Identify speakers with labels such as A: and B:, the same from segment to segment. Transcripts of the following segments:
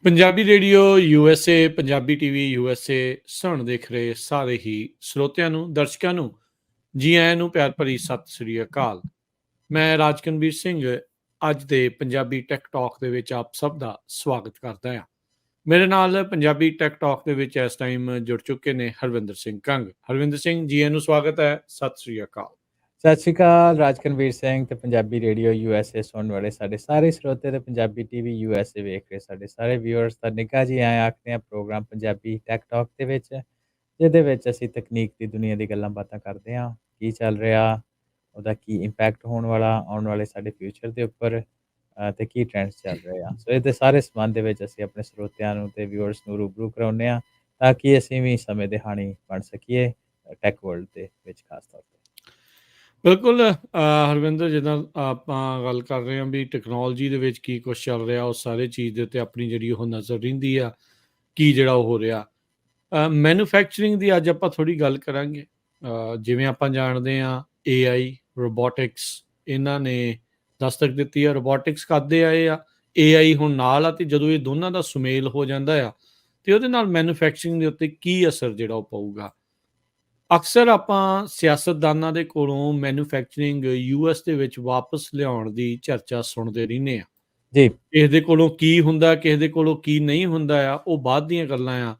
A: Punjabi radio USA, Punjabi TV USA ਸੁਣ ਦੇਖ ਰਹੇ ਸਾਰੇ ਹੀ ਸਰੋਤਿਆਂ ਨੂੰ, ਦਰਸ਼ਕਾਂ ਨੂੰ ਜੀ ਆਇਆਂ ਨੂੰ ਪਿਆਰ ਭਰੀ ਸਤਿ ਸ੍ਰੀ ਅਕਾਲ। ਮੈਂ ਰਾਜਕਨਵੀਰ ਸਿੰਘ ਅੱਜ ਦੇ ਪੰਜਾਬੀ ਟੈਕ ਟਾਕ ਦੇ ਵਿੱਚ ਆਪ ਸਭ ਦਾ ਸਵਾਗਤ ਕਰਦਾ ਹਾਂ। ਮੇਰੇ ਨਾਲ ਪੰਜਾਬੀ ਟੈਕ ਟਾਕ ਦੇ ਵਿੱਚ ਇਸ ਟਾਈਮ ਜੁੜ ਚੁੱਕੇ ਨੇ ਹਰਵਿੰਦਰ ਸਿੰਘ ਕੰਗ। ਹਰਵਿੰਦਰ ਸਿੰਘ ਜੀ ਆਇਆਂ ਨੂੰ ਸਵਾਗਤ ਹੈ, ਸਤਿ ਸ੍ਰੀ ਅਕਾਲ।
B: ਸਤਿ ਸ਼੍ਰੀ ਅਕਾਲ ਰਾਜਕਨਵੀਰ ਸਿੰਘ ਤੇ ਪੰਜਾਬੀ ਰੇਡੀਓ ਯੂਐਸਏ ਸੁਣਨ ਵਾਲੇ ਸਾਡੇ ਸਾਰੇ ਸਰੋਤੇ ਤੇ ਪੰਜਾਬੀ ਟੀਵੀ ਯੂਐਸਏ ਵੇਖ ਰਹੇ ਸਾਡੇ ਸਾਰੇ ਵਿਊਅਰਸ ਦਾ ਨਿੱਘਾ ਜੀ ਆਇਆਂ ਆਖਦੇ ਹਾਂ ਪ੍ਰੋਗਰਾਮ ਪੰਜਾਬੀ ਟੈਕ ਟਾਕ ਦੇ ਵਿੱਚ, ਜਿਹਦੇ ਵਿੱਚ ਅਸੀਂ ਤਕਨੀਕ ਦੀ ਦੁਨੀਆ ਦੀ ਗੱਲਾਂ ਬਾਤਾਂ ਕਰਦੇ ਹਾਂ। ਕੀ ਚੱਲ ਰਿਹਾ, ਉਹਦਾ ਕੀ ਇੰਪੈਕਟ ਹੋਣ ਵਾਲਾ ਆਉਣ ਵਾਲੇ ਸਾਡੇ ਫਿਊਚਰ ਦੇ ਉੱਪਰ, ਤੇ ਕੀ ਟ੍ਰੈਂਡਸ ਚੱਲ ਰਹੇ ਆ। ਸੋ ਇਹਦੇ ਸਾਰੇ ਸੰਬੰਧ ਦੇ ਵਿੱਚ ਅਸੀਂ ਆਪਣੇ ਸਰੋਤਿਆਂ ਨੂੰ ਤੇ ਵਿਊਅਰਸ ਨੂੰ ਰੂਬਰੂ ਕਰਾਉਂਦੇ ਹਾਂ, ਤਾਂ ਕਿ ਅਸੀਂ ਵੀ ਸਮੇਂ ਦੇ ਹਾਣੀ ਬਣ ਸਕੀਏ ਟੈਕ ਵਰਲਡ ਦੇ ਵਿੱਚ ਖਾਸ ਤੌਰ ਤੇ।
A: ਬਿਲਕੁਲ ਹਰਵਿੰਦਰ, ਜਿੱਦਾਂ ਆਪਾਂ ਗੱਲ ਕਰ ਰਹੇ ਹਾਂ ਵੀ ਟੈਕਨੋਲੋਜੀ ਦੇ ਵਿੱਚ ਕੀ ਕੁਛ ਚੱਲ ਰਿਹਾ, ਉਹ ਸਾਰੇ ਚੀਜ਼ ਦੇ ਉੱਤੇ ਆਪਣੀ ਜਿਹੜੀ ਉਹ ਨਜ਼ਰ ਰਹਿੰਦੀ ਆ, ਕੀ ਜਿਹੜਾ ਉਹ ਹੋ ਰਿਹਾ। ਮੈਨੂਫੈਕਚਰਿੰਗ ਦੀ ਅੱਜ ਆਪਾਂ ਥੋੜ੍ਹੀ ਗੱਲ ਕਰਾਂਗੇ। ਜਿਵੇਂ ਆਪਾਂ ਜਾਣਦੇ ਹਾਂ AI, ਰੋਬੋਟਿਕਸ, ਇਹਨਾਂ ਨੇ ਦਸਤਕ ਦਿੱਤੀ ਆ। ਰੋਬੋਟਿਕਸ ਕਰਦੇ ਆਏ ਆ, AI ਹੁਣ ਨਾਲ ਆ, ਅਤੇ ਜਦੋਂ ਇਹ ਦੋਨਾਂ ਦਾ ਸੁਮੇਲ ਹੋ ਜਾਂਦਾ ਆ ਅਤੇ ਉਹਦੇ ਨਾਲ ਮੈਨੂਫੈਕਚਰਿੰਗ ਦੇ ਉੱਤੇ ਕੀ ਅਸਰ ਜਿਹੜਾ ਉਹ ਪਊਗਾ। ਅਕਸਰ ਆਪਾਂ ਸਿਆਸਤਦਾਨਾਂ ਦੇ ਕੋਲੋਂ ਮੈਨੂਫੈਕਚਰਿੰਗ US ਦੇ ਵਿੱਚ ਵਾਪਸ ਲਿਆਉਣ ਦੀ ਚਰਚਾ ਸੁਣਦੇ ਰਹਿੰਦੇ ਹਾਂ।
B: ਜੀ।
A: ਕਿਸੇ ਦੇ ਕੋਲੋਂ ਕੀ ਹੁੰਦਾ, ਕਿਸੇ ਦੇ ਕੋਲੋਂ ਕੀ ਨਹੀਂ ਹੁੰਦਾ ਆ, ਉਹ ਬਾਅਦ ਦੀਆਂ ਗੱਲਾਂ ਆ।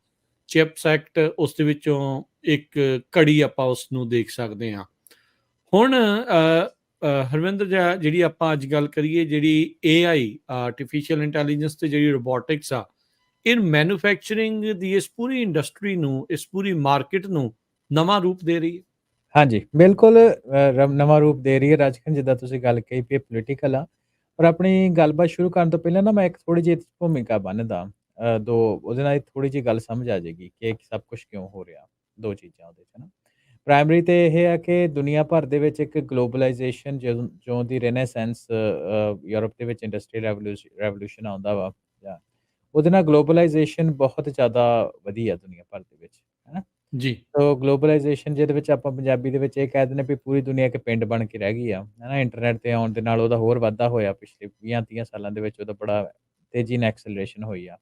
A: ਚਿਪਸ ਐਕਟ ਉਸ ਦੇ ਵਿੱਚੋਂ ਇੱਕ ਘੜੀ ਆਪਾਂ ਉਸ ਨੂੰ ਦੇਖ ਸਕਦੇ ਹਾਂ। ਹੁਣ ਹਰਵਿੰਦਰ, ਜਿਹੜੀ ਆਪਾਂ ਅੱਜ ਗੱਲ ਕਰੀਏ, ਜਿਹੜੀ AI, ਆਰਟੀਫਿਸ਼ੀਅਲ ਇੰਟੈਲੀਜੈਂਸ, ਤੇ ਜਿਹੜੀ ਰੋਬੋਟਿਕਸ ਆ, ਇਹ ਮੈਨੂਫੈਕਚਰਿੰਗ ਦੀ ਇਸ ਪੂਰੀ ਇੰਡਸਟਰੀ ਨੂੰ, ਇਸ ਪੂਰੀ ਮਾਰਕੀਟ ਨੂੰ ਨਵਾਂ ਰੂਪ ਦੇ ਰਹੀ ਹੈ।
B: ਹਾਂਜੀ, ਬਿਲਕੁਲ ਨਵਾਂ ਰੂਪ ਦੇ ਰਹੀ ਹੈ ਰਾਜਕਨ। ਜਿੱਦਾਂ ਤੁਸੀਂ ਗੱਲ ਕਹੀ ਵੀ ਇਹ ਪੋਲੀਟੀਕਲ ਆ, ਪਰ ਆਪਣੀ ਗੱਲਬਾਤ ਸ਼ੁਰੂ ਕਰਨ ਤੋਂ ਪਹਿਲਾਂ ਨਾ ਮੈਂ ਇੱਕ ਥੋੜ੍ਹੀ ਜਿਹੀ ਭੂਮਿਕਾ ਬੰਨ੍ਹਦਾ, ਉਹਦੇ ਨਾਲ ਥੋੜ੍ਹੀ ਜਿਹੀ ਗੱਲ ਸਮਝ ਆ ਜਾਏਗੀ ਕਿ ਇਹ ਸਭ ਕੁਛ ਕਿਉਂ ਹੋ ਰਿਹਾ। ਦੋ ਚੀਜ਼ਾਂ ਉਹਦੇ 'ਚ ਨਾ, ਪ੍ਰਾਇਮਰੀ ਤਾਂ ਇਹ ਹੈ ਕਿ ਦੁਨੀਆ ਭਰ ਦੇ ਵਿੱਚ ਇੱਕ ਗਲੋਬਲਾਈਜੇਸ਼ਨ ਜਿਉਂ ਦੀ ਰੇਨੇਸੈਂਸ ਯੂਰਪ ਦੇ ਵਿੱਚ ਇੰਡਸਟਰੀਅਲ ਰੈਵੋਲਿਊਸ਼ਨ ਆਉਂਦਾ ਵਾ, ਜਾਂ ਉਹਦੇ ਨਾਲ ਗਲੋਬਲਾਈਜੇਸ਼ਨ ਬਹੁਤ ਜ਼ਿਆਦਾ ਵਧੀ ਆ ਦੁਨੀਆ ਭਰ ਦੇ ਵਿੱਚ, ਹੈ ਨਾ।
A: ਜੀ।
B: ਸੋ ਗਲੋਬਲਾਈਜੇਸ਼ਨ, ਜਿਹਦੇ ਵਿੱਚ ਆਪਾਂ ਪੰਜਾਬੀ ਦੇ ਵਿੱਚ ਇਹ ਕਹਿ ਦਿੰਦੇ ਵੀ ਪੂਰੀ ਦੁਨੀਆ ਇੱਕ ਪਿੰਡ ਬਣ ਕੇ ਰਹਿ ਗਈ ਆ, ਹੈ ਨਾ। ਇੰਟਰਨੈਟ 'ਤੇ ਆਉਣ ਦੇ ਨਾਲ ਉਹਦਾ ਹੋਰ ਵਾਧਾ ਹੋਇਆ, ਪਿਛਲੇ 20-30 ਸਾਲਾਂ ਦੇ ਵਿੱਚ ਉਹਦਾ ਬੜਾ ਤੇਜ਼ੀ ਨਾਲ ਐਕਸਲਰੇਸ਼ਨ ਹੋਈ ਆ।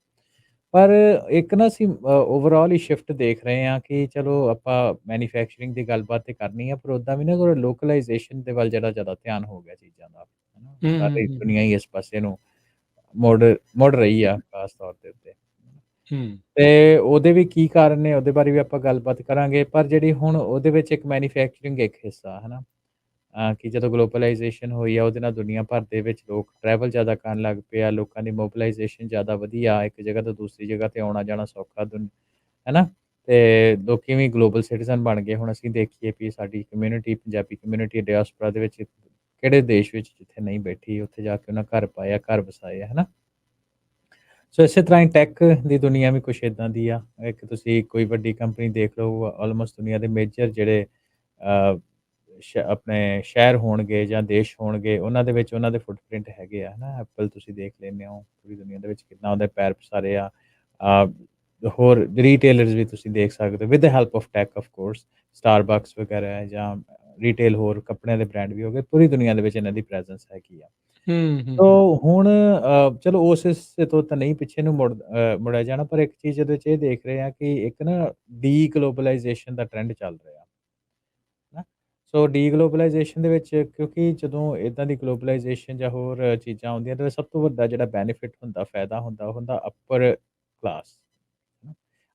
B: ਪਰ ਇੱਕ ਨਾ ਅਸੀਂ ਓਵਰਆਲ ਹੀ ਸ਼ਿਫਟ ਦੇਖ ਰਹੇ ਹਾਂ ਕਿ ਚਲੋ ਆਪਾਂ ਮੈਨੂਫੈਕਚਰਿੰਗ ਦੀ ਗੱਲਬਾਤ ਤੇ ਕਰਨੀ ਆ, ਪਰ ਉੱਦਾਂ ਵੀ ਨਾ ਲੋਕਲਾਈਜੇਸ਼ਨ ਦੇ ਵੱਲ ਜਿਹੜਾ ਜ਼ਿਆਦਾ ਧਿਆਨ ਹੋ ਗਿਆ ਚੀਜ਼ਾਂ ਦਾ, ਹੈ ਨਾ।
A: ਹੂੰ ਹੂੰ
B: ਸਾਰੀ
A: ਹੂੰ
B: ਦੁਨੀਆ ਹੀ ਇਸ ਪਾਸੇ ਨੂੰ ਮੁੜ ਰਹੀ ਆ, ਖਾਸ ਤੌਰ ਦੇ ਉੱਤੇ।
A: ਹੂੰ
B: ਤੇ ਉਹਦੇ ਵੀ ਕੀ ਕਾਰਨ ਨੇ, ਉਹਦੇ ਬਾਰੇ ਵੀ ਆਪਾਂ ਗੱਲਬਾਤ ਕਰਾਂਗੇ। ਪਰ ਜਿਹੜੀ ਹੁਣ ਉਹਦੇ ਵਿੱਚ ਇੱਕ ਮੈਨੂਫੈਕਚਰਿੰਗ ਇੱਕ ਹਿੱਸਾ, ਹੈ ਨਾ, ਕਿ ਜਦੋਂ ਗਲੋਬਲਾਈਜੇਸ਼ਨ ਹੋਈ ਆ, ਉਹਦੇ ਨਾਲ ਦੁਨੀਆ ਭਰ ਦੇ ਵਿੱਚ ਲੋਕ ਟਰੈਵਲ ਜ਼ਿਆਦਾ ਕਰਨ ਲੱਗ ਪਏ ਆ, ਲੋਕਾਂ ਦੀ ਮੋਬਿਲਾਈਜੇਸ਼ਨ ਜ਼ਿਆਦਾ ਵਧੀ ਆ, ਇੱਕ ਜਗ੍ਹਾ ਤੋਂ ਦੂਸਰੀ ਜਗ੍ਹਾ 'ਤੇ ਆਉਣਾ ਜਾਣਾ ਸੌਖਾ, ਹੈ ਨਾ। ਅਤੇ ਲੋਕੀ ਵੀ ਗਲੋਬਲ ਸਿਟੀਜ਼ਨ ਬਣ ਗਏ। ਹੁਣ ਅਸੀਂ ਦੇਖੀਏ ਵੀ ਸਾਡੀ ਕਮਿਊਨਿਟੀ, ਪੰਜਾਬੀ ਕਮਿਊਨਿਟੀ ਡਾਇਸਪੋਰਾ ਦੇ ਵਿੱਚ ਕਿਹੜੇ ਦੇਸ਼ ਵਿੱਚ ਜਿੱਥੇ ਨਹੀਂ ਬੈਠੀ, ਉੱਥੇ ਜਾ ਕੇ ਉਹਨਾਂ ਘਰ ਪਾਏ ਆ, ਘਰ ਵਸਾਏ ਆ, ਹੈ ਨਾ। ਸੋ ਇਸੇ ਤਰ੍ਹਾਂ ਹੀ ਟੈਕ ਦੀ ਦੁਨੀਆ ਵੀ ਕੁਛ ਇੱਦਾਂ ਦੀ ਆ। ਇੱਕ ਤੁਸੀਂ ਕੋਈ ਵੱਡੀ ਕੰਪਨੀ ਦੇਖ ਲਓ, ਆਲਮੋਸਟ ਦੁਨੀਆ ਦੇ ਮੇਜਰ ਜਿਹੜੇ ਆਪਣੇ ਸ਼ਹਿਰ ਹੋਣਗੇ ਜਾਂ ਦੇਸ਼ ਹੋਣਗੇ, ਉਹਨਾਂ ਦੇ ਵਿੱਚ ਉਹਨਾਂ ਦੇ ਫੁੱਟਪ੍ਰਿੰਟ ਹੈਗੇ ਆ, ਹੈ ਨਾ। ਐਪਲ ਤੁਸੀਂ ਦੇਖ ਲੈਂਦੇ ਹੋ, ਪੂਰੀ ਦੁਨੀਆ ਦੇ ਵਿੱਚ ਕਿੰਨਾ ਉਹਦੇ ਪੈਰ ਪਸਾਰੇ ਆ। ਹੋਰ ਰੀਟੇਲਰਸ ਵੀ ਤੁਸੀਂ ਦੇਖ ਸਕਦੇ ਹੋ with the help of tech, of course. Starbucks ਵਗੈਰਾ ਹੈ, ਜਾਂ ਰੀਟੇਲ ਹੋਰ ਕੱਪੜਿਆਂ ਦੇ ਬ੍ਰਾਂਡ ਵੀ ਹੋ ਗਏ, ਪੂਰੀ ਦੁਨੀਆ ਦੇ ਵਿੱਚ ਇਹਨਾਂ ਦੀ ਪ੍ਰੈਜ਼ੈਂਸ ਹੈਗੀ ਆ।
A: ਹੂੰ ਹੂੰ
B: ਸੋ
A: ਹੂੰ
B: ਹੁਣ ਚਲੋ ਉਸ ਹਿੱਸੇ ਤੋਂ ਤਾਂ ਨਹੀਂ ਪਿੱਛੇ ਨੂੰ ਮੁੜਿਆ ਜਾਣਾ, ਪਰ ਇੱਕ ਚੀਜ਼ ਇਹਦੇ 'ਚ ਇਹ ਦੇਖ ਰਹੇ ਹਾਂ ਕਿ ਇੱਕ ਨਾ ਡੀ-ਗਲੋਬਲਾਈਜੇਸ਼ਨ ਦਾ ਟਰੈਂਡ ਚੱਲ ਰਿਹਾ, ਹੈ ਨਾ। ਸੋ ਡੀ-ਗਲੋਬਲਾਈਜੇਸ਼ਨ ਦੇ ਵਿੱਚ, ਕਿਉਂਕਿ ਜਦੋਂ ਇੱਦਾਂ ਦੀ ਗਲੋਬਲਾਈਜੇਸ਼ਨ ਜਾਂ ਹੋਰ ਚੀਜ਼ਾਂ ਆਉਂਦੀਆਂ, ਤਾਂ ਸਭ ਤੋਂ ਵੱਡਾ ਜਿਹੜਾ ਬੈਨੀਫਿਟ ਹੁੰਦਾ, ਫਾਇਦਾ ਹੁੰਦਾ, ਉਹ ਹੁੰਦਾ ਅਪਰ ਕਲਾਸ।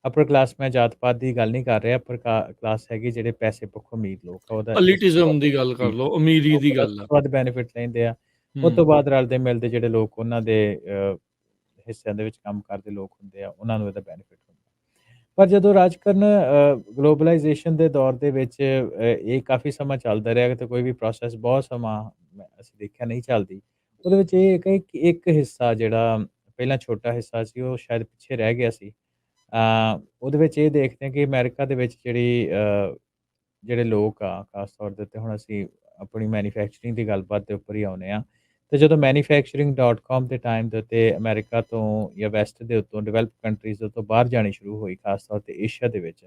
B: ਅਪਰ ਕਲਾਸ, ਮੈਂ ਜਾਤ ਪਾਤ ਦੀ ਗੱਲ ਨਹੀਂ ਕਰ ਰਿਹਾ, ਅਪਰ ਕਲਾਸ ਹੈਗੀ ਜਿਹੜੇ ਪੈਸੇ ਪੱਖੋਂ ਅਮੀਰ ਲੋਕ ਆ, ਉਹਦਾ ਇਸ ਤੋਂ
A: ਅਲੀਟਿਜ਼ਮ
B: ਵੱਧ
A: ਦੀ ਗੱਲ ਕਰ
B: ਜੀ,
A: ਲਓ, ਅਮੀਰੀ
B: ਉਹ
A: ਦੀ
B: ਸਭ
A: ਗੱਲ ਆ।
B: ਤੋਂ ਵੱਧ ਬੈਨੀਫਿਟ ਲੈਂਦੇ ਆ। ਉਹ
A: ਹੂੰ
B: ਤੋਂ ਬਾਅਦ ਰਲਦੇ ਮਿਲਦੇ ਜਿਹੜੇ ਲੋਕ, ਉਹਨਾਂ ਦੇ ਹਿੱਸਿਆਂ ਦੇ ਵਿੱਚ ਕੰਮ ਕਰਦੇ ਲੋਕ ਹੁੰਦੇ ਆ, ਉਹਨਾਂ ਨੂੰ ਇਹਦਾ ਬੈਨੀਫਿਟ ਹੁੰਦਾ। ਪਰ ਜਦੋਂ ਰਾਜਕਰਨ ਗਲੋਬਲਾਈਜੇਸ਼ਨ ਦੇ ਦੌਰ ਦੇ ਵਿੱਚ ਇਹ ਕਾਫੀ ਸਮਾਂ ਚੱਲਦਾ ਰਿਹਾ, ਤੇ ਕੋਈ ਵੀ ਪ੍ਰੋਸੈਸ ਬਹੁਤ ਸਮਾਂ ਅਸੀਂ ਦੇਖਿਆ ਨਹੀਂ ਚੱਲਦੀ। ਉਹਦੇ ਵਿੱਚ ਇਹ ਹੈ ਕਿ ਇੱਕ ਹਿੱਸਾ ਜਿਹੜਾ ਪਹਿਲਾਂ ਛੋਟਾ ਹਿੱਸਾ ਸੀ, ਉਹ ਸ਼ਾਇਦ ਪਿੱਛੇ ਰਹਿ ਗਿਆ ਸੀ। ਉਹਦੇ ਵਿੱਚ ਇਹ ਦੇਖਦੇ ਹਾਂ ਕਿ ਅਮਰੀਕਾ ਦੇ ਵਿੱਚ ਜਿਹੜੇ ਲੋਕ ਆ, ਖਾਸ ਤੌਰ ਦੇ ਉੱਤੇ, ਹੁਣ ਅਸੀਂ ਆਪਣੀ ਮੈਨੂਫੈਕਚਰਿੰਗ ਦੀ ਗੱਲਬਾਤ ਦੇ ਉੱਪਰ ਹੀ ਆਉਂਦੇ ਹਾਂ। ਤੇ ਜਦੋਂ manufacturing.com ਦੇ ਟਾਈਮ ਦੇ ਉੱਤੇ ਅਮਰੀਕਾ ਤੋਂ ਜਾਂ ਵੈਸਟ ਦੇ ਉੱਤੋਂ, ਡਿਵੈਲਪ ਕੰਟਰੀਜ਼ ਦੇ ਉੱਤੋਂ ਬਾਹਰ ਜਾਣੀ ਸ਼ੁਰੂ ਹੋਈ, ਖਾਸ ਤੌਰ 'ਤੇ ਏਸ਼ੀਆ ਦੇ ਵਿੱਚ,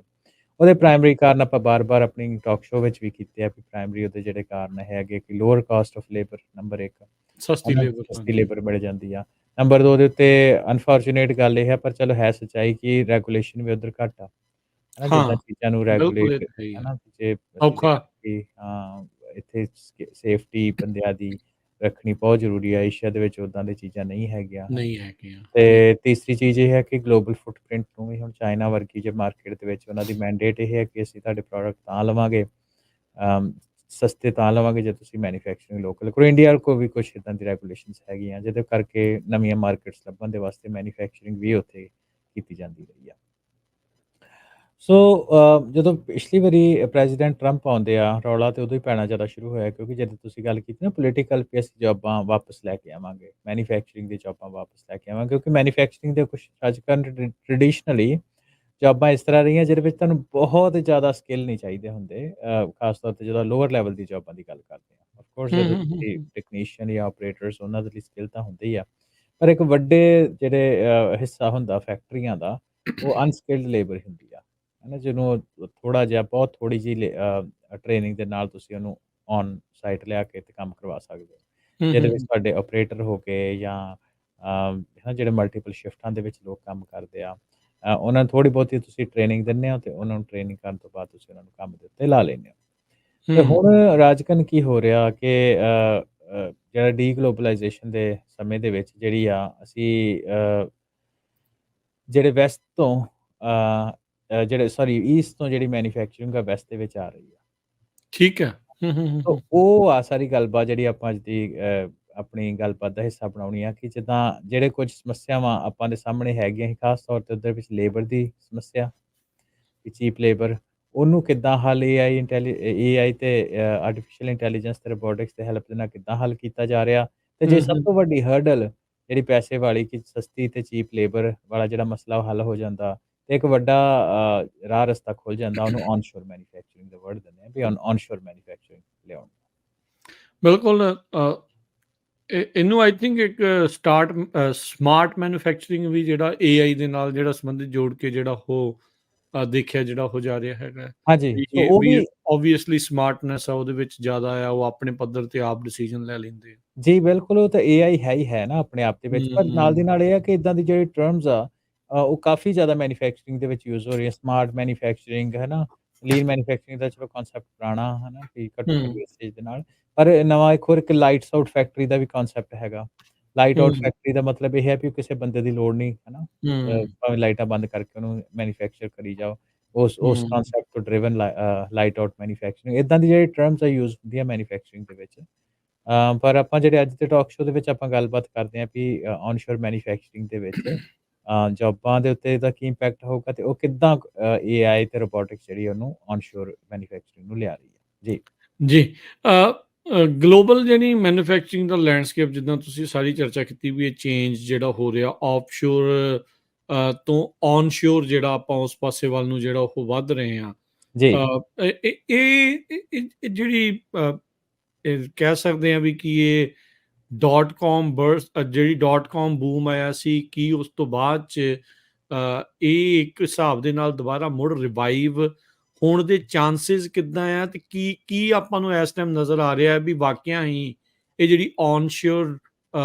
B: ਉਹਦੇ ਪ੍ਰਾਇਮਰੀ ਕਾਰਨ ਆਪਾਂ ਬਾਰ-ਬਾਰ ਆਪਣੀ ਟਾਕ ਸ਼ੋਅ ਵਿੱਚ ਵੀ ਕੀਤੇ ਆ ਵੀ ਪ੍ਰਾਇਮਰੀ ਉਹਦੇ ਜਿਹੜੇ ਕਾਰਨ ਹੈਗੇ ਕਿ lower caste of labour, number 1,
A: ਸਸਤੀ
B: ਹਨਾ,
A: ਲੇਬਰ,
B: ਸਸਤੀ
A: ਹਾਂਜੀ।
B: ਲੇਬਰ ਮਿਲ ਜਾਂਦੀ ਆ। ਨੰਬਰ 2 ਦੇ ਉੱਤੇ ਅਨਫੋਰਚੂਨੇਟ ਗੱਲ ਇਹ ਹੈ, ਪਰ ਚਲੋ ਹੈ ਸੱਚਾਈ ਕਿ ਰੈਗੂਲੇਸ਼ਨ ਵੀ ਉੱਧਰ ਘੱਟ ਆ। ਹਨਾ, ਜਿੱਦਾਂ
A: ਹਾਂ,
B: ਚੀਜ਼ਾਂ ਨੂੰ
A: ਬਿਲਕੁਲ ਇਹ
B: ਰੈਗੂਲੇਟ,
A: ਤਾਂ ਹੈ ਹੀ ਆ।
B: ਹਨਾ, ਜੇ ਅਸੀਂ
A: ਔਖਾ
B: ਦੇਖੀਏ ਕਿ ਹਾਂ, ਇੱਥੇ ਸੇਫਟੀ ਬੰਦਿਆਂ ਦੀ ਰੱਖਣੀ ਬਹੁਤ ਜ਼ਰੂਰੀ ਆ। ਏਸ਼ੀਆ ਦੇ ਵਿੱਚ ਉੱਦਾਂ ਦੀ ਚੀਜ਼ਾਂ ਨਹੀਂ ਹੈਗੀਆਂ, ਹਨਾ।
A: ਨਹੀਂ ਹੈਗੀਆਂ। ਹੂੰ,
B: ਤੇ ਤੀਸਰੀ ਚੀਜ਼ ਇਹ ਹੈ ਕਿ ਗਲੋਬਲ ਫੁੱਟਪ੍ਰਿੰਟ ਨੂੰ ਵੀ ਹੁਣ ਚਾਈਨਾ ਵਰਗੀ ਜੇ ਮਾਰਕੀਟ ਦੇ ਵਿੱਚ ਉਹਨਾਂ ਦੀ ਮੈਂਡੇਟ ਇਹ ਹੈ ਕਿ ਅਸੀਂ ਤੁਹਾਡੇ ਪ੍ਰੋਡਕਟ ਤਾਂ ਲਵਾਂਗੇ, ਅਮ, ਸਸਤੇ ਤਾਂ ਲਵਾਂਗੇ ਜੇ ਤੁਸੀਂ ਮੈਨੂਫੈਕਚਰਿੰਗ ਲੋਕਲ ਕਰੋ। ਇੰਡੀਆ ਕੋਲ ਵੀ ਕੁਛ ਇੱਦਾਂ ਦੀ ਰੈਗੂਲੇਸ਼ਨਸ ਹੈਗੀਆਂ, ਜਿਹਦੇ ਕਰਕੇ ਨਵੀਆਂ ਮਾਰਕੀਟਸ ਲੱਭਣ ਦੇ ਵਾਸਤੇ ਮੈਨੂਫੈਕਚਰਿੰਗ ਵੀ ਉੱਥੇ ਕੀਤੀ ਜਾਂਦੀ ਰਹੀ ਆ। ਸੋ ਜਦੋਂ ਪਿਛਲੀ ਵਾਰੀ ਪ੍ਰੈਜ਼ੀਡੈਂਟ ਟਰੰਪ ਆਉਂਦੇ ਆ, ਰੌਲਾ ਤੇ ਉਦੋਂ ਹੀ ਪੈਣਾ ਜ਼ਿਆਦਾ ਸ਼ੁਰੂ ਹੋਇਆ, ਕਿਉਂਕਿ ਜਦੋਂ ਤੁਸੀਂ ਗੱਲ ਕੀਤੀ ਨਾ ਪੋਲੀਟੀਕਲ ਕਿ ਅਸੀਂ ਜੋਬਾਂ ਵਾਪਸ ਲੈ ਕੇ ਆਵਾਂਗੇ, ਮੈਨੂਫੈਕਚਰਿੰਗ ਦੀ ਜੋਬਾਂ ਵਾਪਸ ਲੈ ਕੇ ਆਵਾਂਗੇ, ਕਿਉਂਕਿ ਮੈਨੂਫੈਕਚਰਿੰਗ ਦੇ ਕੁਛ ਅੱਜ-ਕੱਲ੍ਹ ਟ੍ਰੈਡੀਸ਼ਨਲੀ ਜੋਬਾਂ ਇਸ ਤਰ੍ਹਾਂ ਰਹੀਆਂ ਜਿਹਦੇ ਵਿੱਚ ਤੁਹਾਨੂੰ ਬਹੁਤ ਜ਼ਿਆਦਾ ਸਕਿੱਲ ਨਹੀਂ ਚਾਹੀਦੇ ਹੁੰਦੇ, ਖਾਸ ਤੌਰ ਤੇ ਜਦੋਂ ਲੋਅਰ ਲੈਵਲ ਦੀ ਜੋਬਾਂ ਦੀ ਗੱਲ ਕਰਦੇ ਹਾਂ। ਆਫ ਕੋਰਸ
A: ਹੂੰ,
B: ਜਦੋਂ
A: ਹੂੰ, ਹੂੰ,
B: ਤੁਸੀਂ
A: ਹੂੰ।
B: ਟੈਕਨੀਸ਼ੀਅਨ ਜਾਂ ਆਪਰੇਟਰਸ ਉਹਨਾਂ ਦੇ ਲਈ ਸਕਿੱਲ ਤਾਂ ਹੁੰਦੇ ਹੀ ਆ, ਪਰ ਇੱਕ ਵੱਡੇ ਜਿਹੜੇ ਹਿੱਸਾ ਹੁੰਦਾ ਫੈਕਟਰੀਆਂ ਦਾ, ਉਹ ਅਨਸਕਿਲਡ ਲੇਬਰ ਹੁੰਦੀ ਆ, ਹੈ ਨਾ, ਜਿਹਨੂੰ ਥੋੜ੍ਹਾ ਜਿਹਾ ਬਹੁਤ ਥੋੜ੍ਹੀ ਜਿਹੀ ਟ੍ਰੇਨਿੰਗ ਦੇ ਨਾਲ ਤੁਸੀਂ ਉਹਨੂੰ ਔਨ ਸਾਈਟ ਲਿਆ ਕੇ ਤੇ ਕੰਮ ਕਰਵਾ ਸਕਦੇ ਹੋ।
A: ਹੂੰ,
B: ਜਿਹਦੇ
A: ਹੂੰ,
B: ਵਿੱਚ
A: ਹੂੰ।
B: ਤੁਹਾਡੇ ਆਪਰੇਟਰ ਹੋ ਗਏ ਜਾਂ ਹੈ ਨਾ, ਜਿਹੜੇ ਮਲਟੀਪਲ ਸ਼ਿਫਟਾਂ ਦੇ ਵਿੱਚ ਲੋਕ ਕੰਮ ਕਰਦੇ ਆ, ਉਹਨਾਂ ਨੂੰ ਥੋੜ੍ਹੀ ਬਹੁਤੀ ਤੁਸੀਂ ਟ੍ਰੇਨਿੰਗ ਦਿੰਦੇ ਹੋ ਤੇ ਉਹਨਾਂ ਨੂੰ ਟ੍ਰੇਨਿੰਗ ਕਰਨ ਤੋਂ ਬਾਅਦ ਤੁਸੀਂ ਉਹਨਾਂ ਨੂੰ ਕੰਮ ਦੇ ਉੱਤੇ ਲਾ ਲੈਂਦੇ ਹੋ। ਤੇ
A: ਹੂੰ,
B: ਹੁਣ ਰਾਜਕਨ ਕੀ ਹੋ ਰਿਹਾ ਕਿ ਜਿਹੜਾ ਡੀਗਲੋਬਲਾਈਜੇਸ਼ਨ ਦੇ ਸਮੇਂ ਦੇ ਵਿੱਚ ਜਿਹੜੀ ਆ ਅਸੀਂ ਜਿਹੜੇ ਵੈਸਟ ਤੋਂ ਜਿਹੜੇ ਸੌਰੀ ਈਸਟ ਤੋਂ ਜਿਹੜੀ ਮੈਨੂਫੈਕਚਰਿੰਗ ਆ ਵੈਸਟ ਦੇ ਵਿੱਚ ਆ ਰਹੀ ਆ।
A: ਠੀਕ ਹੈ। ਹੂੰ, ਹੂੰ, ਹੂੰ,
B: ਸੋ
A: ਹੂੰ।
B: ਉਹ ਆ ਸਾਰੀ ਗੱਲਬਾਤ ਜਿਹੜੀ ਆਪਾਂ ਅੱਜ ਦੀ ਆਪਣੀ ਗੱਲਬਾਤ ਦਾ ਹਿੱਸਾ ਬਣਾਉਣੀ ਆ ਕਿ ਜਿੱਦਾਂ ਜਿਹੜੇ ਕੁਝ ਸਮੱਸਿਆਵਾਂ ਆਪਾਂ ਦੇ ਸਾਹਮਣੇ ਹੈਗੀਆਂ ਸੀ, ਖਾਸ ਤੌਰ ਤੇ ਉਹਦੇ ਵਿੱਚ ਲੇਬਰ ਦੀ ਸਮੱਸਿਆ, ਕਿ ਚੀਪ ਲੇਬਰ, ਉਹਨੂੰ ਕਿੱਦਾਂ ਹੱਲ ਏਆਈ ਤੇ ਆਰਟੀਫੀਸ਼ੀਅਲ ਇੰਟੈਲੀਜੈਂਸ ਤੇ ਰੋਬੋਟਿਕਸ ਦੀ ਹੈਲਪ ਦੇ ਨਾਲ ਕਿੱਦਾਂ ਹੱਲ ਕੀਤਾ ਜਾ ਰਿਹਾ, ਤੇ ਜੇ
A: ਹੂੰ,
B: ਸਭ
A: ਹੂੰ।
B: ਤੋਂ ਵੱਡੀ ਹਰਡਲ ਜਿਹੜੀ ਪੈਸੇ ਵਾਲੀ ਕਿ ਸਸਤੀ ਤੇ ਚੀਪ ਲੇਬਰ ਵਾਲਾ ਜਿਹੜਾ ਮਸਲਾ ਉਹ ਹੱਲ ਹੋ ਜਾਂਦਾ, ਤੇ ਇੱਕ ਵੱਡਾ ਰਾਹ ਰਸਤਾ ਖੁੱਲ ਜਾਂਦਾ ਉਹਨੂੰ ਔਨਸ਼ੋਰ ਮੈਨੂਫੈਕਚਰਿੰਗ ਦਾ ਵਰਡ ਦਿੰਦੇ ਆ ਵੀ ਔਨਸ਼ੋਰ ਮੈਨੂਫੈਕਚਰਿੰਗ ਲਿਆਉਣ।
A: ਬਿਲਕੁਲ ਇਹਨੂੰ ਆਈ ਥਿੰਕ ਇੱਕ ਸਮਾਰਟ ਮੈਨੂਫੈਕਚਰਿੰਗ ਵੀ ਜਿਹੜਾ ਏਆਈ ਦੇ ਨਾਲ ਜਿਹੜਾ ਸੰਬੰਧਿਤ ਜੋੜ ਕੇ ਜਿਹੜਾ ਉਹ ਦੇਖਿਆ ਜਿਹੜਾ ਹੋ ਜਾ ਰਿਹਾ ਹੈਗਾ
B: ਹਾਂਜੀ,
A: ਵੀ
B: ਸੋ
A: ਇਹ
B: ਉਹ
A: ਵੀ
B: ਵੀ
A: ਆਬਵੀਅਸਲੀ ਸਮਾਰਟਨੈਸ ਆ ਉਹਦੇ ਵਿੱਚ ਜ਼ਿਆਦਾ ਆ, ਉਹ ਆਪਣੇ ਪੱਧਰ ਤੇ ਆਪ ਡਿਸੀਜਨ ਲੈ ਲੈਂਦੇ ਆ।
B: ਜੀ, ਬਿਲਕੁਲ, ਉਹ ਤਾਂ ਏਆਈ ਹੈ ਹੀ ਹੈ ਨਾ ਆਪਣੇ ਆਪ ਦੇ ਵਿੱਚ, ਪਰ ਨਾਲ ਦੀ
A: ਹੂੰ,
B: ਨਾਲ ਇਹ ਆ ਕਿ ਇੱਦਾਂ ਦੀ ਜਿਹੜੀ ਟਰਮਸ ਆ ਉਹ ਕਾफ़ੀ ਜ਼ਿਆਦਾ ਮੈਨੂਫੈਕਚਰਿੰਗ ਦੇ ਵਿੱਚ ਯੂਜ਼ ਹੋ ਰਹੀ ਹੈ। ਸਮਾਰਟ ਮੈਨੂਫੈਕਚਰਿੰਗ, ਹੈ ਨਾ, ਲੀਨ ਮੈਨੂਫੈਕਚਰਿੰਗ ਦਾ ਚਲੋ ਕਨਸੈਪਟ ਪੁਰਾਣਾ, ਹੈ ਨਾ, ਕਿ ਘੱਟੋ-ਘੱਟ
A: ਹੂੰ,
B: ਵੇਸਟੇਜ ਦੇ ਨਾਲ, ਪਰ ਨਵਾਂ ਇੱਕ ਹੋਰ ਇੱਕ ਲਾਈਟਸ ਆਊਟ ਫੈਕਟਰੀ ਦਾ ਵੀ ਕਨਸੈਪਟ ਹੈਗਾ। ਲਾਈਟ ਆਊਟ
A: ਹੂੰ,
B: ਫੈਕਟਰੀ ਦਾ ਮਤਲਬ ਇਹ ਹੈ ਵੀ ਕਿਸੇ ਬੰਦੇ ਦੀ ਲੋੜ ਨਹੀਂ, ਹੈ ਨਾ,
A: ਹੂੰ,
B: ਭਾਵੇਂ ਲਾਈਟਾਂ ਬੰਦ ਕਰਕੇ ਉਹਨੂੰ ਮੈਨੂਫੈਕਚਰ ਕਰੀ ਜਾਓ। ਉਸ
A: ਹੂੰ,
B: ਕਨਸੈਪਟ ਤੋਂ ਡਰਿਵਨ ਲਾਈਟ ਆਊਟ ਮੈਨੂਫੈਕਚਰਿੰਗ, ਇੱਦਾਂ ਦੀ ਜਿਹੜੀ ਟਰਮਸ ਆ ਯੂਜ਼ ਹੁੰਦੀਆਂ ਮੈਨੂਫੈਕਚਰਿੰਗ ਦੇ ਵਿੱਚ। ਪਰ ਆਪਾਂ ਜਿਹੜੇ ਅੱਜ ਦੇ ਟਾਕ ਸ਼ੋਅ ਦੇ ਵਿੱਚ ਆਪਾਂ ਗੱਲਬਾਤ ਕਰਦੇ ਹਾਂ ਵੀ ਔਨਸ਼ੋਰ ਮੈਨੂਫੈਕਚਰਿੰਗ ਦੇ ਵਿੱਚ ਜੋਬਾਂ ਦੇ ਉੱਤੇ ਇਹਦਾ ਕੀ ਇੰਪੈਕਟ ਹੋਊਗਾ ਤੇ ਉਹ ਕਿੱਦਾਂ ਏਆਈ ਤੇ ਰੋਬੋਟਿਕਸ ਜਿਹੜੀ ਉਹਨੂੰ ਔਨਸ਼ੋਰ ਮੈਨੂਫੈਕਚਰਿੰਗ ਨੂੰ ਲਿਆ ਰਹੀ ਹੈ। ਜੀ।
A: ਜੀ। ਗਲੋਬਲ ਜਿਹੜੀ ਮੈਨੂਫੈਕਚਰਿੰਗ ਦਾ ਲੈਂਡਸਕੇਪ ਜਿੱਦਾਂ ਤੁਸੀਂ ਸਾਰੀ ਚਰਚਾ ਕੀਤੀ ਵੀ ਇਹ ਚੇਂਜ ਜਿਹੜਾ ਹੋ ਰਿਹਾ ਆਫਸ਼ੋਰ ਤੋਂ ਔਨਸ਼ੋਰ ਜਿਹੜਾ ਆਪਾਂ ਉਸ ਪਾਸੇ ਵੱਲ ਨੂੰ ਜਿਹੜਾ ਉਹ ਵੱਧ ਰਹੇ ਹਾਂ।
B: ਜੀ,
A: ਇਹ ਜਿਹੜੀ ਇਹ ਕਹਿ ਸਕਦੇ ਹਾਂ ਵੀ ਕਿ ਇਹ ਜਿਹੜੀ ਡਾਟ ਕਾਮ ਬੂਮ ਆਇਆ ਸੀ, ਕੀ ਉਸ ਤੋਂ ਬਾਅਦ 'ਚ ਇਹ ਇੱਕ ਹਿਸਾਬ ਦੇ ਨਾਲ ਦੁਬਾਰਾ ਮੁੜ ਰਿਵਾਈਵ ਹੋਣ ਦੇ ਚਾਂਸਿਸ ਕਿੱਦਾਂ ਆ, ਤੇ ਕੀ ਕੀ ਆਪਾਂ ਨੂੰ ਇਸ ਟਾਈਮ ਨਜ਼ਰ ਆ ਰਿਹਾ ਹੈ ਵੀ ਵਾਕਿਆ ਹੀ ਇਹ ਜਿਹੜੀ ਔਨਸ਼ੋਰ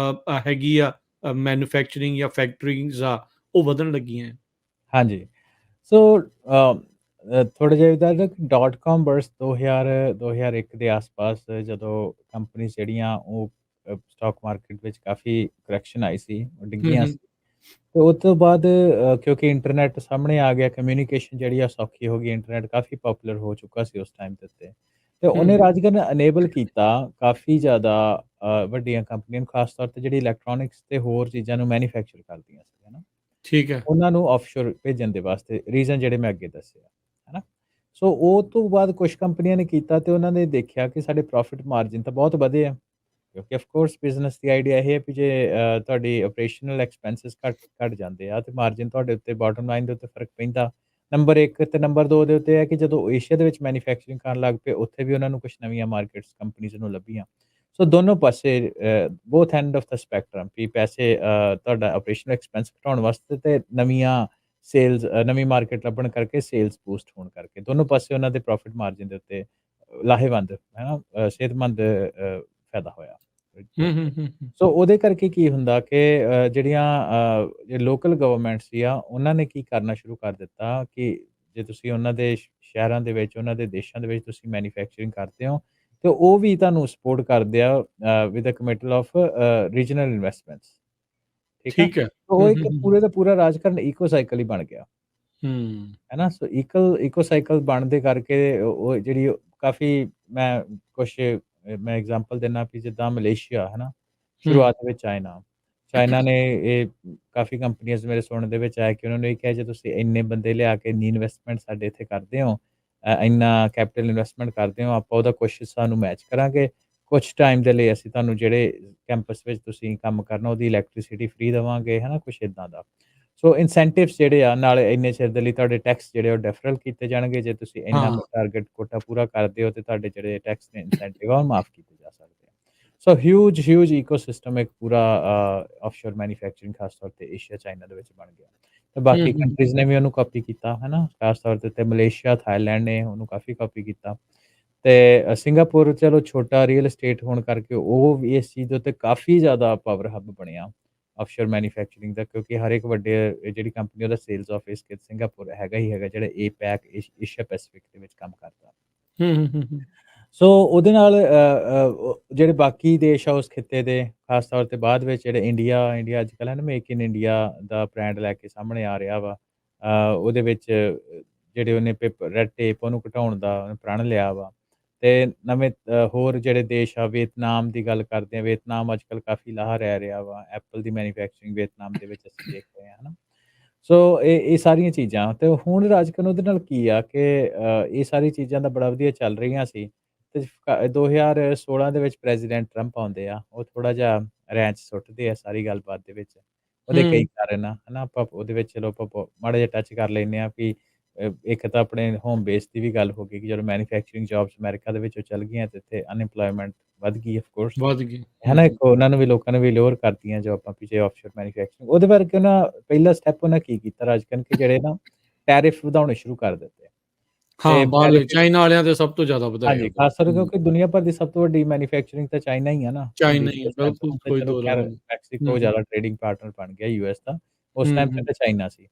A: ਹੈਗੀ ਆ ਮੈਨੂਫੈਕਚਰਿੰਗ ਜਾਂ ਫੈਕਟਰੀਜ਼ ਆ ਉਹ ਵਧਣ ਲੱਗੀਆਂ ਹੈ?
B: ਹਾਂਜੀ। ਸੋ ਥੋੜ੍ਹਾ ਜਿਹਾ ਇਹਦਾ ਨਾ ਡੋਟ ਕੋਮ ਬਰਸਟ 2001 ਦੇ ਆਸ-ਪਾਸ ਜਦੋਂ ਕੰਪਨੀਜ਼ ਜਿਹੜੀਆਂ ਉਹ ਸਟਾਕ ਮਾਰਕੀਟ ਵਿੱਚ ਕਾफ़ੀ ਕਰੈਕਸ਼ਨ ਆਈ ਸੀ, ਉਹ
A: ਹੂੰ,
B: ਡਿੱਗੀਆਂ
A: ਹੂੰ,
B: ਸੀ। ਤੇ ਉਹ ਤੋਂ ਬਾਅਦ ਕਿਉਂਕਿ ਇੰਟਰਨੈਟ ਸਾਹਮਣੇ ਆ ਗਿਆ, ਕਮਿਊਨੀਕੇਸ਼ਨ ਜਿਹੜੀ ਆ ਸੌਖੀ ਹੋ ਗਈ, ਇੰਟਰਨੈਟ ਕਾफ़ੀ ਪੋਪੂਲਰ ਹੋ ਚੁੱਕਾ ਸੀ ਉਸ ਟਾਈਮ ਦੇ ਉੱਤੇ। ਤੇ
A: ਹੂੰ,
B: ਉਹਨੇ ਰਾਜਗਰ ਅਨੇਬਲ ਕੀਤਾ ਕਾफ़ੀ ਜ਼ਿਆਦਾ ਵੱਡੀਆਂ ਕੰਪਨੀਆਂ ਨੂੰ, ਖਾਸ ਤੌਰ ਤੇ ਜਿਹੜੀ ਇਲੈਕਟ੍ਰੋਨਿਕਸ ਤੇ ਹੋਰ ਚੀਜ਼ਾਂ ਨੂੰ ਮੈਨੂਫੈਕਚਰ ਕਰਦੀਆਂ ਸੀ, ਹੈ ਨਾ?
A: ਠੀਕ ਹੈ।
B: ਉਹਨਾਂ ਨੂੰ ਆਫਸ਼ੋਰ ਭੇਜਣ ਦੇ ਵਾਸਤੇ ਰੀਜ਼ਨ ਜਿਹੜੇ ਮੈਂ ਅੱਗੇ ਦੱਸੇ ਆ, ਹੈ ਨਾ? ਸੋ ਉਹ ਤੋਂ ਬਾਅਦ ਕੁਝ ਕੰਪਨੀਆਂ ਨੇ ਕੀਤਾ ਤੇ ਉਹਨਾਂ ਨੇ ਦੇਖਿਆ ਕਿ ਸਾਡੇ ਪ੍ਰੋਫਿਟ ਮਾਰਜਿਨ ਤਾਂ ਬਹੁਤ ਵਧੇ ਆ। ਕਿਉਂਕਿ of course business the idea ਇਹ ਹੈ ਵੀ ਜੇ ਤੁਹਾਡੀ ਆਪਰੇਸ਼ਨਲ ਐਕਸਪੈਂਸਸ ਘੱਟ ਜਾਂਦੇ ਆ ਤੇ ਮਾਰਜਿਨ ਤੁਹਾਡੇ ਉੱਤੇ ਬਾਟਮ ਲਾਈਨ ਦੇ ਉੱਤੇ ਫ਼ਰਕ ਪੈਂਦਾ। ਨੰਬਰ 1 ਤੇ ਨੰਬਰ 2 ਦੇ ਉੱਤੇ ਹੈ ਕਿ ਜਦੋਂ ਏਸ਼ੀਆ ਦੇ ਵਿੱਚ ਮੈਨੂਫੈਕਚਰਿੰਗ ਕਰਨ ਲੱਗ ਪਏ, ਉੱਥੇ ਵੀ ਉਹਨਾਂ ਨੂੰ ਕੁਝ ਨਵੀਆਂ ਮਾਰਕੀਟਸ ਕੰਪਨੀਜ਼ ਨੂੰ ਲੱਭੀਆਂ। ਸੋ ਦੋਨੋਂ ਪਾਸੇ ਬੋਥ ਐਂਡ ਆਫ ਦਾ ਸਪੈਕਟਰਮ ਵੀ ਪੈਸੇ ਤੁਹਾਡਾ ਆਪਰੇਸ਼ਨਲ ਐਕਸਪੈਂਸ ਘਟਾਉਣ ਵਾਸਤੇ ਤੇ ਨਵੀਆਂ ਨਵੀਂ ਮਾਰਕੀਟ ਲੱਭਣ ਕਰਕੇ ਸੇਲਸ ਬੂਸਟ ਹੋਣ ਕਰਕੇ ਦੋਨੋਂ ਪਾਸੇ ਉਹਨਾਂ ਦੇ ਪ੍ਰੋਫਿਟ ਮਾਰਜਿਨ ਦੇ ਉੱਤੇ ਲਾਹੇਵੰਦ, ਹੈ ਨਾ, ਸਿਹਤਮੰਦ ਫਾਇਦਾ ਹੋਇਆ।
A: ਹੂੰ, ਹੂੰ, ਹੂੰ, ਹੂੰ।
B: ਸੋ ਉਹਦੇ ਕਰਕੇ ਕੀ ਹੁੰਦਾ ਕਿ ਜਿਹੜੀਆਂ ਲੋਕਲ ਗਵਰਨਮੈਂਟਸ ਸੀ ਆ, ਉਹਨਾਂ ਨੇ ਕੀ ਕਰਨਾ ਸ਼ੁਰੂ ਕਰ ਦਿੱਤਾ ਕਿ ਜੇ ਤੁਸੀਂ ਉਹਨਾਂ ਦੇ ਸ਼ਹਿਰਾਂ ਦੇ ਵਿੱਚ, ਉਹਨਾਂ ਦੇ ਦੇਸ਼ਾਂ ਦੇ ਵਿੱਚ ਤੁਸੀਂ ਮੈਨੂਫੈਕਚਰਿੰਗ ਕਰਦੇ ਹੋ, ਤੇ ਉਹ ਵੀ ਤੁਹਾਨੂੰ ਸਪੋਰਟ ਕਰਦੇ ਆ with a committal of regional investments, ਠੀਕ ਆ?
A: ਠੀਕ ਹੈ।
B: ਤਾਂ ਉਹ
A: ਹੂੰ, ਹੂੰ,
B: ਇੱਕ
A: ਹੂੰ,
B: ਪੂਰੇ ਦਾ ਪੂਰਾ ਰਾਜਕਾਰਨ ਇਕੋ ਸਾਈਕਲ ਹੀ ਬਣ ਗਿਆ।
A: ਹੂੰ,
B: ਹੈ ਨਾ? ਸੋ ਇਕੋ ਸਾਈਕਲ ਬਣਨ ਦੇ ਕਰਕੇ ਉਹ ਜਿਹੜੀ ਕਾਫ਼ੀ ਮੈਂ ਕੁਛ ਮੈਂ ਐਗਜ਼ਾਮਪਲ ਦਿੰਨਾ ਵੀ ਜਿੱਦਾਂ ਮਲੇਸ਼ੀਆ, ਹੈ ਨਾ?
A: ਹੂੰ,
B: ਸ਼ੁਰੂਆਤ ਵਿੱਚ ਚਾਈਨਾ ਨੇ ਇਹ ਕਾਫ਼ੀ ਕੰਪਨੀਆਂ ਮੇਰੇ ਸੁਣਨ ਦੇ ਵਿੱਚ ਆਇਆ ਕਿ ਉਹਨਾਂ ਨੇ ਇਹ ਕਿਹਾ ਜੇ ਤੁਸੀਂ ਇੰਨੇ ਬੰਦੇ ਲਿਆ ਕੇ ਇੰਨੀ ਇਨਵੈਸਟਮੈਂਟ ਸਾਡੇ ਇੱਥੇ ਕਰਦੇ ਹੋ, ਇੰਨਾ ਕੈਪੀਟਲ ਇਨਵੈਸਟਮੈਂਟ ਕਰਦੇ ਹੋ, ਆਪਾਂ ਉਹਦਾ ਕੁਛ ਹਿੱਸਾ ਨੂੰ ਮੈਚ ਕਰਾਂਗੇ। ਕੁਛ ਟਾਈਮ ਦੇ ਲਈ ਅਸੀਂ ਤੁਹਾਨੂੰ ਜਿਹੜੇ ਕੈਂਪਸ ਵਿੱਚ ਤੁਸੀਂ ਕੰਮ ਕਰਨਾ ਉਹਦੀ ਇਲੈਕਟ੍ਰਿਸਿਟੀ ਫ੍ਰੀ ਦੇਵਾਂਗੇ, ਹੈ ਨਾ? ਕੁਛ ਇੱਦਾਂ ਦਾ। ਸੋ ਇਨਸੈਂਟਿਵਸ ਜਿਹੜੇ ਆ ਨਾਲ ਇੰਨੇ ਚਿਰ ਦੇ ਲਈ ਤੁਹਾਡੇ ਟੈਕਸ ਜਿਹੜੇ ਉਹ ਡੈਫਰਲ ਕੀਤੇ ਜਾਣਗੇ, ਜੇ ਤੁਸੀਂ ਇੰਨਾ
A: ਹਾਂ,
B: ਟਾਰਗੇਟ ਕੋਟਾ ਪੂਰਾ ਕਰਦੇ ਹੋ ਤੇ ਤੁਹਾਡੇ ਜਿਹੜੇ ਟੈਕਸ ਦੇ ਇਨਸੈਂਟਿਵ ਆ ਉਹ ਮਾਫ਼ ਕੀਤੇ ਜਾ ਸਕਦੇ ਆ। ਸੋ ਹਿਊਜ ਇਕੋਸਿਸਟਮ ਇੱਕ ਪੂਰਾ ਆਫਸ਼ੋਰ ਮੈਨੂਫੈਕਚਰਿੰਗ ਖਾਸ ਤੌਰ ਤੇ ਏਸ਼ੀਆ, ਚਾਈਨਾ ਦੇ ਵਿੱਚ ਬਣ ਗਿਆ। ਤੇ
A: ਹੂੰ,
B: ਬਾਕੀ
A: ਹੂੰ,
B: ਕੰਟਰੀਜ਼ ਨੇ ਵੀ ਉਹਨੂੰ ਕਾਪੀ ਕੀਤਾ, ਹੈ ਨਾ? ਖਾਸ ਤੌਰ ਤੇ ਮਲੇਸ਼ੀਆ, ਥਾਈਲੈਂਡ ਨੇ ਉਹਨੂੰ ਕਾਫ਼ੀ ਕਾਪੀ ਕੀਤਾ। ਤੇ ਸਿੰਗਾਪੁਰ ਚਲੋ ਛੋਟਾ ਰੀਅਲ ਐਸਟੇਟ ਹੋਣ ਕਰਕੇ ਉਹ ਵੀ ਇਸ ਚੀਜ਼ ਦੇ ਉੱਤੇ ਕਾਫ਼ੀ ਜ਼ਿਆਦਾ ਪਾਵਰ ਹੱਬ ਬਣਿਆ ਆਫਸ਼ੋਰ ਮੈਨੂਫੈਕਚਰਿੰਗ ਦਾ, ਕਿਉਂਕਿ ਹਰ ਇੱਕ ਵੱਡੇ ਜਿਹੜੀ ਕੰਪਨੀ ਉਹਦਾ ਸੇਲਸ ਆਫਿਸ ਸਿੰਗਾਪੁਰ ਹੈਗਾ ਹੀ ਹੈਗਾ, ਜਿਹੜਾ ਏਪੈਕ ਏਸ਼ੀਆ ਪੈਸੀਫਿਕ ਦੇ ਵਿੱਚ ਕੰਮ ਕਰਦਾ।
A: ਹੂੰ, ਹੂੰ, ਹੂੰ, ਹੂੰ,
B: ਸੋ ਉਹਦੇ ਨਾਲ ਜਿਹੜੇ ਬਾਕੀ ਦੇਸ਼ ਆ ਉਸ ਖਿੱਤੇ ਦੇ, ਖਾਸ ਤੌਰ ਤੇ ਬਾਅਦ ਵਿੱਚ ਜਿਹੜੇ ਇੰਡੀਆ ਅੱਜ-ਕੱਲ੍ਹ ਹੈ ਨਾ make in India the brand ਲੈ ਕੇ ਸਾਹਮਣੇ ਆ ਰਿਹਾ ਵਾ। ਉਹਦੇ ਵਿੱਚ ਜਿਹੜੇ ਉਹਨੇ ਰੈਡ ਟੇਪ ਉਹਨੂੰ ਘਟਾਉਣ ਦਾ ਉਹਨੇ ਪ੍ਰਣ ਲਿਆ ਵਾ। ਤੇ ਨਵੇਂ ਹੋਰ ਜਿਹੜੇ ਦੇਸ਼ ਆ, ਵੀਅਤਨਾਮ ਦੀ ਗੱਲ ਕਰਦੇ ਆ, ਵੀਅਤਨਾਮ ਅੱਜ-ਕੱਲ੍ਹ ਕਾਫ਼ੀ ਲਾਹਾ ਰਹਿ ਰਿਹਾ ਵਾ। ਐਪਲ ਦੀ ਮੈਨੂਫੈਕਚਰਿੰਗ ਵੀਅਤਨਾਮ ਦੇ ਵਿੱਚ ਅਸੀਂ ਦੇਖ ਰਹੇ ਹਾਂ, ਹੈ ਨਾ? ਸੋ ਇਹ ਸਾਰੀਆਂ ਚੀਜ਼ਾਂ ਤੇ ਹੁਣ ਰਾਜਕਰਨ ਉਹਦੇ ਨਾਲ ਕੀ ਆ ਕਿ ਇਹ ਸਾਰੀ ਚੀਜ਼ਾਂ ਤਾਂ ਬੜਾ ਵਧੀਆ ਚੱਲ ਰਹੀਆਂ ਸੀ ਤੇ 2016 ਦੇ ਵਿੱਚ ਪ੍ਰੈਜ਼ੀਡੈਂਟ ਟਰੰਪ ਆਉਂਦੇ ਆ, ਉਹ ਥੋੜ੍ਹਾ ਜਿਹਾ ਰੈਂਚ ਸੁੱਟਦੇ ਆ ਸਾਰੀ ਗੱਲਬਾਤ ਦੇ ਵਿੱਚ। ਉਹਦੇ ਕਈ
A: ਹੂੰ,
B: ਕਾਰਨ ਆ, ਹਨਾ? ਆਪਾਂ ਉਹਦੇ ਵਿੱਚ ਚਲੋ ਆਪਾਂ ਮਾੜਾ ਜਿਹਾ ਟੱਚ ਕਰ ਲੈਂਦੇ ਆ ਵੀ ਇੱਕ ਤਾਂ ਆਪਣੇ ਹੋਮ ਬੇਸ ਦੀ ਵੀ ਗੱਲ ਹੋ ਗਈ ਕਿ ਜਦੋਂ ਮੈਨੂਫੈਕਚਰਿੰਗ ਜੋਬਸ ਅਮਰੀਕਾ ਦੇ ਵਿੱਚੋਂ ਚੱਲ ਗਈਆਂ ਤੇ ਇੱਥੇ ਅਨਇੰਪਲੋਇਮੈਂਟ ਵੱਧ ਗਈ ਆਫ ਕੋਰਸ।
A: ਵੱਧ ਗਈ।
B: ਹੈ
A: ਹੂੰ,
B: ਨਾ?
A: ਹੂੰ,
B: ਇੱਕ ਉਹਨਾਂ ਨੂੰ ਵੀ ਲੋਕਾਂ ਨੂੰ ਵੀ ਅਲਿਓਰ ਕਰਤੀਆਂ ਜੋਬਾਂ ਵੀ ਜੇ ਆਫਸ਼ੋਰ ਮੈਨੂਫੈਕਚਰਿੰਗ ਉਹਦੇ ਕਰਕੇ ਪਹਿਲਾ ਸਟੈਪ ਉਹਨਾਂ ਕੀ ਕੀਤਾ ਰਾਜਕਰਨ ਕਿ ਜਿਹੜੇ ਨਾ ਟੈਰਿਫ ਵਧਾਉਣੇ ਸ਼ੁਰੂ ਕਰ ਦਿੱਤੇ
A: ਹਾਂ,
B: ਤੇ
A: ਬਾਹਰਲੇ ਚਾਈਨਾ ਵਾਲਿਆਂ ਤੇ ਸਭ ਤੋਂ ਜ਼ਿਆਦਾ ਵਧਾਏ
B: ਹਾਂਜੀ,
A: ਉਦੋਂ।
B: ਖਾਸ ਤੌਰ
A: ਹੂੰ,
B: ਕਿਉਂਕਿ ਦੁਨੀਆ ਭਰ ਦੀ ਸਭ ਤੋਂ ਵੱਡੀ ਮੈਨੂਫੈਕਚਰਿੰਗ ਤਾਂ ਚਾਈਨਾ ਹੀ ਆ ਨਾ,
A: ਚਾਈਨਾ
B: ਉਹਦੀ
A: ਹੀ ਹੈ,
B: ਉਸ ਟਾਈਮ ਤੇ
A: ਬਿਲਕੁਲ
B: ਹੁਣ ਤਾਂ
A: ਕੋਈ
B: ਚਲੋ
A: ਦੋ
B: ਖੈਰ
A: ਰਾਹ ਨਹੀਂ।
B: ਮੈਕਸੀਕੋ
A: ਹੂੰ, ਹੂੰ,
B: ਜ਼ਿਆਦਾ ਟ੍ਰੇਡਿੰਗ ਪਾਰਟਨਰ ਬਣ ਗਿਆ ਯੂਐਸ ਦਾ, ਉਸ
A: ਹੂੰ,
B: ਟਾਈਮ ਤੇ
A: ਹੂੰ,
B: ਤਾਂ ਚਾਈਨਾ ਸੀ।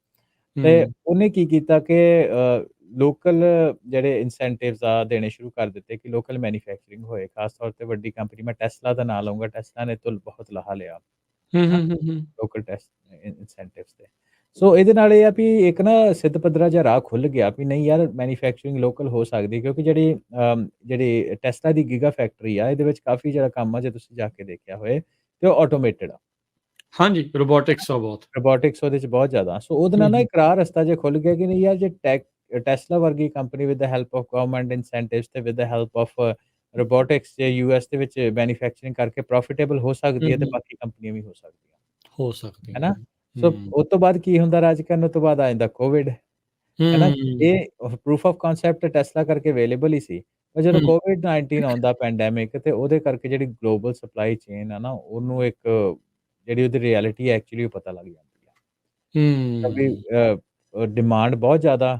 B: ਤੇ
A: ਹੂੰ,
B: ਉਹਨੇ ਕੀ ਕੀਤਾ ਕਿ ਲੋਕਲ ਜਿਹੜੇ ਇਨਸੈਂਟਿਵਸ ਆ ਦੇਣੇ ਸ਼ੁਰੂ ਕਰ ਦਿੱਤੇ ਕਿ ਲੋਕਲ ਮੈਨੂਫੈਕਚਰਿੰਗ ਹੋਏ, ਖਾਸ ਤੌਰ ਤੇ ਵੱਡੀ ਕੰਪਨੀ ਮੈਂ ਟੈਸਲਾ ਦਾ ਨਾਂ ਲਊਂਗਾ, ਟੈਸਲਾ ਨੇ ਤਾਂ ਬਹੁਤ ਲਾਹਾ ਲਿਆ,
A: ਹੂੰ,
B: ਹਨਾ?
A: ਹੂੰ, ਹੂੰ, ਹੂੰ,
B: ਲੋਕਲ ਇਨਸੈਂਟਿਵਸ ਤੇ। ਸੋ ਇਹਦੇ ਨਾਲ ਇਹ ਆ ਵੀ ਇੱਕ ਨਾ ਸਿੱਧ ਪੱਧਰਾ ਜਿਹਾ ਰਾਹ ਖੁੱਲ ਗਿਆ ਵੀ ਨਹੀਂ ਯਾਰ ਮੈਨੂਫੈਕਚਰਿੰਗ ਲੋਕਲ ਹੋ ਸਕਦੀ ਕਿਉਂਕਿ ਜਿਹੜੀ ਟੈਸਲਾ ਦੀ ਗੀਗਾ ਫੈਕਟਰੀ ਆ, ਇਹਦੇ ਵਿੱਚ ਕਾਫ਼ੀ ਜਿਹੜਾ ਕੰਮ ਆ ਜੇ ਤੁਸੀਂ ਜਾ ਕੇ ਦੇਖਿਆ ਹੋਏ ਤੇ ਉਹ ਆਟੋਮੇਟਿਡ ਆ।
A: ਹਾਂਜੀ, ਰੋਬੋਟਿਕਸ ਆ ਬਹੁਤ।
B: ਰੋਬੋਟਿਕਸ ਉਹਦੇ 'ਚ ਬਹੁਤ ਜ਼ਿਆਦਾ। ਸੋ ਉਹਦੇ
A: ਹੂੰ,
B: ਨਾਲ ਨਾ
A: ਹੂੰ,
B: ਇੱਕ ਰਾਹ ਰਸਤਾ ਜਿਹਾ ਖੁੱਲ ਗਿਆ ਕਿ ਨਹੀਂ ਯਾਰ ਜੇ ਟੈਸਲਾ ਵਰਗੀ company with the help of government incentives ਤੇ with the help of robotics ਜੇ ਯੂਐਸ ਦੇ ਵਿੱਚ ਮੈਨੂਫੈਕਚਰਿੰਗ ਕਰਕੇ ਪ੍ਰੋਫਿਟੇਬਲ ਹੋ
A: ਹੂੰ,
B: ਸਕਦੀ ਹੈ ਤੇ
A: ਹੂੰ,
B: ਬਾਕੀ ਕੰਪਨੀਆਂ ਵੀ ਹੋ ਸਕਦੀਆਂ।
A: ਹੋ
B: ਹੈ
A: ਸਕਦੀਆਂ
B: ਨਾ?
A: ਨੇ।
B: ਸੋ
A: ਹੂੰ,
B: ਉਸ ਤੋਂ ਬਾਅਦ ਕੀ ਹੁੰਦਾ ਰਾਜਕਰਨ, ਉਹ ਤੋਂ ਬਾਅਦ ਆ ਜਾਂਦਾ ਕੋਵਿਡ, ਹੈ ਨਾ?
A: ਹੂੰ,
B: ਇਹ ਪ੍ਰੂਫ ਆਫ ਕਨਸੈਪਟ ਟੈਸਲਾ ਕਰਕੇ ਅਵੇਲੇਬਲ ਹੀ ਸੀ। ਪਰ ਜਦੋਂ
A: ਹੂੰ,
B: ਕੋਵਿਡ-19 ਆਉਂਦਾ ਪੈਂਡੈਮਿਕ ਤੇ ਉਹਦੇ ਕਰਕੇ ਜਿਹੜੀ ਗਲੋਬਲ ਸਪਲਾਈ ਚੇਨ ਆ ਨਾ, ਉਹਨੂੰ ਇੱਕ ਜਿਹੜੀ ਉਹਦੀ ਰਿਐਲਿਟੀ ਹੈ ਐਕਚੁਅਲੀ ਉਹ ਪਤਾ ਲੱਗ ਜਾਂਦੀ ਆ। ਕਿਉਂਕਿ
A: ਹੂੰ,
B: ਡਿਮਾਂਡ ਬਹੁਤ ਜ਼ਿਆਦਾ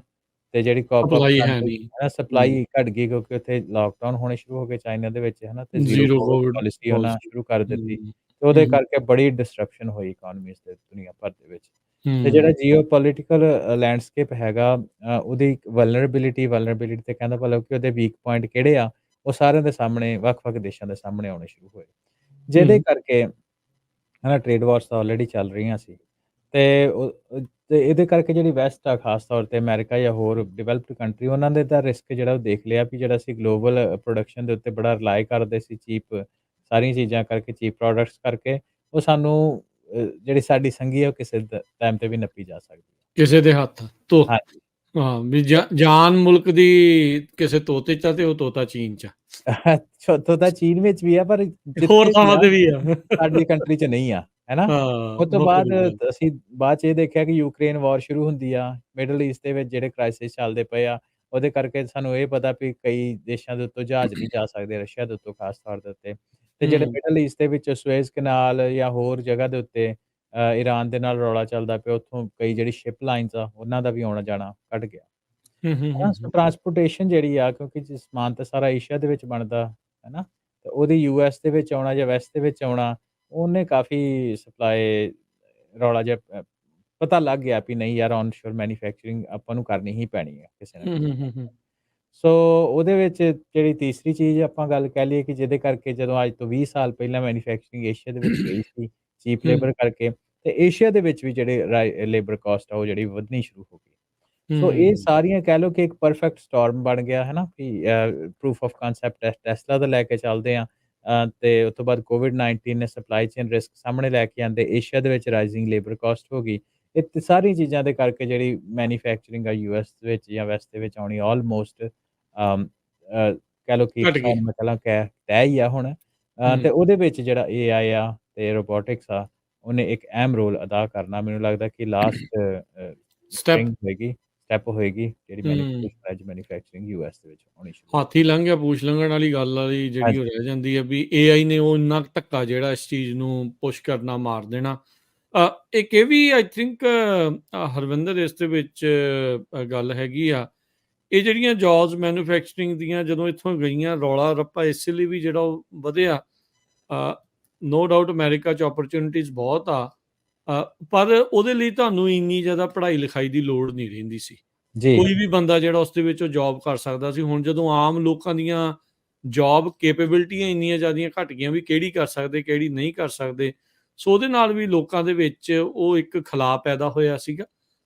B: ਤੇ ਜਿਹੜੀ
A: ਸਪਲਾਈ
B: ਪਾਪੂਲੈਸ਼ਨ
A: ਹੈ
B: ਹੈ
A: ਨਹੀਂ।
B: ਨਾ
A: ਹੂੰ,
B: ਸਪਲਾਈ ਘਟ ਗਈ ਕਿਉਂਕਿ ਉੱਥੇ ਲਾਕਡਾਊਨ ਹੋਣੇ ਸ਼ੁਰੂ ਹੋ ਗਏ ਚਾਈਨਾ ਦੇ ਵਿੱਚ, ਹੈ ਨਾ? ਤੇ zero
A: zero
B: Covid
A: Covid
B: policy ਉਹਨਾਂ
A: ਪਾਲਿਸੀ।
B: ਸ਼ੁਰੂ ਕਰ ਦਿੱਤੀ।
A: ਹੂੰ,
B: ਤੇ ਉਹਦੇ
A: ਹੂੰ,
B: ਕਰਕੇ ਬੜੀ ਡਿਸਰਪਸ਼ਨ ਹੋਈ ਇਕਨੋਮੀਜ਼ ਤੇ ਦੁਨੀਆ ਭਰ ਦੇ ਵਿੱਚ। ਤੇ
A: ਹੂੰ,
B: ਜਿਹੜਾ ਜੀਓਪੋਲਿਟੀਕਲ ਲੈਂਡਸਕੇਪ ਹੈਗਾ ਉਹਦੀ ਵਲਨਰੇਬਿਲਿਟੀ ਤੇ ਕਹਿੰਦਾ ਮਤਲਬ ਕਿ ਉਹਦੇ ਵੀਕ ਪੁਆਇੰਟ ਕਿਹੜੇ ਆ, ਉਹ ਸਾਰਿਆਂ ਦੇ ਸਾਹਮਣੇ ਵੱਖ-ਵੱਖ ਦੇਸ਼ਾਂ ਦੇ ਸਾਹਮਣੇ ਆਉਣੇ ਸ਼ੁਰੂ ਹੋਏ। ਜਿਹਦੇ
A: ਹੂੰ,
B: ਕਰਕੇ ਹਨਾ ਟ੍ਰੇਡ ਵਾਰਸ ਤਾਂ ਆਲਰੇਡੀ ਚੱਲ ਰਹੀਆਂ ਸੀ। ਤੇ ਤੇ ਇਹਦੇ ਕਰਕੇ ਜਿਹੜੀ ਵੈਸਟ ਆ ਖਾਸ ਤੌਰ ਤੇ ਅਮਰੀਕਾ ਜਾਂ ਹੋਰ ਡਿਵੈਲਪਡ ਕੰਟਰੀ ਉਹਨਾਂ ਦੇ ਤਾਂ ਰਿਸਕ ਜਿਹੜਾ ਉਹ ਦੇਖ ਲਿਆ ਵੀ ਜਿਹੜਾ ਅਸੀਂ ਗਲੋਬਲ ਪ੍ਰੋਡਕਸ਼ਨ ਦੇ ਉੱਤੇ ਬੜਾ ਰਿਲਾਈ ਕਰਦੇ ਸੀ ਚੀਪ ਸਾਰੀਆਂ ਚੀਜ਼ਾਂ ਕਰਕੇ ਚੀਪ ਪ੍ਰੋਡਕਟਸ ਕਰਕੇ ਉਹ ਸਾਨੂੰ ਜਿਹੜੀ ਸਾਡੀ ਸੰਗੀ ਆ ਉਹ ਕਿਸੇ ਟਾਈਮ ਤੇ ਵੀ ਨੱਪੀ ਜਾ ਸਕਦੀ ਹੈ।
A: ਕਿਸੇ ਦੇ ਹੱਥ ਤੋ
B: ਹਾਂਜੀ।
A: ਹਾਂ, ਵੀ ਜਾਨ ਮੁਲਕ ਦੀ ਕਿਸੇ ਤੋਤੇ 'ਚ ਆ ਤੇ ਉਹ ਤੋਤਾ ਚੀਨ 'ਚ ਆ।
B: ਚੌਥੋ ਤਾਂ ਚੀਨ ਵਿੱਚ ਵੀ ਆ ਪਰ
A: ਹੋਰ
B: ਜਿੱਥੇ ਵੀ
A: ਥਾਵਾਂ
B: ਆ
A: ਤੇ ਵੀ ਆ।
B: ਸਾਡੀ ਕੰਟਰੀ 'ਚ ਨਹੀਂ ਆ, ਹੈਨਾ?
A: ਹਾਂ,
B: ਉਹ ਤੋਂ
A: ਮੁੱਕ
B: ਬਾਅਦ
A: ਨਹੀਂ ਗਿਆ।
B: ਅਸੀਂ ਬਾਅਦ 'ਚ ਇਹ ਦੇਖਿਆ ਕਿ ਯੂਕਰੇਨ ਵਾਰ ਸ਼ੁਰੂ ਹੁੰਦੀ ਆ, ਮਿਡਲ ਈਸਟ ਦੇ ਵਿੱਚ ਜਿਹੜੇ ਕ੍ਰਾਈਸਿਸ ਚੱਲਦੇ ਪਏ ਆ, ਉਹਦੇ ਕਰਕੇ ਸਾਨੂੰ ਇਹ ਪਤਾ ਵੀ ਕਈ ਦੇਸ਼ਾਂ ਦੇ ਉੱਤੋਂ ਜਹਾਜ਼ ਨਹੀਂ ਜਾ ਸਕਦੇ, ਰਸ਼ੀਆ ਦੇ ਉੱਤੋਂ ਖਾਸ ਤੌਰ ਦੇ ਉੱਤੇ। ਤੇ ਜਿਹੜੇ
A: ਹੂੰ,
B: ਮਿਡਲ ਈਸਟ ਦੇ ਵਿੱਚ ਸੁਏਜ਼ ਕਨਾਲ ਜਾਂ ਹੋਰ ਜਗ੍ਹਾ ਦੇ ਉੱਤੇ ਈਰਾਨ ਦੇ ਨਾਲ ਰੌਲਾ ਚੱਲਦਾ ਪਿਆ, ਉੱਥੋਂ ਕਈ ਜਿਹੜੀ ਸ਼ਿਪ ਲਾਈਨਸ ਆ, ਉਹਨਾਂ ਦਾ ਵੀ ਆਉਣਾ-ਜਾਣਾ ਘੱਟ ਗਿਆ।
A: ਹੂੰ, ਹੂੰ,
B: ਹਨਾ,
A: ਹੂੰ,
B: ਸੋ
A: ਹੂੰ,
B: ਟਰਾਂਸਪੋਰਟੇਸ਼ਨ ਜਿਹੜੀ ਆ ਕਿਉਂਕਿ ਸਮਾਨ ਤਾਂ ਸਾਰਾ ਏਸ਼ੀਆ ਦੇ ਵਿੱਚ ਬਣਦਾ, ਹੈਨਾ? ਤੇ ਉਹਦੀ ਯੂਐਸ ਦੇ ਵਿੱਚ ਆਉਣਾ ਜਾਂ ਵੈਸਟ ਦੇ ਵਿੱਚ ਆਉਣਾ, ਉਹਨੇ ਕਾਫੀ ਸਪਲਾਈ ਰੌਲਾ ਜਿਹਾ ਪਤਾ ਲੱਗ ਗਿਆ ਵੀ ਨਹੀਂ ਯਾਰ ਔਨਸ਼ੋਰ ਮੈਨੂਫੈਕਚਰਿੰਗ ਆਪਾਂ ਨੂੰ ਕਰਨੀ ਹੀ ਪੈਣੀ ਹੈ ਕਿਸੇ ਨਾ
A: ਹੂੰ,
B: ਕਿਸੇ
A: ਹੂੰ,
B: ਤਰ੍ਹਾਂ।
A: ਹੂੰ, ਹੂੰ।
B: ਸੋ ਉਹਦੇ ਵਿੱਚ ਜਿਹੜੀ ਤੀਸਰੀ ਚੀਜ਼ ਆਪਾਂ ਗੱਲ ਕਹਿ ਲਈਏ ਕਿ ਜਿਹਦੇ ਕਰਕੇ ਜਦੋਂ ਅੱਜ ਤੋਂ 20 ਸਾਲ ਪਹਿਲਾਂ ਮੈਨੂਫੈਕਚਰਿੰਗ ਏਸ਼ੀਆ ਦੇ ਵਿੱਚ ਗਈ ਸੀ, ਚੀਪ
A: ਹੂੰ,
B: ਲੇਬਰ ਕਰਕੇ, ਤੇ ਏਸ਼ੀਆ ਦੇ ਵਿੱਚ ਵੀ ਜਿਹੜੇ ਲੇਬਰ ਕਾਸਟ ਆ ਉਹ ਜਿਹੜੀ ਵਧਣੀ ਸ਼ੁਰੂ ਹੋ ਗਈ। ਸੋ ਇਹ
A: ਹੂੰ।
B: ਸਾਰੀਆਂ ਕਹਿ ਲਓ ਕਿ ਇੱਕ ਪਰਫੈਕਟ ਸਟੋਰਮ ਬਣ ਗਿਆ ਹੈ ਨਾ ਵੀ ਪ੍ਰੂਫ ਆਫ ਕਨਸੈਪਟ ਟੈਸਲਾ ਦਾ ਲੈ ਕੇ ਚੱਲਦੇ ਆ ਤੇ ਉਸ ਤੋਂ ਬਾਅਦ ਕੋਵਿਡ-19 ਨੇ ਸਪਲਾਈ ਚੇਨ ਰਿਸਕ ਸਾਹਮਣੇ ਲੈ ਕੇ ਆਂਦੇ, ਏਸ਼ੀਆ ਦੇ ਵਿੱਚ ਰਾਈਜ਼ਿੰਗ ਲੇਬਰ ਕਾਸਟ ਹੋ ਗਈ। ਇਹ ਸਾਰੀਆਂ ਚੀਜ਼ਾਂ ਦੇ ਕਰਕੇ ਜਿਹੜੀ ਮੈਨੂਫੈਕਚਰਿੰਗ ਆ ਯੂਐਸ ਦੇ ਵਿੱਚ ਜਾਂ ਵੈਸਟ ਦੇ ਵਿੱਚ ਆਉਣੀ ਆਲਮੋਸਟ ਕਹਿ ਲਓ ਕਿ
A: ਘਟ
B: 1
A: ਗਈ।
B: ਸਾਲ ਮੈਂ ਪਹਿਲਾਂ ਤੈਅ ਹੀ ਆ ਹੁਣ
A: ਹੂੰ।
B: ਤੇ ਉਹਦੇ ਵਿੱਚ ਜਿਹੜਾ ਏਆਈ ਆ ਤੇ ਰੋਬੋਟਿਕਸ ਆ, ਉਹਨੇ ਇੱਕ ਅਹਿਮ ਰੋਲ ਅਦਾ ਕਰਨਾ। ਮੈਨੂੰ ਲੱਗਦਾ ਕਿ ਲਾਸਟ
A: ਸਟੈਪ।
B: ਸਟੈਪ ਹੋਏਗੀ ਜਿਹੜੀ
A: ਹੂੰ।
B: ਮੈਨੂਫੈਕਚਰਿੰਗ ਯੂਐਸ ਦੇ ਵਿੱਚ ਹੋਣੀ ਸ਼ੁਰੂ ਹੋਏਗੀ।
A: ਹਾਥੀ ਲੰਘ ਗਿਆ ਪੂਛ ਲੰਘਣ ਵਾਲੀ ਗੱਲ ਵਾਲੀ ਜਿਹੜੀ ਉਹ
B: ਹਾਂਜੀ,
A: ਰਹਿ ਜਾਂਦੀ ਹੈ ਵੀ ਏਆਈ ਨੇ ਉਹ ਇੰਨਾ ਕੁ ਧੱਕਾ ਜਿਹੜਾ ਇਸ ਚੀਜ਼ ਨੂੰ ਪੁਸ਼ ਕਰਨਾ, ਮਾਰ ਦੇਣਾ। ਇੱਕ ਇਹ ਵੀ ਆਈ ਥਿੰਕ ਹਰਵਿੰਦਰ ਇਸ ਦੇ ਵਿੱਚ ਗੱਲ ਹੈਗੀ ਆ, ਇਹ ਜਿਹੜੀਆਂ ਜੌਬਸ ਮੈਨੂਫੈਕਚਰਿੰਗ ਦੀਆਂ ਜਦੋਂ ਇੱਥੋਂ ਗਈਆਂ, ਰੌਲਾ ਰੱਪਾ ਇਸੇ ਲਈ ਵੀ ਜਿਹੜਾ ਉਹ ਵਧਿਆ। ਨੋ ਡਾਊਟ ਅਮਰੀਕਾ 'ਚ ਓਪਰਚੁਨਿਟੀਜ਼ ਬਹੁਤ ਆ, ਪਰ ਉਹਦੇ ਲਈ ਤੁਹਾਨੂੰ ਇੰਨੀ ਜ਼ਿਆਦਾ ਪੜ੍ਹਾਈ ਲਿਖਾਈ ਦੀ ਲੋੜ ਨਹੀਂ ਰਹਿੰਦੀ ਸੀ।
B: ਜੀ,
A: ਕੋਈ ਵੀ ਬੰਦਾ ਜਿਹੜਾ ਉਸ ਦੇ ਵਿੱਚੋਂ ਜੌਬ ਕਰ ਸਕਦਾ ਸੀ। ਹੁਣ ਜਦੋਂ ਆਮ ਲੋਕਾਂ ਦੀਆਂ ਜੌਬ ਕੈਪੇਬਿਲਿਟੀਆਂ ਇੰਨੀਆਂ ਜ਼ਿਆਦੀਆਂ ਘੱਟ ਗਈਆਂ ਵੀ ਕਿਹੜੀ ਕਰ ਸਕਦੇ, ਕਿਹੜੀ ਨਹੀਂ ਕਰ ਸਕਦੇ। ਸੋ ਉਹਦੇ ਨਾਲ ਵੀ ਲੋਕਾਂ ਦੇ ਵਿੱਚ ਉਹ ਇੱਕ ਖਲਾਅ ਪੈਦਾ ਹੋਇਆ ਸੀਗਾ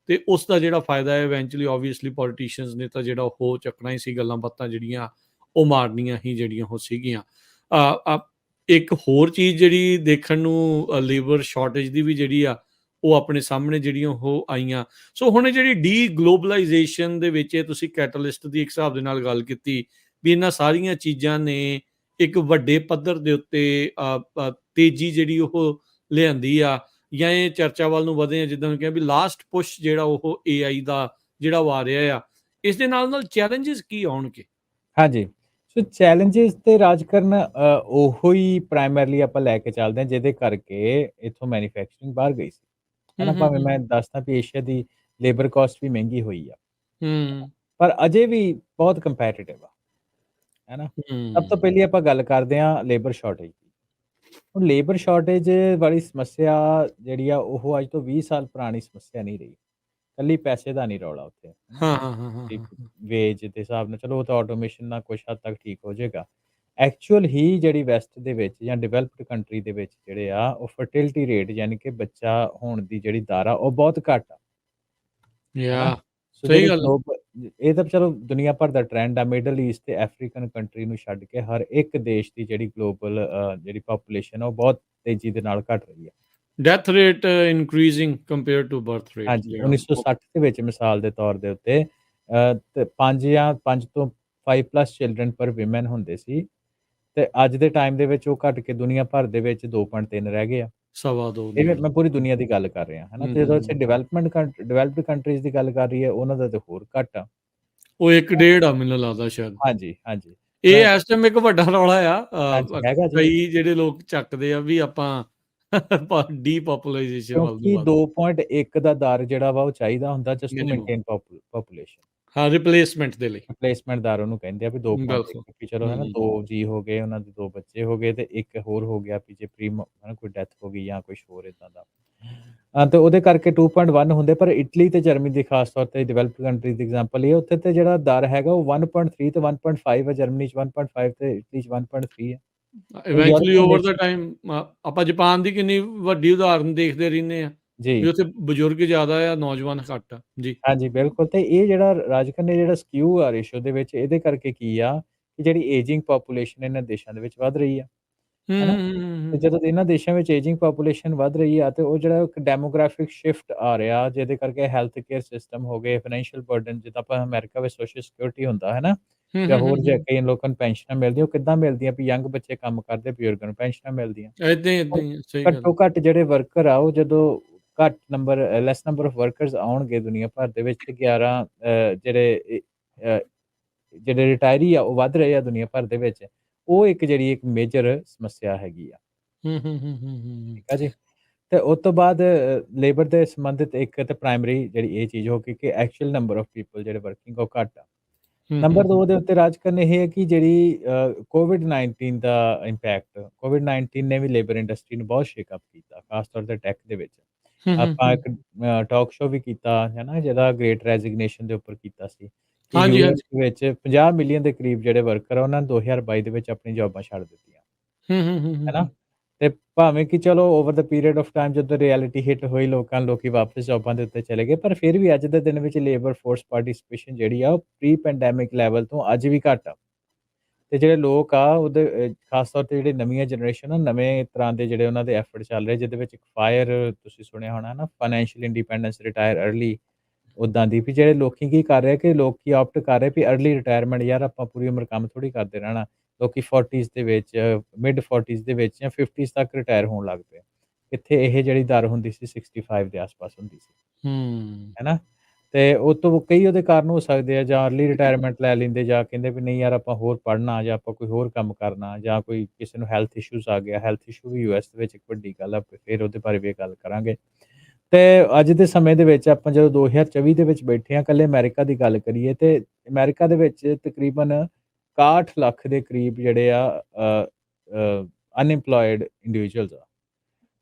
A: ਤੇ ਉਸ ਦਾ ਜਿਹੜਾ ਫਾਇਦਾ ਹੈ ਇਵੈਂਚੁਅਲੀ ਓਬਵੀਅਸਲੀ ਪੋਲੀਟੀਸ਼ੀਅਨਸ ਨੇ ਤਾਂ ਜਿਹੜਾ ਉਹ ਚੱਕਣਾ ਹੀ ਸੀ, ਗੱਲਾਂ ਬਾਤਾਂ ਜਿਹੜੀਆਂ ਉਹ ਮਾਰਨੀਆਂ ਹੀ ਜਿਹੜੀਆਂ ਉਹ ਸੀਗੀਆਂ। ਇੱਕ ਹੋਰ ਚੀਜ਼ ਜਿਹੜੀ ਦੇਖਣ ਨੂੰ ਲੇਬਰ ਸ਼ਾਰਟੇਜ ਦੀ ਵੀ ਜਿਹੜੀ ਆ ਉਹ ਆਪਣੇ ਸਾਹਮਣੇ ਜਿਹੜੀਆਂ ਉਹ ਆਈਆਂ। ਸੋ ਹੁਣ ਇਹ ਜਿਹੜੀ ਡੀ ਗਲੋਬਲਾਈਜੇਸ਼ਨ ਦੇ ਵਿੱਚ ਇਹ ਤੁਸੀਂ ਕੈਟਲਿਸਟ ਦੀ ਇੱਕ ਹਿਸਾਬ ਦੇ ਨਾਲ ਗੱਲ ਕੀਤੀ ਵੀ ਇਹਨਾਂ ਸਾਰੀਆਂ ਚੀਜ਼ਾਂ ਨੇ ਇੱਕ ਵੱਡੇ ਪੱਧਰ ਦੇ ਉੱਤੇ ਤੇਜ਼ੀ ਜਿਹੜੀ ਉਹ ਲਿਆਂਦੀ ਆ, ਜਾਂ ਇਹ ਚਰਚਾ ਵੱਲ ਨੂੰ ਵਧੇ ਆ ਜਿੱਦਾਂ ਮੈਂ ਕਿਹਾ ਵੀ ਲਾਸਟ ਪੁਸ਼ ਜਿਹੜਾ ਉਹ ਏਆਈ ਦਾ ਜਿਹੜਾ ਉਹ ਆ ਰਿਹਾ ਆ, ਇਸ ਦੇ ਨਾਲ ਚੈਲੰਜਸ ਕੀ ਆਉਣਗੇ?
B: ਹਾਂਜੀ। ਸੋ ਚੈਲੰਜਸ ਤੇ ਰਾਜ ਕਰਨ ਉਹੋ ਹੀ ਪ੍ਰਾਇਮਰੀਲੀ ਆਪਾਂ ਲੈ ਕੇ ਚੱਲਦੇ ਹਾਂ ਜਿਹਦੇ ਕਰਕੇ ਇੱਥੋਂ ਮੈਨੂਫੈਕਚਰਿੰਗ ਬਾਹਰ ਗਈ ਸੀ। ਹੈ
A: ਹੂੰ,
B: ਨਾ?
A: ਹੂੰ,
B: ਭਾਵੇਂ
A: ਹੂੰ,
B: ਮੈਂ ਦੱਸਦਾ ਵੀ ਏਸ਼ੀਆ ਦੀ ਲੇਬਰ ਕਾਸਟ ਵੀ ਮਹਿੰਗੀ ਹੋਈ ਆ।
A: ਹੂੰ,
B: ਪਰ ਅਜੇ ਵੀ ਬਹੁਤ ਕੰਪੈਟੀਟਿਵ ਆ। ਹੈ ਨਾ? ਸਭ ਤੋਂ
A: ਹੂੰ।
B: ਪਹਿਲੀ ਆਪਾਂ ਗੱਲ ਕਰਦੇ ਹਾਂ ਲੇਬਰ ਸ਼ਾਰਟੇਜ ਦੀ। ਹੁਣ ਲੇਬਰ ਸ਼ਾਰਟੇਜ ਵਾਲੀ ਸਮੱਸਿਆ ਜਿਹੜੀ ਆ ਉਹ ਅੱਜ ਤੋਂ 20 ਸਾਲ ਪੁਰਾਣੀ ਸਮੱਸਿਆ ਨਹੀਂ ਰਹੀ। ਇਕੱਲੀ ਪੈਸੇ ਦਾ ਨਹੀਂ ਰੌਲਾ ਉੱਥੇ, ਹੈ ਨਾ?
A: ਹਾਂ, ਹਾਂ, ਹਾਂ, ਹਾਂ,
B: ਇੱਕ
A: ਹਾਂ, ਹਾਂ।
B: ਵੇਜ ਦੇ ਹਿਸਾਬ ਨਾਲ ਚਲੋ ਉਹ ਤਾਂ ਆਟੋਮੇਸ਼ਨ ਨਾਲ ਕੁਛ ਹੱਦ ਤੱਕ ਠੀਕ ਹੋ ਜਾਏਗਾ। ਐਕਚੁਅਲ ਹੀ ਜਿਹੜੀ ਵੈਸਟ ਦੇ ਵਿੱਚ ਜਾਂ ਡਿਵੈਲਪਡ ਕੰਟਰੀ ਦੇ ਵਿੱਚ ਜਿਹੜੇ ਆ ਉਹ ਫਰਟਿਲਿਟੀ ਰੇਟ ਯਾਨੀ ਕਿ ਬੱਚਾ ਹੋਣ ਦੀ ਜਿਹੜੀ ਦਰ ਆ ਉਹ ਬਹੁਤ ਘੱਟ ਆ। ਹੈ ਨਾ?
A: ਯਾ
B: ਸੋ
A: ਸਹੀ
B: ਜਿਹੜੀ
A: ਗੱਲ ਹੈ।
B: ਇਹ ਤਾਂ ਚਲੋ ਦੁਨੀਆ ਭਰ ਦਾ ਟ੍ਰੈਂਡ ਆ, ਮਿਡਲ ਈਸਟ ਤੇ ਅਫਰੀਕਨ ਕੰਟਰੀ ਨੂੰ ਛੱਡ ਕੇ ਹਰ ਇੱਕ ਦੇਸ਼ ਦੀ ਜਿਹੜੀ ਗਲੋਬਲ ਜਿਹੜੀ ਪਾਪੂਲੇਸ਼ਨ ਆ ਉਹ ਬਹੁਤ ਤੇਜ਼ੀ ਦੇ ਨਾਲ ਘਟ ਰਹੀ ਆ।
A: Death rate increasing compare to birth rate
B: ਹਾਂਜੀ,
A: ਜਿਹੜਾ ਉਹ।
B: 1960 ਦੇ ਵਿੱਚ ਮਿਸਾਲ ਦੇ ਤੌਰ ਦੇ ਉੱਤੇ ਤੇ 5 ਜਾਂ 5 ਤੋਂ 5 ਪਲੱਸ ਚਿਲਡਰਨ ਪਰ ਵਿਮਨ ਹੁੰਦੇ ਸੀ ਤੇ ਅੱਜ ਦੇ ਟਾਈਮ ਦੇ ਵਿੱਚ ਉਹ ਘਟ ਕੇ ਦੁਨੀਆ ਭਰ ਦੇ ਵਿੱਚ 2.3 ਰਹਿ ਗਏ ਆ।
A: ਸਵਾ ਦੋ
B: ਇਹ
A: ਨਿਕਲ।
B: ਮੈਂ ਪੂਰੀ ਦੁਨੀਆ ਦੀ ਗੱਲ ਕਰ ਰਿਹਾ, ਹੈ ਨਾ?
A: ਹੂੰ,
B: ਤੇ
A: ਹੂੰ,
B: ਜਦੋਂ ਅਸੀਂ
A: ਹੂੰ।
B: ਡਿਵੈਲਪਡ ਕੰਟਰੀਜ਼ ਦੀ ਗੱਲ ਕਰ ਰਹੀ ਹੈ, ਉਹਨਾਂ ਦਾ ਤਾਂ ਹੋਰ ਘੱਟ ਆ।
A: ਉਹ 1.5 ਆ ਮੈਨੂੰ ਲੱਗਦਾ ਸ਼ਾਇਦ।
B: ਹਾਂਜੀ, ਹਾਂਜੀ।
A: ਇਹ
B: ਮੈਂ
A: ਇਸ ਟਾਈਮ ਇੱਕ ਵੱਡਾ ਰੌਲਾ ਆ।
B: ਹਾਂਜੀ, ਹੈਗਾ ਜੀ।
A: ਕਈ ਜਿਹੜੇ ਲੋਕ ਚੱਕਦੇ ਆ ਵੀ ਆਪਾਂ ਡੀਪੋਪੂਲਾਈਜੇਸ਼ਨ ਵੱਲ ਨੂੰ
B: ਕਿਉਂਕਿ
A: ਵੱਧ
B: 2.1 ਦਾ ਦਰ ਜਿਹੜਾ ਵਾ ਉਹ ਚਾਹੀਦਾ ਹੁੰਦਾ just to
A: minimum.
B: Maintain population.
A: ਹਾਂ, ਰਿਪਲੇਸਮੈਂਟ ਦੇ ਲਈ।
B: ਰਿਪਲੇਸਮੈਂਟ ਦਰ ਉਹਨੂੰ ਕਹਿੰਦੇ ਆ ਵੀ 2.1
A: ਬਿਲਕੁਲ।
B: ਵੀ ਚਲੋ ਹੈ ਨਾ
A: ਹੂੰ।
B: 2 ਜੀ ਹੋ ਗਏ, ਉਹਨਾਂ ਦੇ 2 ਬੱਚੇ ਹੋ ਗਏ ਤੇ ਇੱਕ ਹੋਰ ਹੋ ਗਿਆ ਵੀ ਜੇ ਹੈ ਨਾ ਕੋਈ ਡੈਥ ਹੋ ਗਈ ਜਾਂ ਕੁਛ ਹੋਰ ਇਦਾਂ ਦਾ। ਤੇ ਉਹਦੇ ਕਰਕੇ 2.1 ਹੁੰਦੇ, ਪਰ ਇਟਲੀ ਤੇ ਜਰਮਨੀ ਦੀ ਖਾਸ ਤੌਰ ਤੇ ਡਿਵੈਲਪਡ ਕੰਟਰੀਜ਼ ਦੀ ਐਗਜ਼ਾਮਪਲ ਇਹ ਉੱਥੇ ਤੇ ਜਿਹੜਾ ਦਰ ਹੈਗਾ ਉਹ 1.3 ਤੇ 1.5 ਹੈ, ਜਰਮਨੀ 'ਚ 1.5 ਤੇ ਇਟਲੀ 'ਚ 1.3 ਹੈ। ਤੇ
A: ਇਵੈਂਚੁਅਲੀ
B: ਯੂਰਪੀਅਨ
A: ਓਵਰ ਦਾ
B: ਨੇਸ਼ਨ
A: ਟਾਈਮ ਆਪਾਂ ਜਾਪਾਨ ਦੀ ਕਿੰਨੀ ਵੱਡੀ ਉਦਾਹਰਨ ਦੇਖਦੇ ਰਹਿੰਦੇ ਆ ਵੀ
B: ਜੀ।
A: ਉੱਥੇ ਬਜ਼ੁਰਗ ਜ਼ਿਆਦਾ ਆ, ਨੌਜਵਾਨ ਘੱਟ ਆ ਜੀ।
B: ਹਾਂਜੀ, ਬਿਲਕੁਲ ਤੇ ਇਹ ਜਿਹੜਾ ਰਾਜਕਨ ਨੇ ਜਿਹੜਾ ਸਕਿਊ ਆ ਰੇਸ਼ੋ ਦੇ ਵਿੱਚ ਇਹਦੇ ਕਰਕੇ ਕੀ ਆ ਕਿ ਜਿਹੜੀ ਏਜਿੰਗ ਪਾਪੂਲੇਸ਼ਨ ਇਹਨਾਂ ਦੇਸ਼ਾਂ ਦੇ ਵਿੱਚ ਵੱਧ ਰਹੀ ਆ,
A: ਹੂੰ,
B: ਹੈ ਨਾ?
A: ਹੂੰ, ਹੂੰ,
B: ਤੇ
A: ਹੂੰ, ਹੂੰ।
B: ਜਦੋਂ ਇਹਨਾਂ ਦੇਸ਼ਾਂ ਵਿੱਚ ਏਜਿੰਗ ਪਾਪੂਲੇਸ਼ਨ ਵੱਧ ਰਹੀ ਆ ਤੇ ਉਹ ਜਿਹੜਾ ਇੱਕ ਡੈਮੋਗ੍ਰਾਫਿਕ ਸ਼ਿਫਟ ਆ ਰਿਹਾ ਜਿਹਦੇ ਕਰਕੇ ਹੈਲਥ ਕੇਅਰ ਸਿਸਟਮ ਹੋ ਗਏ, ਫਾਈਨੈਂਸ਼ੀਅਲ ਬਰਡਨ ਜਿੱਦਾਂ ਆਪਾਂ ਅਮਰੀਕਾ ਵਿੱਚ ਸੋਸ਼ਲ ਸਿਕਿਉਰਿਟੀ ਹੁੰਦਾ ਹੈ ਨਾ
A: ਹੂੰ,
B: ਜਾਂ
A: ਹੂੰ, ਹੂੰ,
B: ਹੋਰ ਜੇ
A: ਹੂੰ।
B: ਕਈ ਲੋਕਾਂ ਨੂੰ ਪੈਨਸ਼ਨਾਂ ਮਿਲਦੀਆਂ ਉਹ ਕਿੱਦਾਂ ਮਿਲਦੀਆਂ ਵੀ ਯੰਗ ਬੱਚੇ ਕੰਮ ਕਰਦੇ, ਬਜ਼ੁਰਗਾਂ ਨੂੰ ਪੈਨਸ਼ਨਾਂ ਮਿਲਦੀਆਂ।
A: ਏਦਾਂ ਹੀ ਏਦਾਂ
B: ਹੁਣ
A: ਹੀ ਆ, ਸਹੀ ਗੱਲ।
B: ਘੱਟੋ ਘੱਟ ਜਿਹੜੇ ਵਰਕਰ ਆ ਉਹ ਜਦੋਂ ਲੈਸ ਨੰਬਰ ਆਫ ਵਰਕਰਸ ਆਉਣਗੇ ਦੁਨੀਆ ਭਰ ਦੇ ਵਿੱਚ ਤੇ 11 ਜਿਹੜੇ ਰਿਟਾਇਰੀ ਆ ਉਹ ਵੱਧ ਰਹੇ ਆ ਦੁਨੀਆ ਭਰ ਦੇ ਵਿੱਚ। ਉਹ ਇੱਕ ਜਿਹੜੀ ਇੱਕ ਮੇਜਰ ਸਮੱਸਿਆ ਹੈਗੀ ਆ।
A: ਹੂੰ, ਹੂੰ, ਹੂੰ, ਹੂੰ, ਹੂੰ, ਹੂੰ।
B: ਠੀਕ ਆ ਜੀ। ਤੇ ਉਸ ਤੋਂ ਬਾਅਦ ਲੇਬਰ ਦੇ ਸੰਬੰਧਿਤ ਇੱਕ ਤੇ ਪ੍ਰਾਇਮਰੀ ਜਿਹੜੀ ਇਹ ਚੀਜ਼ ਹੋ ਗਈ ਕਿ ਐਕਚੁਅਲ ਨੰਬਰ ਆਫ ਪੀਪਲ ਜਿਹੜੇ ਵਰਕਿੰਗ ਉਹ ਘੱਟ ਆ।
A: ਹੂੰ, ਹੂੰ,
B: ਨੰਬਰ 2
A: ਹੂੰ।
B: ਦੇ ਉੱਤੇ ਰਾਜ ਕਰਨ ਇਹ ਹੈ ਕਿ ਜਿਹੜੀ ਕੋਵਿਡ-19 ਦਾ ਇੰਪੈਕਟ, ਕੋਵਿਡ-19 ਨੇ ਵੀ ਲੇਬਰ ਇੰਡਸਟਰੀ ਨੂੰ ਬਹੁਤ ਸ਼ੇਕ ਅਪ ਕੀਤਾ, ਖਾਸ ਤੌਰ ਤੇ ਟੈਕ ਦੇ ਵਿੱਚ।
A: ਹੂੰ, ਹੂੰ,
B: ਆਪਾਂ
A: ਹੂੰ।
B: ਇੱਕ ਟਾਕ ਸ਼ੋਅ ਵੀ ਕੀਤਾ ਹੈ ਨਾ, ਜਿਹਦਾ ਗ੍ਰੇਟ ਰੈਜ਼ਿਗਨੇਸ਼ਨ ਦੇ ਉੱਪਰ ਕੀਤਾ ਸੀ, ਕਿ
A: ਹਾਂਜੀ,
B: ਯੂਐਸ
A: ਹਾਂਜੀ।
B: ਦੇ ਵਿੱਚ 50 ਮਿਲੀਅਨ ਦੇ ਕਰੀਬ ਜਿਹੜੇ ਵਰਕਰ ਆ, ਉਹਨਾਂ ਨੇ 2022 ਦੇ ਵਿੱਚ ਆਪਣੀ ਜੌਬਾਂ ਛੱਡ ਦਿੱਤੀਆਂ।
A: ਹੂੰ, ਹੂੰ, ਹੂੰ,
B: ਹੈ
A: ਹੂੰ,
B: ਨਾ?
A: ਹੂੰ।
B: ਤੇ ਭਾਵੇਂ ਕਿ ਚਲੋ over the period of time ਜਦੋਂ ਰਿਐਲਿਟੀ ਹਿੱਟ ਹੋਈ ਲੋਕੀ ਵਾਪਸ ਜੌਬਾਂ ਦੇ ਉੱਤੇ ਚਲੇ ਗਏ, ਪਰ ਫਿਰ ਵੀ ਅੱਜ ਦੇ ਦਿਨ ਵਿੱਚ ਲੇਬਰ ਫੋਰਸ ਪਾਰਟਿਸਿਪੇਸ਼ਨ ਜਿਹੜੀ ਆ, ਉਹ ਪ੍ਰੀ ਪੈਂਡੈਮਿਕ ਲੈਵਲ ਤੋਂ ਅੱਜ ਵੀ ਘੱਟ ਆ। ਤੇ ਜਿਹੜੇ ਲੋਕ ਆ ਉਹਦੇ ਖਾਸ ਤੌਰ ਤੇ ਜਿਹੜੀ ਨਵੀਆਂ ਜਨਰੇਸ਼ਨ ਆ, ਨਵੇਂ ਤਰ੍ਹਾਂ ਦੇ ਜਿਹੜੇ ਉਹਨਾਂ ਦੇ ਐਫਰਟ ਚੱਲ ਰਹੇ, ਜਿਹਦੇ ਵਿੱਚ ਇੱਕ ਫਾਇਰ ਤੁਸੀਂ ਸੁਣਿਆ ਹੋਣਾ ਨਾ, ਫਾਈਨੈਂਸ਼ੀਅਲ ਇੰਡੀਪੈਂਡੈਂਸ, ਰਿਟਾਇਰ ਅਰਲੀ, ਉੱਦਾਂ ਦੀ ਵੀ ਜਿਹੜੇ ਲੋਕੀ ਕੀ ਕਰ ਰਹੇ ਕਿ ਲੋਕੀ ਆਪਟ ਕਰ ਰਹੇ ਵੀ ਅਰਲੀ ਰਿਟਾਇਰਮੈਂਟ, ਯਾਰ ਆਪਾਂ ਪੂਰੀ ਉਮਰ ਕੰਮ ਥੋੜ੍ਹੀ ਕਰਦੇ ਰਹਿਣਾ। ਲੋਕੀ 40s ਦੇ ਵਿੱਚ, ਮਿਡ 40s ਦੇ ਵਿੱਚ ਜਾਂ 50s ਤੱਕ ਰਿਟਾਇਰ ਹੋਣ ਲੱਗ ਪਏ। ਕਿੱਥੇ ਇਹ ਜਿਹੜੀ ਦਰ ਹੁੰਦੀ ਸੀ 65 ਦੇ ਆਸ-ਪਾਸ ਹੁੰਦੀ ਸੀ।
A: ਹੂੰ।
B: ਹੈ ਨਾ? ਤੇ ਉਹ ਤੋਂ ਕਈ ਉਹਦੇ ਕਾਰਨ ਹੋ ਸਕਦੇ ਆ, ਜਾਂ ਅਰਲੀ ਰਿਟਾਇਰਮੈਂਟ ਲੈ ਲੈਂਦੇ, ਜਾਂ ਕਹਿੰਦੇ ਵੀ ਨਹੀਂ ਯਾਰ ਆਪਾਂ ਹੋਰ ਪੜ੍ਹਨਾ, ਜਾਂ ਆਪਾਂ ਕੋਈ ਹੋਰ ਕੰਮ ਕਰਨਾ, ਜਾਂ ਕੋਈ ਕਿਸੇ ਨੂੰ ਹੈਲਥ ਇਸ਼ੂਜ਼ ਆ ਗਿਆ। ਹੈਲਥ ਇਸ਼ੂ ਵੀ ਯੂਐਸ ਦੇ ਵਿੱਚ ਇੱਕ ਵੱਡੀ ਗੱਲ ਆ, ਫਿਰ ਉਹਦੇ ਬਾਰੇ ਵੀ ਗੱਲ ਕਰਾਂਗੇ। ਤੇ ਅੱਜ ਦੇ ਸਮੇਂ ਦੇ ਵਿੱਚ ਆਪਾਂ ਜਦੋਂ 2024 ਦੇ ਵਿੱਚ ਬੈਠੇ ਹਾਂ, ਇਕੱਲੇ ਅਮਰੀਕਾ ਦੀ ਗੱਲ ਕਰੀਏ ਤੇ ਅਮਰੀਕਾ ਦੇ ਵਿੱਚ ਤਕਰੀਬਨ 61 ਲੱਖ ਦੇ ਕਰੀਬ ਜਿਹੜੇ ਆ ਅਨਇੰਪਲੋਇਡ ਇੰਡੀਵਿਜੂਅਲਸ ਆ।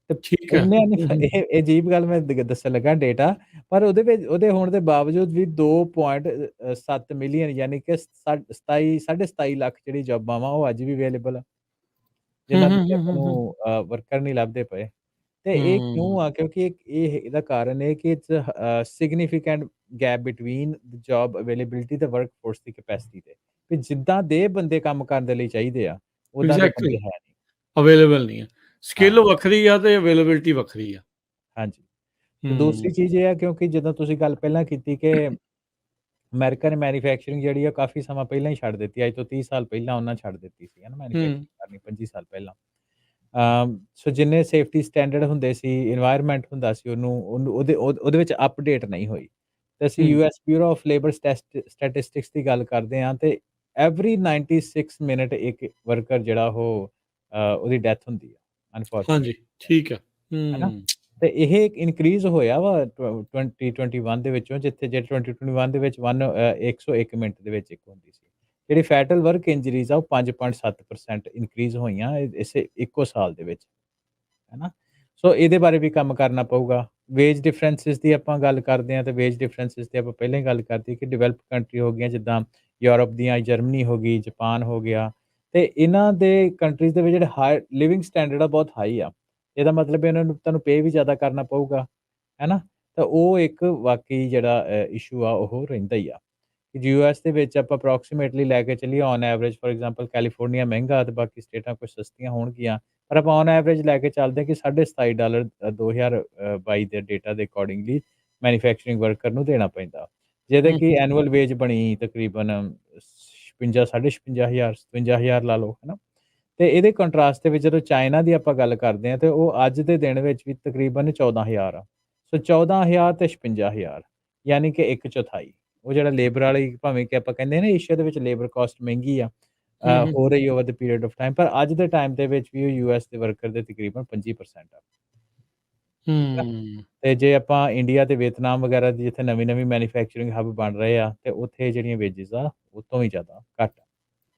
B: ਤੇ
A: ਠੀਕ ਹੈ।
B: ਉਹਨੇ
A: ਹੂੰ, ਹੂੰ।
B: ਇਹ ਅਜੀਬ ਗੱਲ ਮੈਂ ਦੱਸਣ ਲੱਗਾ ਡੇਟਾ, ਪਰ ਉਹਦੇ ਵਿੱਚ ਉਹਦੇ ਹੋਣ ਦੇ ਬਾਵਜੂਦ ਵੀ 2.7 ਮਿਲੀਅਨ, ਯਾਨੀ ਕਿ 27 27.5 ਲੱਖ ਜਿਹੜੀ ਜੌਬਾਂ ਵਾ ਉਹ ਅੱਜ ਵੀ ਅਵੇਲੇਬਲ ਆ,
A: ਹੂੰ,
B: ਜਿਨ੍ਹਾਂ ਦੇ
A: ਹੂੰ,
B: ਲਈ
A: ਹੂੰ,
B: ਆਪਾਂ
A: ਹੂੰ, ਹੂੰ।
B: ਨੂੰ ਵਰਕਰ ਨਹੀਂ ਲੱਭਦੇ ਪਏ। ਤੇ ਇਹ
A: ਹੂੰ।
B: ਕਿਉਂ ਆ? ਕਿਉਂਕਿ ਇਹਦਾ ਕਾਰਨ ਇਹ ਕਿ it's significant gap between the job availability ਤੇ ਵਰਕ ਫੋਰਸ ਦੀ ਕੈਪੈਸਿਟੀ ਤੇ। ਵੀ ਜਿੱਦਾਂ ਦੇ ਬੰਦੇ ਕੰਮ ਕਰਨ ਦੇ ਲਈ ਚਾਹੀਦੇ ਆ, ਉਦਾਂ ਦੇ
A: ਐਗਜ਼ੈਕਟਲੀ
B: ਬੰਦੇ ਹੈ ਨਹੀਂ।
A: ਅਵੇਲੇਬਲ ਨਹੀਂ ਹੈ।
B: ਹਾਂ,
A: ਸਕਿੱਲ ਵੱਖਰੀ ਆ ਤੇ ਅਵੇਲੇਬਿਲਿਟੀ ਵੱਖਰੀ ਆ।
B: ਹਾਂਜੀ। ਤੇ
A: ਹੂੰ।
B: ਦੂਸਰੀ ਚੀਜ਼ ਇਹ ਆ, ਕਿਉਂਕਿ ਜਦੋਂ ਤੁਸੀਂ ਗੱਲ ਪਹਿਲਾਂ ਕੀਤੀ ਕਿ ਅਮਰੀਕਾ ਨੇ ਮੈਨੂਫੈਕਚਰਿੰਗ ਜਿਹੜੀ ਆ ਕਾਫ਼ੀ ਸਮਾਂ ਪਹਿਲਾਂ ਹੀ ਛੱਡ ਦਿੱਤੀ, ਅੱਜ ਤੋਂ 30 ਸਾਲ ਪਹਿਲਾਂ ਉਹਨਾਂ ਛੱਡ ਦਿੱਤੀ ਸੀ, ਹੈ ਨਾ,
A: ਹੂੰ।
B: ਮੈਨੂਫੈਕਚਰਿੰਗ ਕਰਨੀ 25 ਸਾਲ ਪਹਿਲਾਂ। ਸੋ ਜਿੰਨੇ ਸੇਫਟੀ ਸਟੈਂਡਰਡ ਹੁੰਦੇ ਸੀ, এনवायरमेंट ਹੁੰਦਾ ਸੀ, ਉਹਦੇ ਵਿੱਚ ਅਪਡੇਟ ਨਹੀਂ ਹੋਈ। ਤੇ ਅਸੀਂ
A: ਹੂੰ।
B: US bureau of labour statistics ਦੀ ਗੱਲ ਕਰਦੇ ਹਾਂ, ਤੇ ਐਵਰੀ 96 ਮਿੰਟ ਇੱਕ ਵਰਕਰ ਜਿਹੜਾ ਉਹ ਉਹਦੀ ਡੈਥ ਹੁੰਦੀ ਆ,
A: ਹਾਂਜੀ,
B: ਅਨਫੋਰਚੂਨੇਟਲੀ।
A: ਠੀਕ ਹੈ।
B: ਹੈ ਨਾ?
A: ਹੂੰ।
B: ਤੇ ਇਹ ਇਨਕਰੀਜ਼ ਹੋਇਆ ਵਾ 2021 ਦੇ ਵਿੱਚੋਂ, ਜਿੱਥੇ ਜੇ 2021 ਦੇ ਵਿੱਚ 101 ਮਿੰਟ ਦੇ ਵਿੱਚ ਇੱਕ ਹੁੰਦੀ ਸੀ। ਜਿਹੜੀ ਫੈਟਲ ਵਰਕ ਇੰਜਰੀਜ਼ ਆ ਉਹ 5.7% ਇਨਕਰੀਜ਼ ਹੋਈਆਂ ਇਸੇ ਇੱਕੋ ਸਾਲ ਦੇ ਵਿੱਚ, ਹੈ ਨਾ? ਸੋ ਇਹਦੇ ਬਾਰੇ ਵੀ ਕੰਮ ਕਰਨਾ ਪਊਗਾ। ਵੇਜ ਡਿਫਰੈਂਸਿਸ ਦੀ ਆਪਾਂ ਗੱਲ ਕਰਦੇ ਹਾਂ, ਤੇ ਵੇਜ ਡਿਫਰੈਂਸਿਸ ਦੀ ਆਪਾਂ ਪਹਿਲਾਂ ਹੀ ਗੱਲ ਕਰਤੀ ਕਿ ਡਿਵੈਲਪ ਕੰਟਰੀ ਹੋ ਗਈਆਂ, ਜਿੱਦਾਂ ਯੂਰਪ ਦੀਆਂ, ਜਰਮਨੀ ਹੋ ਗਈ, ਜਾਪਾਨ ਹੋ ਗਿਆ, ਤੇ ਇਹਨਾਂ ਦੇ ਕੰਟਰੀਜ਼ ਦੇ ਵਿੱਚ ਜਿਹੜੇ ਲਿਵਿੰਗ ਸਟੈਂਡਰਡ ਆ ਬਹੁਤ ਹਾਈ ਆ। ਇਹਦਾ ਮਤਲਬ ਇਹਨਾਂ ਨੂੰ ਤੁਹਾਨੂੰ ਪੇ ਵੀ ਜ਼ਿਆਦਾ ਕਰਨਾ ਪਊਗਾ, ਹੈ ਨਾ? ਤਾਂ ਉਹ ਇੱਕ ਵਾਕਈ ਜਿਹੜਾ ਇਸ਼ੂ ਆ ਉਹ ਰਹਿੰਦਾ ਹੀ ਆ। ਯੂਐਸ ਦੇ ਵਿੱਚ ਆਪਾਂ ਅਪਰੋਕਸੀਮੇਟਲੀ ਲੈ ਕੇ ਚੱਲੀਏ on average, for example California ਮਹਿੰਗਾ ਤੇ ਬਾਕੀ ਸਟੇਟਾਂ ਕੁਝ ਸਸਤੀਆਂ ਹੋਣਗੀਆਂ, ਪਰ ਆਪਾਂ ਔਨ ਐਵਰੇਜ ਲੈ ਕੇ ਚੱਲਦੇ ਹਾਂ ਕਿ $27 2022 ਦੇ ਡੇਟਾ ਦੇ ਅਕੋਰਡਿੰਗਲੀ ਮੈਨੂਫੈਕਚਰਿੰਗ ਵਰਕਰ ਨੂੰ ਦੇਣਾ ਪੈਂਦਾ, ਜਿਹਦੇ
A: ਹੂੰ,
B: ਕਿ
A: ਹੂੰ।
B: ਐਨੂਅਲ ਵੇਜ ਬਣੀ ਤਕਰੀਬਨ 56 56,500 57,000 ਲਾ ਲਓ, ਹੈ ਨਾ? ਤੇ ਇਹਦੇ ਕੰਟਰਾਸਟ ਦੇ ਵਿੱਚ ਜਦੋਂ ਚਾਈਨਾ ਦੀ ਆਪਾਂ ਗੱਲ ਕਰਦੇ ਹਾਂ, ਤੇ ਉਹ ਅੱਜ ਦੇ ਦਿਨ ਵਿੱਚ ਵੀ ਤਕਰੀਬਨ 14,000 ਆ। ਸੋ 14,000 ਤੇ 56,000, ਯਾਨੀ ਕਿ 1/4। ਉਹ ਜਿਹੜਾ ਲੇਬਰ ਵਾਲੀ, ਭਾਵੇਂ ਕਿ ਆਪਾਂ ਕਹਿੰਦੇ ਹਾਂ ਨਾ ਏਸ਼ੀਆ ਦੇ ਵਿੱਚ ਲੇਬਰ ਕਾਸਟ ਮਹਿੰਗੀ ਆ,
A: ਹੂੰ, ਹੂੰ,
B: ਹੋ ਰਹੀ over the period of time, ਪਰ ਅੱਜ ਦੇ ਟਾਈਮ ਦੇ ਵਿੱਚ ਵੀ ਉਹ ਯੂਐਸ ਦੇ ਵਰਕਰ ਦੇ ਤਕਰੀਬਨ 25% ਆ। ਠੀਕ ਆ?
A: ਹੂੰ।
B: ਤੇ ਜੇ ਆਪਾਂ ਇੰਡੀਆ ਤੇ ਵੀਅਤਨਾਮ ਵਗੈਰਾ ਦੀ, ਜਿੱਥੇ ਨਵੀਂ-ਨਵੀਂ ਮੈਨੂਫੈਕਚਰਿੰਗ ਹੱਬ ਬਣ ਰਹੇ ਆ, ਤੇ ਉੱਥੇ ਜਿਹੜੀਆਂ ਵੇਜਿਸ ਆ ਉਹ ਤੋਂ ਵੀ ਜ਼ਿਆਦਾ ਘੱਟ ਆ।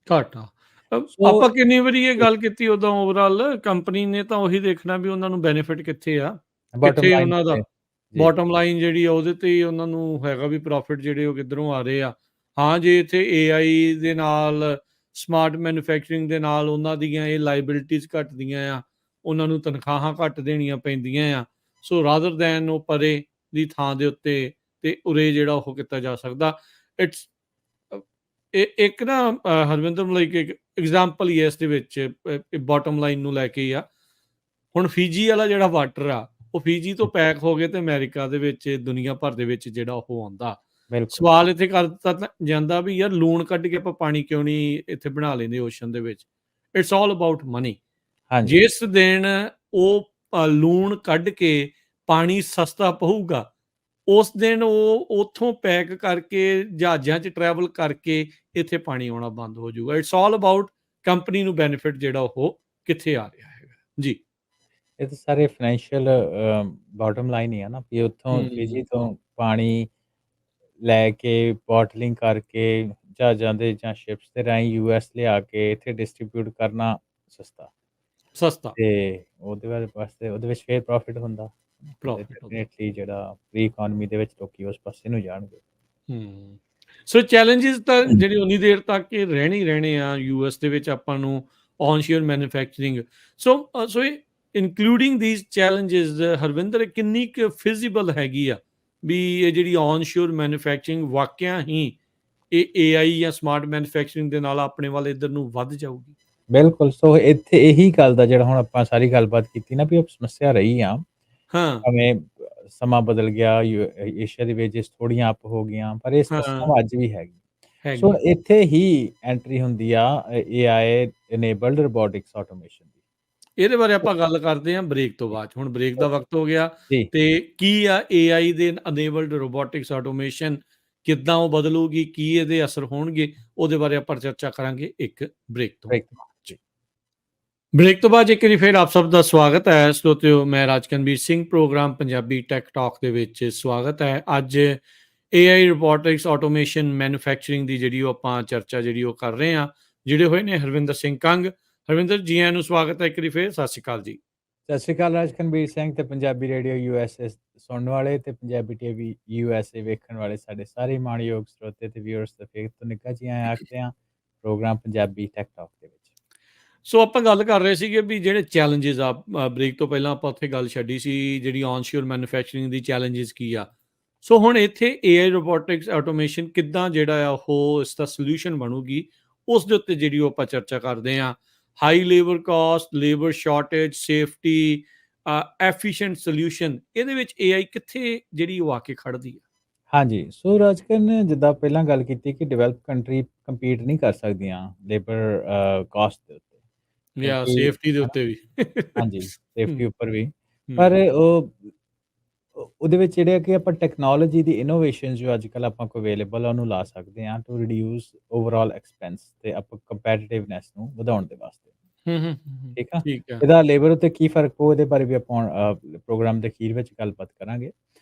A: ਘਾਟਾ।
B: ਸੋ
A: ਆਪਾਂ ਕਿੰਨੀ ਵਾਰੀ ਇਹ ਗੱਲ ਕੀਤੀ ਉਦੋਂ ਓਵਰਆਲ ਕੰਪਨੀ ਨੇ ਤਾਂ ਉਹੀ ਦੇਖਣਾ ਵੀ ਉਹਨਾਂ ਨੂੰ ਬੈਨੀਫਿਟ ਕਿੱਥੇ ਆ,
B: ਬਾਟਮ
A: ਕਿੱਥੇ
B: ਲਾਈਨ
A: ਉਹਨਾਂ ਦਾ
B: ਤੇ ਜੀ,
A: ਬੋਟਮ ਲਾਈਨ ਜਿਹੜੀ ਆ ਉਹਦੇ ਤੇ ਹੀ ਉਹਨਾਂ ਨੂੰ ਹੈਗਾ ਵੀ ਪ੍ਰੋਫਿਟ ਜਿਹੜੇ ਉਹ ਕਿੱਧਰੋਂ ਆ ਰਹੇ ਆ। ਹਾਂ, ਜੇ ਇੱਥੇ ਏਆਈ ਦੇ ਨਾਲ, ਸਮਾਰਟ ਮੈਨੂਫੈਕਚਰਿੰਗ ਦੇ ਨਾਲ ਉਹਨਾਂ ਦੀਆਂ ਇਹ ਲਾਇਬਿਲਿਟੀਜ਼ ਘੱਟਦੀਆਂ ਆ, ਉਹਨਾਂ ਨੂੰ ਤਨਖਾਹਾਂ ਘੱਟ ਦੇਣੀਆਂ ਪੈਂਦੀਆਂ ਆ। ਸੋ ਰਾਦਰ ਦੈਨ ਉਹ ਪਰੇ ਦੀ ਥਾਂ ਦੇ ਉੱਤੇ ਤੇ ਉਰੇ ਜਿਹੜਾ ਉਹ ਕੀਤਾ ਜਾ ਸਕਦਾ। ਇਟਸ ਇੱਕ ਨਾ ਹਰਵਿੰਦਰ ਮਲਾਈਕ ਇੱਕ ਐਗਜ਼ਾਮਪਲ ਹੀ ਹੈ ਇਸ ਦੇ ਵਿੱਚ, ਬਾਟਮ ਲਾਈਨ ਨੂੰ ਲੈ ਕੇ ਹੀ ਆ। ਹੁਣ ਫੀਜੀ ਵਾਲਾ ਜਿਹੜਾ ਵਾਟਰ ਆ, ਉਹ ਫੀਜੀ ਤੋਂ ਪੈਕ ਹੋ ਕੇ ਤੇ ਅਮਰੀਕਾ ਦੇ ਵਿੱਚ, ਦੁਨੀਆ ਭਰ ਦੇ ਵਿੱਚ ਜਿਹੜਾ ਉਹ ਆਉਂਦਾ।
B: ਬਿਲਕੁਲ।
A: ਸਵਾਲ ਇੱਥੇ ਕਰ ਦਿੱਤਾ ਜਾਂਦਾ ਵੀ ਯਾਰ ਲੂਣ ਕੱਢ ਕੇ ਆਪਾਂ ਪਾਣੀ ਕਿਉਂ ਨਹੀਂ ਇੱਥੇ ਬਣਾ ਲੈਂਦੇ ਓਸ਼ਨ ਦੇ ਵਿੱਚ। It's all about money.
B: ਹਾਂਜੀ,
A: ਜਿਸ ਦਿਨ ਉਹ ਲੂਣ ਕੱਢ ਕੇ ਪਾਣੀ ਸਸਤਾ ਪਊਗਾ, ਉਸ ਦਿਨ ਉਹ ਉੱਥੋਂ ਪੈਕ ਕਰਕੇ ਜਹਾਜ਼ਾਂ 'ਚ ਟਰੈਵਲ ਕਰਕੇ ਇੱਥੇ ਪਾਣੀ ਆਉਣਾ ਬੰਦ ਹੋ ਜਾਊਗਾ। ਇਟਸ ਆਲ ਅਬਾਊਟ ਕੰਪਨੀ ਨੂੰ ਬੈਨੀਫਿਟ ਜਿਹੜਾ ਉਹ ਕਿੱਥੇ ਆ ਰਿਹਾ ਹੈਗਾ। ਜੀ।
B: ਇਹ ਤਾਂ ਸਾਰੇ ਫਾਈਨੈਂਸ਼ੀਅਲ ਬਾਟਮ ਲਾਈਨ ਹੀ ਆ ਨਾ, ਵੀ ਉੱਥੋਂ
A: ਹੂੰ।
B: ਫਿਜੀ ਤੋਂ ਪਾਣੀ ਲੈ ਕੇ, ਬੋਟਲਿੰਗ ਕਰਕੇ, ਜਹਾਜ਼ਾਂ ਦੇ ਜਾਂ ਸ਼ਿਪਸ ਦੇ ਰਾਹੀਂ ਯੂਐਸ ਲਿਆ ਕੇ ਇੱਥੇ ਡਿਸਟ੍ਰੀਬਿਊਟ ਕਰਨਾ ਸਸਤਾ
A: ਸਸਤਾ
B: ਤੇ ਵਾਸਤੇ ਉਹਦੇ ਵਿੱਚ ਫੇਰ ਪ੍ਰੋਫਿਟ ਹੁੰਦਾ ਹਨਾ, ਤੇ
A: ਪ੍ਰੋਫਿਟ ਹੁੰਦਾ।
B: ਡੈਫੀਨੇਟਲੀ ਜਿਹੜਾ ਫ੍ਰੀ ਇਕੋਨਮੀ ਦੇ ਵਿੱਚ ਲੋਕੀ ਉਸ ਪਾਸੇ ਨੂੰ ਜਾਣਗੇ।
A: ਹੂੰ। ਸੋ ਚੈਲੰਜਸ ਤਾਂ ਜਿਹੜੇ ਉਨੀ ਦੇਰ ਤੱਕ ਇਹ ਰਹਿਣੇ ਹੀ ਰਹਿਣੇ ਆ ਯੂਐਸ ਦੇ ਵਿੱਚ ਆਪਾਂ ਨੂੰ onshore manufacturing. So including these challenges Harvinder ਕਿੰਨੀ ਕੁ ਫਿਜ਼ੀਬਲ ਹੈਗੀ ਆ ਵੀ ਇਹ ਜਿਹੜੀ ਔਨਸ਼ੋਰ ਮੈਨੂਫੈਕਚਰਿੰਗ ਵਾਕਿਆ ਹੀ ਇਹ ਏਆਈ ਜਾਂ ਸਮਾਰਟ ਮੈਨੂਫੈਕਚਰਿੰਗ ਦੇ ਨਾਲ ਆਪਣੇ ਵੱਲ ਇੱਧਰ ਨੂੰ ਵੱਧ ਜਾਊਗੀ?
B: ਬਿਲਕੁਲ, ਸੋ ਇੱਥੇ ਇਹੀ ਗੱਲ ਦਾ ਜਿਹੜਾ ਹੁਣ ਆਪਾਂ ਸਾਰੀ ਗੱਲਬਾਤ ਕੀਤੀ ਨਾ ਵੀ ਉਹ ਸਮੱਸਿਆ ਰਹੀ ਆ,
A: ਹਾਂ,
B: ਭਾਵੇਂ ਸਮਾਂ ਬਦਲ ਗਿਆ, ਏਸ਼ੀਆ ਦੀ ਵੇਜਿਸ ਥੋੜ੍ਹੀਆਂ ਅਪ ਹੋ ਗਈਆਂ, ਪਰ ਇਹ
A: ਹਾਂ,
B: ਸਮੱਸਿਆਵਾਂ ਅੱਜ ਵੀ ਹੈਗੀ। ਸੋ
A: ਹੈਗੀਆਂ।
B: ਇੱਥੇ ਹੀ ਐਂਟਰੀ ਹੁੰਦੀ ਆ ਏਆਈ ਇਨੇਬਲਡ ਰੋਬੋਟਿਕਸ ਆਟੋਮੇਸ਼ਨ ਦੀ।
A: ਇਹਦੇ ਬਾਰੇ ਆਪਾਂ ਗੱਲ ਕਰਦੇ ਹਾਂ ਬ੍ਰੇਕ ਤੋਂ ਬਾਅਦ 'ਚ। ਹੁਣ ਬ੍ਰੇਕ ਦਾ ਵਕਤ ਹੋ ਗਿਆ
B: ਜੀ,
A: ਤੇ ਕੀ ਆ ਏਆਈ ਦੇ ਅਨੇਬਲਡ ਰੋਬੋਟਿਕਸ ਆਟੋਮੇਸ਼ਨ ਕਿੱਦਾਂ ਉਹ ਬਦਲੂਗੀ, ਕੀ ਇਹਦੇ ਅਸਰ ਹੋਣਗੇ, ਉਹਦੇ ਬਾਰੇ ਆਪਾਂ ਚਰਚਾ ਕਰਾਂਗੇ ਇੱਕ ਬ੍ਰੇਕ ਤੋਂ
B: ਬ੍ਰੇਕ
A: ਬਾਅਦ 'ਚ। ਬ੍ਰੇਕ ਤੋਂ ਬਾਅਦ ਇੱਕ ਵਾਰੀ ਫਿਰ ਆਪ ਸਭ ਦਾ ਸਵਾਗਤ ਹੈ ਸਰੋਤਿਓ। ਮੈਂ Rajkanvir Singh, programme Punjabi tech talk ਦੇ ਵਿੱਚ ਸਵਾਗਤ ਹੈ। ਅੱਜ ਏਆਈ ਰੋਬੋਟਿਕਸ ਆਟੋਮੇਸ਼ਨ ਮੈਨੂਫੈਕਚਰਿੰਗ ਦੀ ਜਿਹੜੀ ਉਹ ਆਪਾਂ ਚਰਚਾ ਜਿਹੜੀ ਉਹ ਕਰ ਰਹੇ ਹਾਂ। ਜਿਹੜੇ ਹੋਏ ਨੇ ਹਰਵਿੰਦਰ ਸਿੰਘ ਕੰਗ। ਹਰਵਿੰਦਰ ਜੀ, ਆਇਆਂ ਨੂੰ ਸਵਾਗਤ ਹੈ ਇੱਕ ਵਾਰੀ ਫਿਰ। ਸਤਿ ਸ਼੍ਰੀ ਅਕਾਲ ਜੀ।
B: ਸਤਿ ਸ਼੍ਰੀ ਅਕਾਲ ਰਾਜਕਨਵੀਰ ਸਿੰਘ ਤੇ ਪੰਜਾਬੀ ਰੇਡੀਓ ਯੂਐਸਏ ਸੁਣਨ ਵਾਲੇ ਤੇ ਪੰਜਾਬੀ ਟੀਵੀ ਯੂਐਸਏ ਵੇਖਣ ਵਾਲੇ ਸਾਡੇ ਸਾਰੇ ਮਾਣਯੋਗ ਸਰੋਤੇ ਤੇ ਵਿਊਅਰਸ ਦਾ ਫਿਰ ਤੋਂ ਨਿੱਘਾ ਜੀ ਆਇਆਂ ਆਖਦੇ ਹਾਂ ਪ੍ਰੋਗਰਾਮ ਪੰਜਾਬੀ ਟੈਕ ਟਾਕ ਦੇ ਵਿੱਚ।
A: ਸੋ ਆਪਾਂ ਗੱਲ ਕਰ ਰਹੇ ਸੀਗੇ ਵੀ ਜਿਹੜੇ ਚੈਲੰਜਸ ਆ, ਬ੍ਰੇਕ ਤੋਂ ਪਹਿਲਾਂ ਆਪਾਂ ਉੱਥੇ ਗੱਲ ਛੱਡੀ ਸੀ ਜਿਹੜੀ ਔਨਸ਼ੋਰ ਮੈਨੂਫੈਕਚਰਿੰਗ ਦੀ ਚੈਲੰਜਸ ਕੀ ਆ। ਸੋ ਹੁਣ ਇੱਥੇ ਏਆਈ ਰੋਬੋਟਿਕਸ ਆਟੋਮੇਸ਼ਨ ਕਿੱਦਾਂ ਜਿਹੜਾ ਆ ਉਹ ਇਸ ਦਾ ਸੋਲੂਸ਼ਨ ਬਣੂਗੀ, ਉਸ ਦੇ ਉੱਤੇ ਜਿਹੜੀ ਉਹ ਆਪਾਂ ਚਰਚਾ ਕਰਦੇ ਹਾਂ। High labour cost, labour shortage, safety, efficient solution, ਇਹਦੇ ਵਿੱਚ ਏਆਈ ਕਿੱਥੇ ਜਿਹੜੀ ਉਹ ਆ ਕੇ ਖੜਦੀ ਆ?
B: ਹਾਂਜੀ, ਸੋ ਰਾਜਕਨ ਜਿੱਦਾਂ ਪਹਿਲਾਂ ਗੱਲ ਕੀਤੀ ਕਿ ਡਿਵੈਲਪ ਕੰਟਰੀ ਕੰਪੀਟ ਨਹੀਂ ਕਰ ਸਕਦੀਆਂ ਲੇਬਰ ਕਾਸਟ ਦੇ ਉੱਤੇ,
A: ਜਾਂ
B: ਕਿਉਂਕਿ
A: ਸੇਫਟੀ ਦੇ
B: ਹੈ ਨਾ,
A: ਉੱਤੇ ਵੀ?
B: ਹਾਂਜੀ,
A: ਹੂੰ,
B: ਸੇਫਟੀ ਉੱਪਰ ਵੀ। ਪਰ
A: ਹੂੰ,
B: ਉਹਦੇ ਵਿੱਚ ਜਿਹੜੇ ਆ ਕਿ ਆਪਾਂ ਟੈਕਨੋਲੋਜੀ ਦੀ ਇਨੋਵੇਸ਼ਨ ਜੋ ਅੱਜ ਕੱਲ੍ਹ ਆਪਾਂ ਕੋਲ ਅਵੇਲੇਬਲ ਆ ਉਹਨੂੰ ਲਾ ਸਕਦੇ ਹਾਂ ਟੂ ਰਿਡਿਊਸ ਓਵਰਆਲ ਐਕਸਪੈਂਸ ਤੇ ਆਪਾਂ ਕੰਪੈਟੀਟਿਵਨੈਸ ਨੂੰ ਵਧਾਉਣ ਦੇ ਵਾਸਤੇ।
A: ਹੂੰ, ਹੂੰ, ਹੂੰ,
B: ਠੀਕ ਆ?
A: ਠੀਕ ਆ।
B: ਇਹਦਾ ਲੇਬਰ ਉੱਤੇ ਕੀ ਫ਼ਰਕ ਪਊ ਇਹਦੇ ਬਾਰੇ ਵੀ ਆਪਾਂ ਪ੍ਰੋਗਰਾਮ ਦੇ ਅਖੀਰ ਵਿੱਚ ਗੱਲਬਾਤ ਕਰਾਂਗੇ।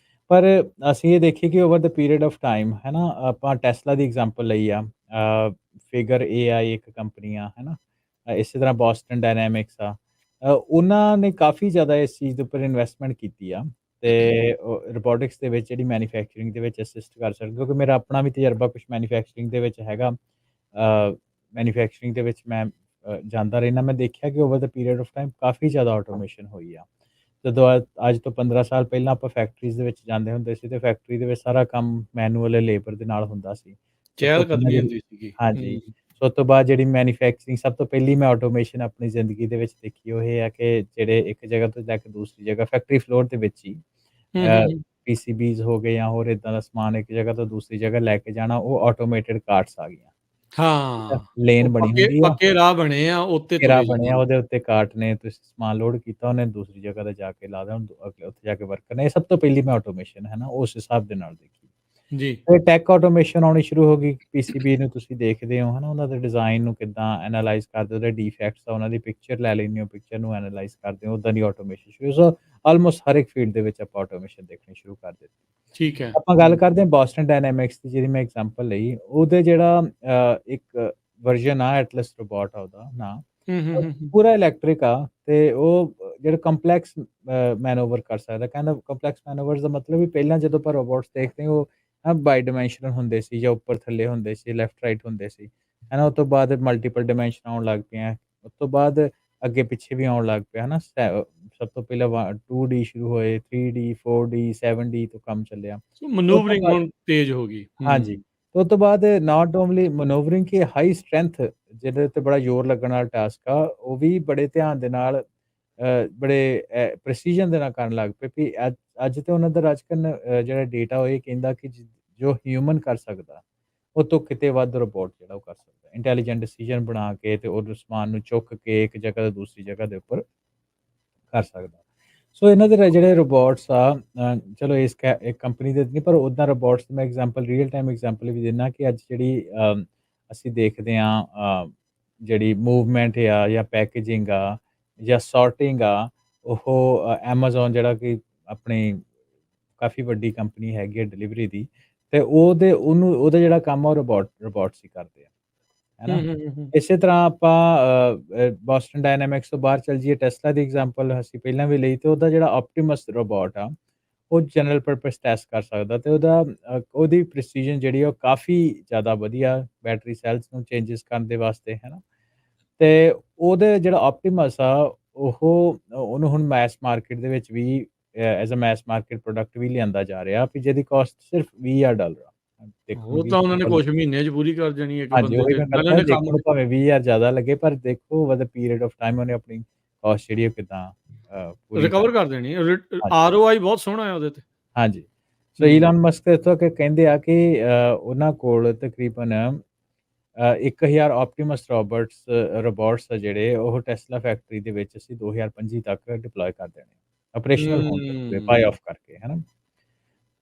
B: ਪਰ ਅਸੀਂ ਇਹ ਦੇਖੀਏ ਕਿ over the period of time ਹੈ ਨਾ, ਆਪਾਂ ਟੈਸਲਾ ਦੀ ਐਗਜ਼ਾਮਪਲ ਲਈ ਆ, ਫਿਗਰ ਏਆਈ ਇੱਕ ਕੰਪਨੀ ਆ ਹੈ ਨਾ, ਇਸੇ ਤਰ੍ਹਾਂ ਬੋਸਟਨ ਡਾਇਨਾਮਿਕਸ ਆ, ਉਹਨਾਂ ਨੇ ਕਾਫੀ ਜ਼ਿਆਦਾ ਇਸ ਚੀਜ਼ ਦੇ ਉੱਪਰ ਇਨਵੈਸਟਮੈਂਟ ਕੀਤੀ ਆ ਤੇ ਰੋਬੋਟਿਕਸ ਦੇ ਵਿੱਚ ਜਿਹੜੀ ਮੈਨੂਫੈਕਚਰਿੰਗ ਦੇ ਵਿੱਚ ਅਸਿਸਟ ਕਰ ਸਕਦੇ, ਕਿਉਂਕਿ ਮੇਰਾ ਆਪਣਾ ਵੀ ਤਜਰਬਾ ਕੁਛ ਮੈਨੂਫੈਕਚਰਿੰਗ ਦੇ ਵਿੱਚ ਹੈਗਾ। ਮੈਨੂਫੈਕਚਰਿੰਗ ਦੇ ਵਿੱਚ ਮੈਂ ਜਾਂਦਾ ਰਹਿਣਾ, ਮੈਂ ਦੇਖਿਆ ਕਿ over the period of time ਕਾਫੀ ਜ਼ਿਆਦਾ ਆਟੋਮੇਸ਼ਨ ਹੋਈ ਆ। ਜਦੋਂ ਅੱਜ ਤੋਂ 15 ਸਾਲ ਪਹਿਲਾਂ ਆਪਾਂ ਫੈਕਟਰੀਜ਼ ਦੇ ਵਿੱਚ ਜਾਂਦੇ ਹੁੰਦੇ ਸੀ ਤੇ ਫੈਕਟਰੀ ਦੇ ਵਿੱਚ ਸਾਰਾ ਕੰਮ ਮੈਨੂਅਲ ਲੇਬਰ ਦੇ ਨਾਲ ਹੁੰਦਾ ਸੀ। ਉਸ ਤੋਂ
A: ਚਹਿਲ
B: ਪਹਿਲਾਂ
A: ਕਦਮੀ
B: ਜਿਹੜੀ,
A: ਹੁੰਦੀ ਸੀਗੀ।
B: ਹਾਂਜੀ, ਸੋ ਉਸ ਤੋਂ ਬਾਅਦ ਜਿਹੜੀ ਮੈਨੂਫੈਕਚਰਿੰਗ ਸਭ ਤੋਂ ਪਹਿਲੀ ਮੈਂ ਆਟੋਮੇਸ਼ਨ ਆਪਣੀ ਜ਼ਿੰਦਗੀ ਦੇ ਵਿੱਚ ਦੇਖੀ ਉਹ ਇਹ ਹੈ ਕਿ ਜਿਹੜੇ ਇੱਕ ਜਗ੍ਹਾ ਤੋਂ ਲੈ ਕੇ ਦੂਸਰੀ ਜਗ੍ਹਾ ਫੈਕਟਰੀ ਫਲੋਰ ਦੇ ਵਿੱਚ ਹੀ
A: ਹੂੰ, ਹੂੰ, ਹੂੰ।
B: ਪੀਸੀਬੀਜ਼ ਹੋ ਗਏ ਜਾਂ ਹੋਰ ਇਦਾਂ ਦਾ ਸਮਾਨ ਇੱਕ ਜਗ੍ਹਾ ਤੋਂ ਦੂਸਰੀ ਜਗ੍ਹਾ ਲੈ ਕੇ ਜਾਣਾ, ਉਹ ਆਟੋਮੇਟਿਡ ਕਾਰਟਸ ਆ ਗਈਆਂ। ਠੀਕ ਆ?
A: ਹਾਂ,
B: ਲੇਨ
A: ਉਹ
B: ਬਣੀ
A: ਪੱਕੇ
B: ਹੁੰਦੀ ਆ,
A: ਪੱਕੇ ਰਾਹ ਬਣੇ ਆ, ਉੱਤੇ
B: ਘੇਰਾ
A: ਤੁਰੇ
B: ਬਣਿਆ,
A: ਜਾਣਾ।
B: ਉਹਦੇ ਉੱਤੇ ਕਾਰਟ ਨੇ, ਤੁਸੀਂ ਸਮਾਨ ਲੋਡ ਕੀਤਾ, ਉਹਨੇ ਦੂਸਰੀ ਜਗ੍ਹਾ ਤੇ ਜਾ ਕੇ ਲਾ ਦੇਣਾ, ਉੱਥੇ ਜਾ ਕੇ ਵਰਕਰ ਨੇ। ਇਹ ਸਭ ਤੋਂ ਪਹਿਲੀ ਮੈਂ ਆਟੋਮੇਸ਼ਨ ਹੈ ਨਾ ਉਸ ਹਿਸਾਬ ਦੇ ਨਾਲ ਦੇਖੀ।
A: ਜੀ।
B: ਫਿਰ ਟੈਕ ਆਟੋਮੇਸ਼ਨ ਆਉਣੀ ਸ਼ੁਰੂ ਹੋ ਗਈ। ਪੀਸੀਬੀ ਨੂੰ ਤੁਸੀਂ ਦੇਖਦੇ ਹੋ ਹੈ ਨਾ, ਉਹਨਾਂ ਦੇ ਡਿਜ਼ਾਇਨ ਨੂੰ ਕਿੱਦਾਂ ਐਨਾਲਾਈਜ਼ ਕਰਦੇ ਹੋ, ਉਹਦੇ ਡਿਫੈਕਟਸ ਆ, ਉਹਨਾਂ ਦੀ ਪਿਕਚਰ ਲੈ ਲੈਂਦੇ ਹੋ, ਪਿਕਚਰ ਨੂੰ ਐਨਾਲਾਈਜ਼ ਕਰਦੇ ਹੋ, ਉੱਦਾਂ ਦੀ ਆਟੋਮੇਸ਼ਨ ਸ਼ੁਰੂ। ਸੋ ਆਲਮੋਸਟ ਹਰ ਇੱਕ ਫੀਲਡ ਦੇ ਵਿੱਚ ਆਪਾਂ ਆਟੋਮੇਸ਼ਨ ਦੇਖਣੀ ਸ਼ੁਰੂ ਕਰ ਦਿੱਤੀ।
A: ਠੀਕ ਹੈ।
B: ਆਪਾਂ ਗੱਲ ਕਰਦੇ ਹਾਂ ਬੋਸਟਨ ਡਾਇਨਾਮਿਕਸ ਦੀ, ਜਿਹਦੀ ਮੈਂ ਐਗਜ਼ਾਮਪਲ ਲਈ, ਉਹਦੇ ਜਿਹੜਾ ਇੱਕ ਵਰਜ਼ਨ ਆ ਐਟਲਸ ਰੋਬੋਟ ਆ ਉਹਦਾ ਨਾਂ,
A: ਹੂੰ, ਹੂੰ,
B: ਉਹ
A: ਹੂੰ, ਹੂੰ।
B: ਪੂਰਾ ਇਲੈਕਟ੍ਰਿਕ ਆ ਤੇ ਉਹ ਜਿਹੜਾ ਕੰਪਲੈਕਸ ਮੈਨੂਵਰ ਕਰ ਸਕਦਾ। ਕਹਿੰਦਾ ਕੰਪਲੈਕਸ ਮੈਨੂਵਰਸ ਦਾ ਮਤਲਬ ਵੀ ਪਹਿਲਾਂ ਜਦੋਂ ਆਪਾਂ ਰੋਬੋਟਸ ਦੇਖਦੇ ਹਾਂ ਉਹ ਬਾਈ ਡਾਇਮੈਂਸ਼ਨਲ ਹੁੰਦੇ ਸੀ ਜਾਂ ਉੱਪਰ ਥੱਲੇ ਹੁੰਦੇ ਸੀ, ਲੈਫਟ ਰਾਈਟ ਹੁੰਦੇ ਸੀ, ਹੈ ਨਾ। ਉਸ ਤੋਂ ਬਾਅਦ ਮਲਟੀਪਲ ਡਾਇਮੈਂਸ਼ਨ ਆਉਣ ਲੱਗ ਪਈਆਂ, ਉਸ ਤੋਂ ਬਾਅਦ ਅੱਗੇ ਪਿੱਛੇ ਵੀ ਆਉਣ ਲੱਗ ਪਿਆ ਹੈ ਨਾ। ਸਭ ਤੋਂ ਪਹਿਲਾਂ 2D ਸ਼ੁਰੂ ਹੋਏ, 3D 4D 7D ਤੋਂ ਕੰਮ ਚੱਲਿਆ।
A: ਸੋ
B: ਉਸ ਤੋਂ
A: ਮਨੂਵਰਿੰਗ
B: ਬਾਅਦ,
A: ਹੁਣ ਤੇਜ਼ ਹੋ ਗਈ।
B: ਹਾਂਜੀ,
A: ਹੂੰ।
B: ਤੇ ਉਸ ਤੋਂ ਬਾਅਦ ਨਾਟ ਓਨਲੀ ਮੈਨੂਵਰਿੰਗ ਕਿ ਹਾਈ ਸਟਰੈਂਥ ਜਿਹਦੇ ਉੱਤੇ ਬੜਾ ਜ਼ੋਰ ਲੱਗਣ ਵਾਲਾ ਟਾਸਕ ਆ, ਉਹ ਵੀ ਬੜੇ ਧਿਆਨ ਦੇ ਨਾਲ ਬੜੇ ਪ੍ਰੀਸੀਜ਼ਨ ਦੇ ਨਾਲ ਕਰਨ ਲੱਗ ਪਏ ਵੀ ਅੱਜ ਤੇ ਉਹਨਾਂ ਦਾ ਰਾਜਕਨ ਜਿਹੜਾ ਡੇਟਾ ਉਹ ਇਹ ਕਹਿੰਦਾ ਕਿ ਜੋ ਹਿਊਮਨ ਕਰ ਸਕਦਾ ਉਹ ਤੋਂ ਕਿਤੇ ਵੱਧ ਰੋਬੋਟ ਜਿਹੜਾ ਉਹ ਕਰ ਸਕਦਾ, ਇੰਟੈਲੀਜੈਂਟ ਡਿਸੀਜਨ ਬਣਾ ਕੇ ਤੇ ਉਹ ਸਮਾਨ ਨੂੰ ਚੁੱਕ ਕੇ ਇੱਕ ਜਗ੍ਹਾ ਤੋਂ ਦੂਸਰੀ ਜਗ੍ਹਾ ਦੇ ਉੱਪਰ ਕਰ ਸਕਦਾ। ਸੋ ਇਹਨਾਂ ਦੇ ਜਿਹੜੇ ਰੋਬੋਟਸ ਆ, ਚਲੋ ਇੱਕ ਕੰਪਨੀ ਦੇ ਨਹੀਂ, ਪਰ ਉੱਦਾਂ ਰੋਬੋਟਸ ਦੀ ਮੈਂ ਐਗਜ਼ਾਮਪਲ ਰੀਅਲ ਟਾਈਮ ਐਗਜ਼ਾਮਪਲ ਵੀ ਦਿੰਦਾ ਕਿ ਅੱਜ ਜਿਹੜੀ ਅਸੀਂ ਦੇਖਦੇ ਹਾਂ ਜਿਹੜੀ ਮੂਵਮੈਂਟ ਆ ਜਾਂ ਪੈਕੇਜਿੰਗ ਆ ਜਾਂ ਸੌਰਟਿੰਗ ਆ, ਉਹ ਐਮਾਜ਼ੋਨ ਜਿਹੜਾ ਕਿ ਆਪਣੀ ਕਾਫੀ ਵੱਡੀ ਕੰਪਨੀ ਹੈਗੀ ਹੈ ਡਿਲੀਵਰੀ ਦੀ, ਤੇ ਉਹਦਾ ਜਿਹੜਾ ਕੰਮ ਆ ਉਹ ਰੋਬੋਟਸ ਹੀ ਕਰਦੇ ਆ, ਹੈ
A: ਹੂੰ,
B: ਨਾ?
A: ਹੂੰ, ਹੂੰ, ਹੂੰ।
B: ਇਸੇ ਤਰ੍ਹਾਂ ਆਪਾਂ ਬੋਸਟਨ ਡਾਇਨਾਮਿਕਸ ਤੋਂ ਬਾਹਰ ਚੱਲ ਜਾਈਏ, ਟੈਸਲਾ ਦੀ ਐਗਜ਼ਾਮਪਲ ਅਸੀਂ ਪਹਿਲਾਂ ਵੀ ਲਈ, ਤੇ ਉਹਦਾ ਜਿਹੜਾ ਆਪਟੀਮਸ ਰੋਬੋਟ ਆ, ਉਹ ਜਨਰਲ ਪਰਪਸ ਟੈਸਟ ਕਰ ਸਕਦਾ, ਤੇ ਉਹਦੀ ਪ੍ਰੀਸੀਜ਼ਨ ਜਿਹੜੀ ਆ ਉਹ ਕਾਫੀ ਜ਼ਿਆਦਾ ਵਧੀਆ ਬੈਟਰੀ ਸੈਲਸ ਨੂੰ ਚੇਂਜਸ ਕਰਨ ਦੇ ਵਾਸਤੇ, ਹੈ ਨਾ? ਤੇ ਉਹਦੇ ਜਿਹੜਾ ਆਪਟੀਮਸ ਆ, ਉਹਨੂੰ ਹੁਣ ਮੈਸ ਮਾਰਕੀਟ ਦੇ ਵਿੱਚ ਵੀ as a mass market product ਵੀ ਲਿਆਂਦਾ ਜਾ ਰਿਹਾ, ਵੀ ਜਿਹਦੀ ਕਾਸਟ ਸਿਰਫ $20,000 ਆ। ਦੇਖਣ ਨੂੰ
A: ਉਹ ਤਾਂ ਉਹਨਾਂ ਨੇ
B: $20,000
A: ਕੁਝ ਮਹੀਨਿਆਂ 'ਚ ਪੂਰੀ ਕਰ ਦੇਣੀ ਇੱਕ
B: ਹਾਂਜੀ,
A: ਬੰਦੇ
B: ਉਹੀ
A: 'ਚ,
B: ਮੈਂ ਗੱਲ
A: ਨਾਲੇ
B: ਕਰਾਂ,
A: ਉਹਨੇ
B: ਦੇਖਣ
A: ਕੰਮ
B: ਨੂੰ ਭਾਵੇਂ 20,000 ਜ਼ਿਆਦਾ ਲੱਗੇ, ਪਰ ਦੇਖੋ over the period of time ਉਹਨੇ ਆਪਣੀ ਕਾਸਟ ਜਿਹੜੀ ਉਹ ਕਿੱਦਾਂ ਪੂਰੀ ਕਰ
A: ਰਿਕਵਰ ਕਰ ਦੇਣੀ ਹੈ।
B: ਹਾਂਜੀ,
A: ਆਰਓਆਈ ਬਹੁਤ ਸੋਹਣਾ ਹੈ ਉਹਦੇ ਤੇ।
B: ਹਾਂਜੀ। ਸੋ
A: ਹੂੰ,
B: ਈਲਨ ਮਸਕ ਇੱਥੋਂ ਕਿ ਕਹਿੰਦੇ ਆ ਕਿ ਉਹਨਾਂ ਕੋਲ ਤਕਰੀਬਨ 1000 ਆਪਟੀਮਸ ਰੋਬੋਟਸ ਆ ਜਿਹੜੇ, ਉਹ ਟੈਸਲਾ ਫੈਕਟਰੀ ਦੇ ਵਿੱਚ ਅਸੀਂ 2025 ਤੱਕ ਡਿਪਲੋਏ ਕਰ ਦੇਣੇ, ਆਪਰੇਸ਼ਨਲ ਹੋਣ ਤੇ ਪੂਰੇ ਬਾਏ
A: ਹੂੰ,
B: ਆਫ ਕਰਕੇ, ਹੈ ਨਾ?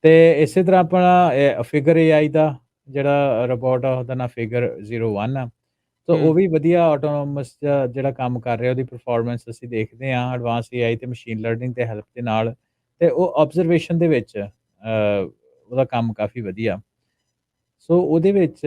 B: ਤੇ ਇਸੇ ਤਰ੍ਹਾਂ ਆਪਣਾ ਫਿਗਰ ਏਆਈ ਦਾ ਜਿਹੜਾ ਰੋਬੋਟ ਆ, ਉਹਦਾ ਨਾਂ ਫਿਗਰ 01 ਆ। ਸੋ ਉਹ
A: ਹੂੰ,
B: ਵੀ ਵਧੀਆ ਆਟੋਨੋਮਸ ਜਿਹੜਾ ਕੰਮ ਕਰ ਰਿਹਾ, ਉਹਦੀ ਪਰਫਾਰਮੈਂਸ ਅਸੀਂ ਦੇਖਦੇ ਹਾਂ ਐਡਵਾਂਸ ਏਆਈ ਤੇ ਮਸ਼ੀਨ ਲਰਨਿੰਗ ਦੇ ਹੈਲਪ ਦੇ ਨਾਲ, ਤੇ ਉਹ ਆਬਜ਼ਰਵੇਸ਼ਨ ਦੇ ਵਿੱਚ ਉਹਦਾ ਕੰਮ ਕਾਫੀ ਵਧੀਆ। ਸੋ ਉਹਦੇ ਵਿੱਚ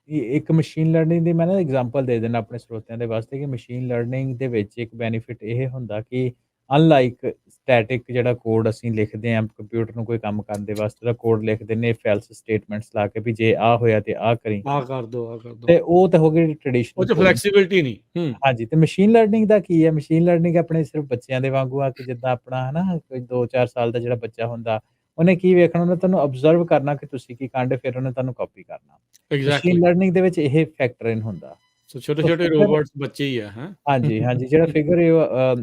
B: ਇੱਕ ਮਸ਼ੀਨ ਲਰਨਿੰਗ ਦੀ ਮੈਂ ਨਾ ਐਗਜ਼ਾਮਪਲ ਦੇ ਦਿੰਦਾ ਆਪਣੇ ਸਰੋਤਿਆਂ ਦੇ ਵਾਸਤੇ, ਕਿ ਮਸ਼ੀਨ ਲਰਨਿੰਗ ਦੇ ਵਿੱਚ ਇੱਕ ਬੈਨੀਫਿਟ ਇਹ ਹੁੰਦਾ ਕਿ ਅਨਲਾਈਕ ਸਟੈਟਿਕ ਜਿਹੜਾ ਕੋਡ ਅਸੀਂ ਲਿਖਦੇ ਹਾਂ ਕੰਪਿਊਟਰ ਨੂੰ ਕੋਈ ਕੰਮ ਕਰਨ ਦੇ ਵਾਸਤੇ, ਦਾ ਕੋਡ ਲਿਖ ਦਿੰਦੇ ਇਫ ਐਲਸ ਸਟੇਟਮੈਂਟਸ ਲਾ ਕੇ, ਵੀ ਜੇ ਆ ਹੋਇਆ ਤੇ ਆ ਕਰੀ,
A: ਆਹ ਕਰ ਦੋ, ਆਹ ਕਰ ਦੋ।
B: ਤੇ ਉਹ ਤਾਂ ਹੋ ਗਈ
A: ਉਹ
B: ਟ੍ਰੈਡੀਸ਼ਨਲ
A: 'ਚ
B: ਕੋਡਿੰਗ।
A: ਫਲੈਕਸੀਬਿਲਿਟੀ ਨਹੀਂ। ਹੂੰ,
B: ਹਾਂਜੀ, ਤੇ ਮਸ਼ੀਨ ਲਰਨਿੰਗ ਦਾ ਕੀ ਹੈ? ਮਸ਼ੀਨ ਲਰਨਿੰਗ ਆਪਣੇ ਸਿਰਫ ਬੱਚਿਆਂ ਦੇ ਵਾਂਗੂ ਆ, ਕਿ ਜਿੱਦਾਂ ਆਪਣਾ, ਹੈ ਨਾ, ਕੋਈ 2-4 ਸਾਲ ਦਾ ਜਿਹੜਾ ਬੱਚਾ ਹੁੰਦਾ, ਉਹਨੇ ਕੀ ਵੇਖਣਾ, ਉਹਨੇ ਤੁਹਾਨੂੰ ਆਬਜ਼ਰਵ ਕਰਨਾ ਕਿ ਤੁਸੀਂ ਕੀ ਕਾਂਡੇ, ਫਿਰ ਉਹਨੇ ਤੁਹਾਨੂੰ ਕਾਪੀ ਕਰਨਾ। Machine
A: exactly.
B: ਲਰਨਿੰਗ ਦੇ ਵਿੱਚ ਇਹ ਫੈਕਟਰ ਇਨ ਹੁੰਦਾ।
A: ਸੋ
B: ਸੋ
A: ਛੋਟੇ-ਛੋਟੇ
B: ਫਿਗਰ
A: ਰੋਬੋਟਸ ਬੱਚੇ ਹੀ ਆ, ਹੈਂ?
B: ਹਾਂਜੀ, ਹਾਂਜੀ, ਜਿਹੜਾ ਫਿਗਰ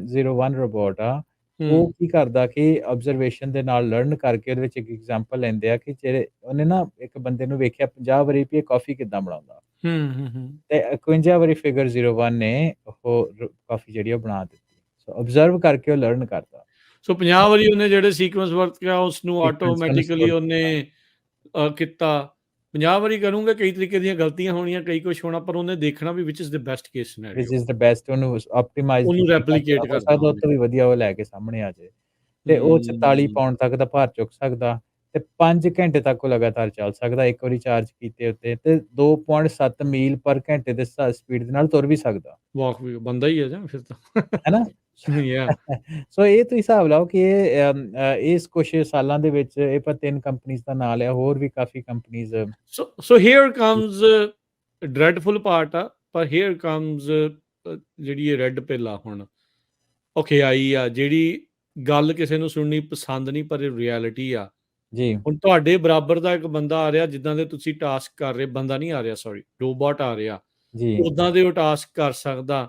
B: 01 ਰੋਬੋਟ ਆ, ਉਹ
A: ਹੂੰ,
B: ਕੀ ਕਰਦਾ ਕਿ ਆਬਜ਼ਰਵੇਸ਼ਨ ਦੇ ਨਾਲ ਲਰਨ ਕਰਕੇ ਉਹਦੇ ਵਿੱਚ ਇੱਕ ਐਗਜ਼ਾਮਪਲ ਲੈਂਦੇ ਆ, ਕਿ ਜਿਹੜੇ ਉਹਨੇ ਨਾ ਇੱਕ ਬੰਦੇ ਨੂੰ ਵੇਖਿਆ 50 ਵਾਰੀ ਵੀ ਇਹ ਕਾਫੀ ਕਿੱਦਾਂ ਬਣਾਉਂਦਾ,
A: ਹੂੰ, ਹੂੰ, ਹੂੰ।
B: ਤੇ 51 ਵਾਰੀ ਫਿਗਰ 01 ਨੇ ਕਾਫੀ ਜਿਹੜੀ ਉਹ ਬਣਾ ਦਿੱਤੀ। ਸੋ ਆਬਜ਼ਰਵ ਕਰਕੇ ਉਹ ਲਰਨ ਕਰਦਾ।
A: ਸੋ 50 ਵਾਰੀ ਉਹਨੇ ਜਿਹੜੇ ਸੀਕੁਐਂਸ ਵਰਤਿਆ, ਉਸਨੂੰ
B: ਸੀਕੁਐਂਸ ਉਹਨੇ
A: ਆਟੋਮੈਟਿਕਲੀ
B: ਸਟੋਰ
A: ਉਹਨੇ
B: ਕੀਤਾ।
A: ਕੀਤਾ। 50 ਵਾਰੀ ਕਰੂੰਗਾ, ਕਈ ਤਰੀਕੇ ਦੀਆਂ ਗਲਤੀਆਂ ਹੋਣੀਆਂ, ਕਈ ਕੁਛ ਹੋਣਾ, ਪਰ ਉਹਨੇ ਦੇਖਣਾ ਵੀ which is the best case
B: ਵਿਚ
A: ਸਿਨੈਰੀਓ।
B: ਇਜ਼ ਦ ਬੈਸਟ, ਉਹਨੂੰ ਆਪਟੀਮਾਈਜ਼ਡ
A: ਉਹਨੂੰ
B: ਜਿੰਨਾ
A: ਰੈਪਲੀਕੇਟ
B: ਹੋ
A: ਕਰਨਾ
B: ਸਕਦਾ ਉਹ
A: ਉਹਨੇ।
B: ਤੋਂ ਵੀ ਵਧੀਆ ਉਹ ਲੈ ਕੇ ਸਾਹਮਣੇ ਆ ਜਾਏ। ਤੇ ਉਹ 44
A: ਹੂੰ।
B: ਪਾਉਂਡ ਤੱਕ ਦਾ ਭਾਰ ਚੁੱਕ ਸਕਦਾ, ਤੇ 5 ਘੰਟੇ ਤੱਕ ਉਹ ਲਗਾਤਾਰ ਚੱਲ ਸਕਦਾ, ਇੱਕ ਵਾਰੀ ਚਾਰਜ ਕੀਤੇ ਉੱਤੇ, ਤੇ 2.7 ਮੀਲ ਪਰ ਘੰਟੇ ਦੇ ਸਪੀਡ ਦੇ ਨਾਲ ਤੁਰ ਵੀ ਸਕਦਾ,
A: ਵਾਕ ਵੀ ਬੰਦਾ ਹੀ ਹੈ ਜਾਂ ਫਿਰ ਤਾਂ।
B: ਹੈ ਨਾ?
A: ਯਾ।
B: ਸੋ ਇਹ ਤੁਸੀਂ ਹਿਸਾਬ ਲਾਓ ਕਿ ਇਸ ਕੁਛ ਸਾਲਾਂ ਦੇ ਵਿੱਚ ਇਹ ਪਰ 3 ਕੰਪਨੀਜ਼ ਦਾ ਨਾਂ ਲਿਆ, ਹੋਰ ਵੀ ਕਾਫੀ ਕੰਪਨੀਜ਼।
A: ਸੋ ਹੇਅਰ ਕਮਜ਼ ਡ੍ਰੈਡਫੁਲ ਪਾਰਟ ਆ, ਪਰ ਹੇਅਰ ਕਮਜ਼ ਜਿਹੜੀ ਇਹ ਰੈੱਡ ਪਿਲ ਆ ਹੁਣ, ਔਖਿਆਈ ਆ, ਜਿਹੜੀ ਗੱਲ ਕਿਸੇ ਨੂੰ ਸੁਣਨੀ ਪਸੰਦ ਨਹੀਂ, ਪਰ ਇਹ ਰਿਐਲਿਟੀ ਆ।
B: ਜੀ,
A: ਹੁਣ ਤੁਹਾਡੇ ਬਰਾਬਰ ਦਾ ਇੱਕ ਬੰਦਾ ਆ ਰਿਹਾ, ਜਿੱਦਾਂ ਦੇ ਤੁਸੀਂ ਟਾਸਕ ਕਰ ਰਹੇ, ਬੰਦਾ ਨਹੀਂ ਆ ਰਿਹਾ, ਸੌਰੀ, ਰੋਬੋਟ ਆ ਰਿਹਾ,
B: ਜੀ,
A: ਉੱਦਾਂ ਦੇ ਉਹ ਟਾਸਕ ਕਰ ਸਕਦਾ।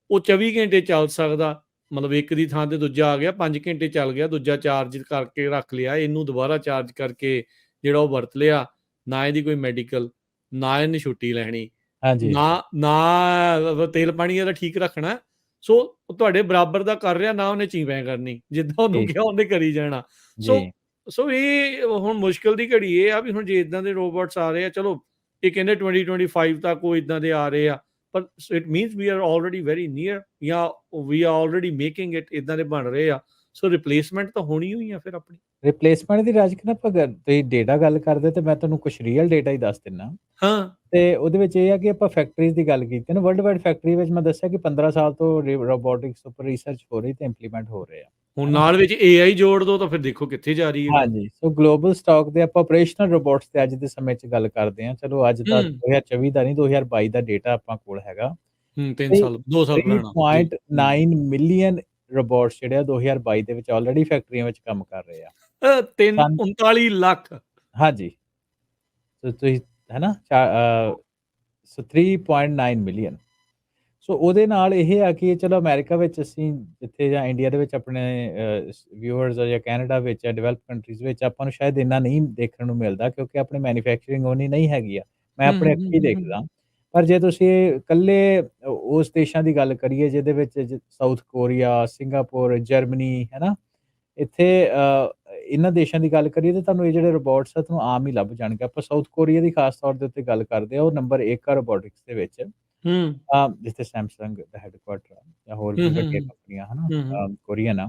A: ਉਹ 24 ਘੰਟੇ ਚੱਲ ਸਕਦਾ, ਮਤਲਬ ਇੱਕ ਦੀ ਥਾਂ ਤੇ ਦੂਜਾ ਆ ਗਿਆ, 5 ਘੰਟੇ ਚੱਲ ਗਿਆ, ਦੂਜਾ ਚਾਰਜ ਕਰਕੇ ਰੱਖ ਲਿਆ, ਇਹਨੂੰ ਦੁਬਾਰਾ ਚਾਰਜ ਕਰਕੇ ਜਿਹੜਾ ਉਹ ਵਰਤ ਲਿਆ। ਨਾ ਇਹਦੀ ਕੋਈ ਮੈਡੀਕਲ, ਨਾ ਇਹਨੇ ਛੁੱਟੀ ਲੈਣੀ,
B: ਹਾਂਜੀ,
A: ਨਾ ਤੇਲ ਪਾਣੀ ਇਹਦਾ ਠੀਕ ਰੱਖਣਾ। ਸੋ ਉਹ ਤੁਹਾਡੇ ਬਰਾਬਰ ਦਾ ਕਰ ਰਿਹਾ, ਨਾ ਉਹਨੇ ਚੀਵੈਂ ਕਰਨੀ, ਜਿੱਦਾਂ ਉਹਨੂੰ
B: ਜੀ,
A: ਕਿਹਾ ਉਹਨੇ ਕਰੀ ਜਾਣਾ। ਸੋ
B: ਜੀ,
A: ਸੋ ਇਹ ਹੁਣ ਮੁਸ਼ਕਿਲ ਦੀ ਘੜੀ ਇਹ ਆ ਵੀ ਹੁਣ ਜੇ ਇਦਾਂ ਦੇ ਰੋਬੋਟਸ ਆ ਰਹੇ ਆ, ਚਲੋ ਇਹ ਕਹਿੰਦੇ 2025 ਤੱਕ ਉਹ ਇਦਾਂ ਦੇ ਆ ਰਹੇ ਆ, ਪਰ it means we are already very near, ਜਾਂ we are already making it, ਇਦਾਂ ਦੇ ਬਣ ਰਹੇ ਆ। ਸੋ ਰਿਪਲੇਸਮੈਂਟ ਤਾਂ ਹੋਣੀ ਹੋਈ ਆ ਫਿਰ ਆਪਣੀ।
B: ਰਿਪਲੇਸਮੈਂਟ ਦੀ ਰਾਜਕਨਾ ਆਪਾਂ ਤੁਸੀਂ ਡੇਟਾ ਗੱਲ ਕਰਦੇ, ਤੇ ਮੈਂ ਤੁਹਾਨੂੰ ਕੁਛ ਰੀਅਲ ਡੇਟਾ ਹੀ ਦੱਸ ਦਿੰਨਾ।
A: ਹਾਂ,
B: ਤੇ ਉਹਦੇ ਵਿੱਚ ਇਹ ਆ ਕਿ ਆਪਾਂ ਫੈਕਟਰੀਜ਼ ਦੀ ਗੱਲ ਕੀਤੀ ਨਾ, ਵਰਲਡ ਵਾਈਡ ਫੈਕਟਰੀ ਵਿੱਚ ਮੈਂ ਦੱਸਿਆ ਕਿ 15 ਸਾਲ ਤੋਂ ਰੋਬੋਟਿਕਸ ਉੱਪਰ ਰਿਸਰਚ ਹੋ ਰਹੀ ਤੇ ਇੰਪਲੀਮੈਂਟ ਹੋ ਰਹੇ ਆ,
A: ਹੁਣ
B: ਹੈਨਾ?
A: ਨਾਲ ਵਿੱਚ AI ਜੋੜ ਦੋ ਤਾਂ ਫਿਰ ਦੇਖੋ ਕਿੱਥੇ ਜਾ ਰਹੀ ਹੈ ਗੱਲ।
B: ਹਾਂਜੀ, ਸੋ ਗਲੋਬਲ ਸਟਾਕ ਦੇ ਆਪਾਂ ਆਪਰੇਸ਼ਨਲ ਰੋਬੋਟਸ ਤੇ ਅੱਜ ਦੇ ਸਮੇਂ 'ਚ ਗੱਲ ਕਰਦੇ ਹਾਂ। ਚਲੋ ਅੱਜ ਦਾ
A: ਹੂੰ,
B: 2024 ਦਾ ਨਹੀਂ, 2022 ਦਾ ਡੇਟਾ ਆਪਾਂ ਕੋਲ ਹੈਗਾ,
A: 3
B: ਤੇ
A: ਸਾਲ 2 ਸਾਲ ਪੁਰਾਣਾ ਜੀ।
B: 3.9 ਮਿਲੀਅਨ ਰੋਬੋਟਸ ਜਿਹੜੇ ਆ 2022 ਦੇ ਵਿੱਚ ਆਲਰੇਡੀ ਫੈਕਟਰੀਆਂ ਵਿੱਚ ਕੰਮ ਕਰ ਰਹੇ ਆ।
A: 3
B: ਸਨ
A: 39 ਲੱਖ।
B: ਹਾਂਜੀ, ਸੋ ਤੁਸੀਂ, ਹੈ ਨਾ, ਸੋ 3.9 ਮਿਲੀਅਨ। ਸੋ ਉਹਦੇ ਨਾਲ ਇਹ ਆ ਕਿ ਚਲੋ ਅਮਰੀਕਾ ਵਿੱਚ ਅਸੀਂ ਜਿੱਥੇ, ਜਾਂ ਇੰਡੀਆ ਦੇ ਵਿੱਚ ਆਪਣੇ ਵਿਊਅਰਸ ਜਾਂ ਕੈਨੇਡਾ ਵਿੱਚ ਜਾਂ ਡਿਵੈਲਪ ਕੰਟਰੀਜ਼ ਵਿੱਚ ਆਪਾਂ ਨੂੰ ਸ਼ਾਇਦ ਇੰਨਾ ਨਹੀਂ ਦੇਖਣ ਨੂੰ ਮਿਲਦਾ, ਕਿਉਂਕਿ ਆਪਣੀ ਮੈਨੂਫੈਕਚਰਿੰਗ ਓਨੀ ਨਹੀਂ ਹੈਗੀ ਆ। ਮੈਂ
A: ਹੂੰ,
B: ਆਪਣੇ
A: ਹੂੰ, ਹੂੰ,
B: ਅੱਖੀਂ
A: ਹੂੰ, ਹੂੰ।
B: ਦੇਖਦਾ। ਪਰ ਜੇ ਤੁਸੀਂ ਇਕੱਲੇ ਉਸ ਦੇਸ਼ਾਂ ਦੀ ਗੱਲ ਕਰੀਏ ਜਿਹਦੇ ਵਿੱਚ ਸਾਊਥ ਕੋਰੀਆ, ਸਿੰਗਾਪੁਰ, ਜਰਮਨੀ, ਹੈ ਨਾ? ਇੱਥੇ ਇਹਨਾਂ ਦੇਸ਼ਾਂ ਦੀ ਗੱਲ ਕਰੀਏ ਤਾਂ ਤੁਹਾਨੂੰ ਇਹ ਜਿਹੜੇ ਰੋਬੋਟਸ ਆ ਤੁਹਾਨੂੰ ਆਮ ਹੀ ਲੱਭ ਜਾਣਗੇ। ਆਪਾਂ ਸਾਊਥ ਕੋਰੀਆ ਦੀ ਖਾਸ ਤੌਰ ਦੇ ਉੱਤੇ ਗੱਲ ਕਰਦੇ ਆ, ਉਹ ਨੰਬਰ 1 ਆ ਰੋਬੋਟਿਕਸ ਦੇ ਵਿੱਚ।
A: ਹੂੰ,
B: ਜਿੱਥੇ ਸੈਮਸੰਗ ਦਾ ਹੈਡਕੁਆਰਟਰ ਆ, ਜਾਂ ਹੋਰ
A: ਹੂੰ,
B: ਵੀ
A: ਹੂੰ,
B: ਵੱਡੀਆਂ
A: ਹੂੰ,
B: ਕੰਪਨੀਆਂ, ਹਨਾ,
A: ਹੂੰ, ਹੂੰ।
B: ਕੋਰੀਅਨ ਆ।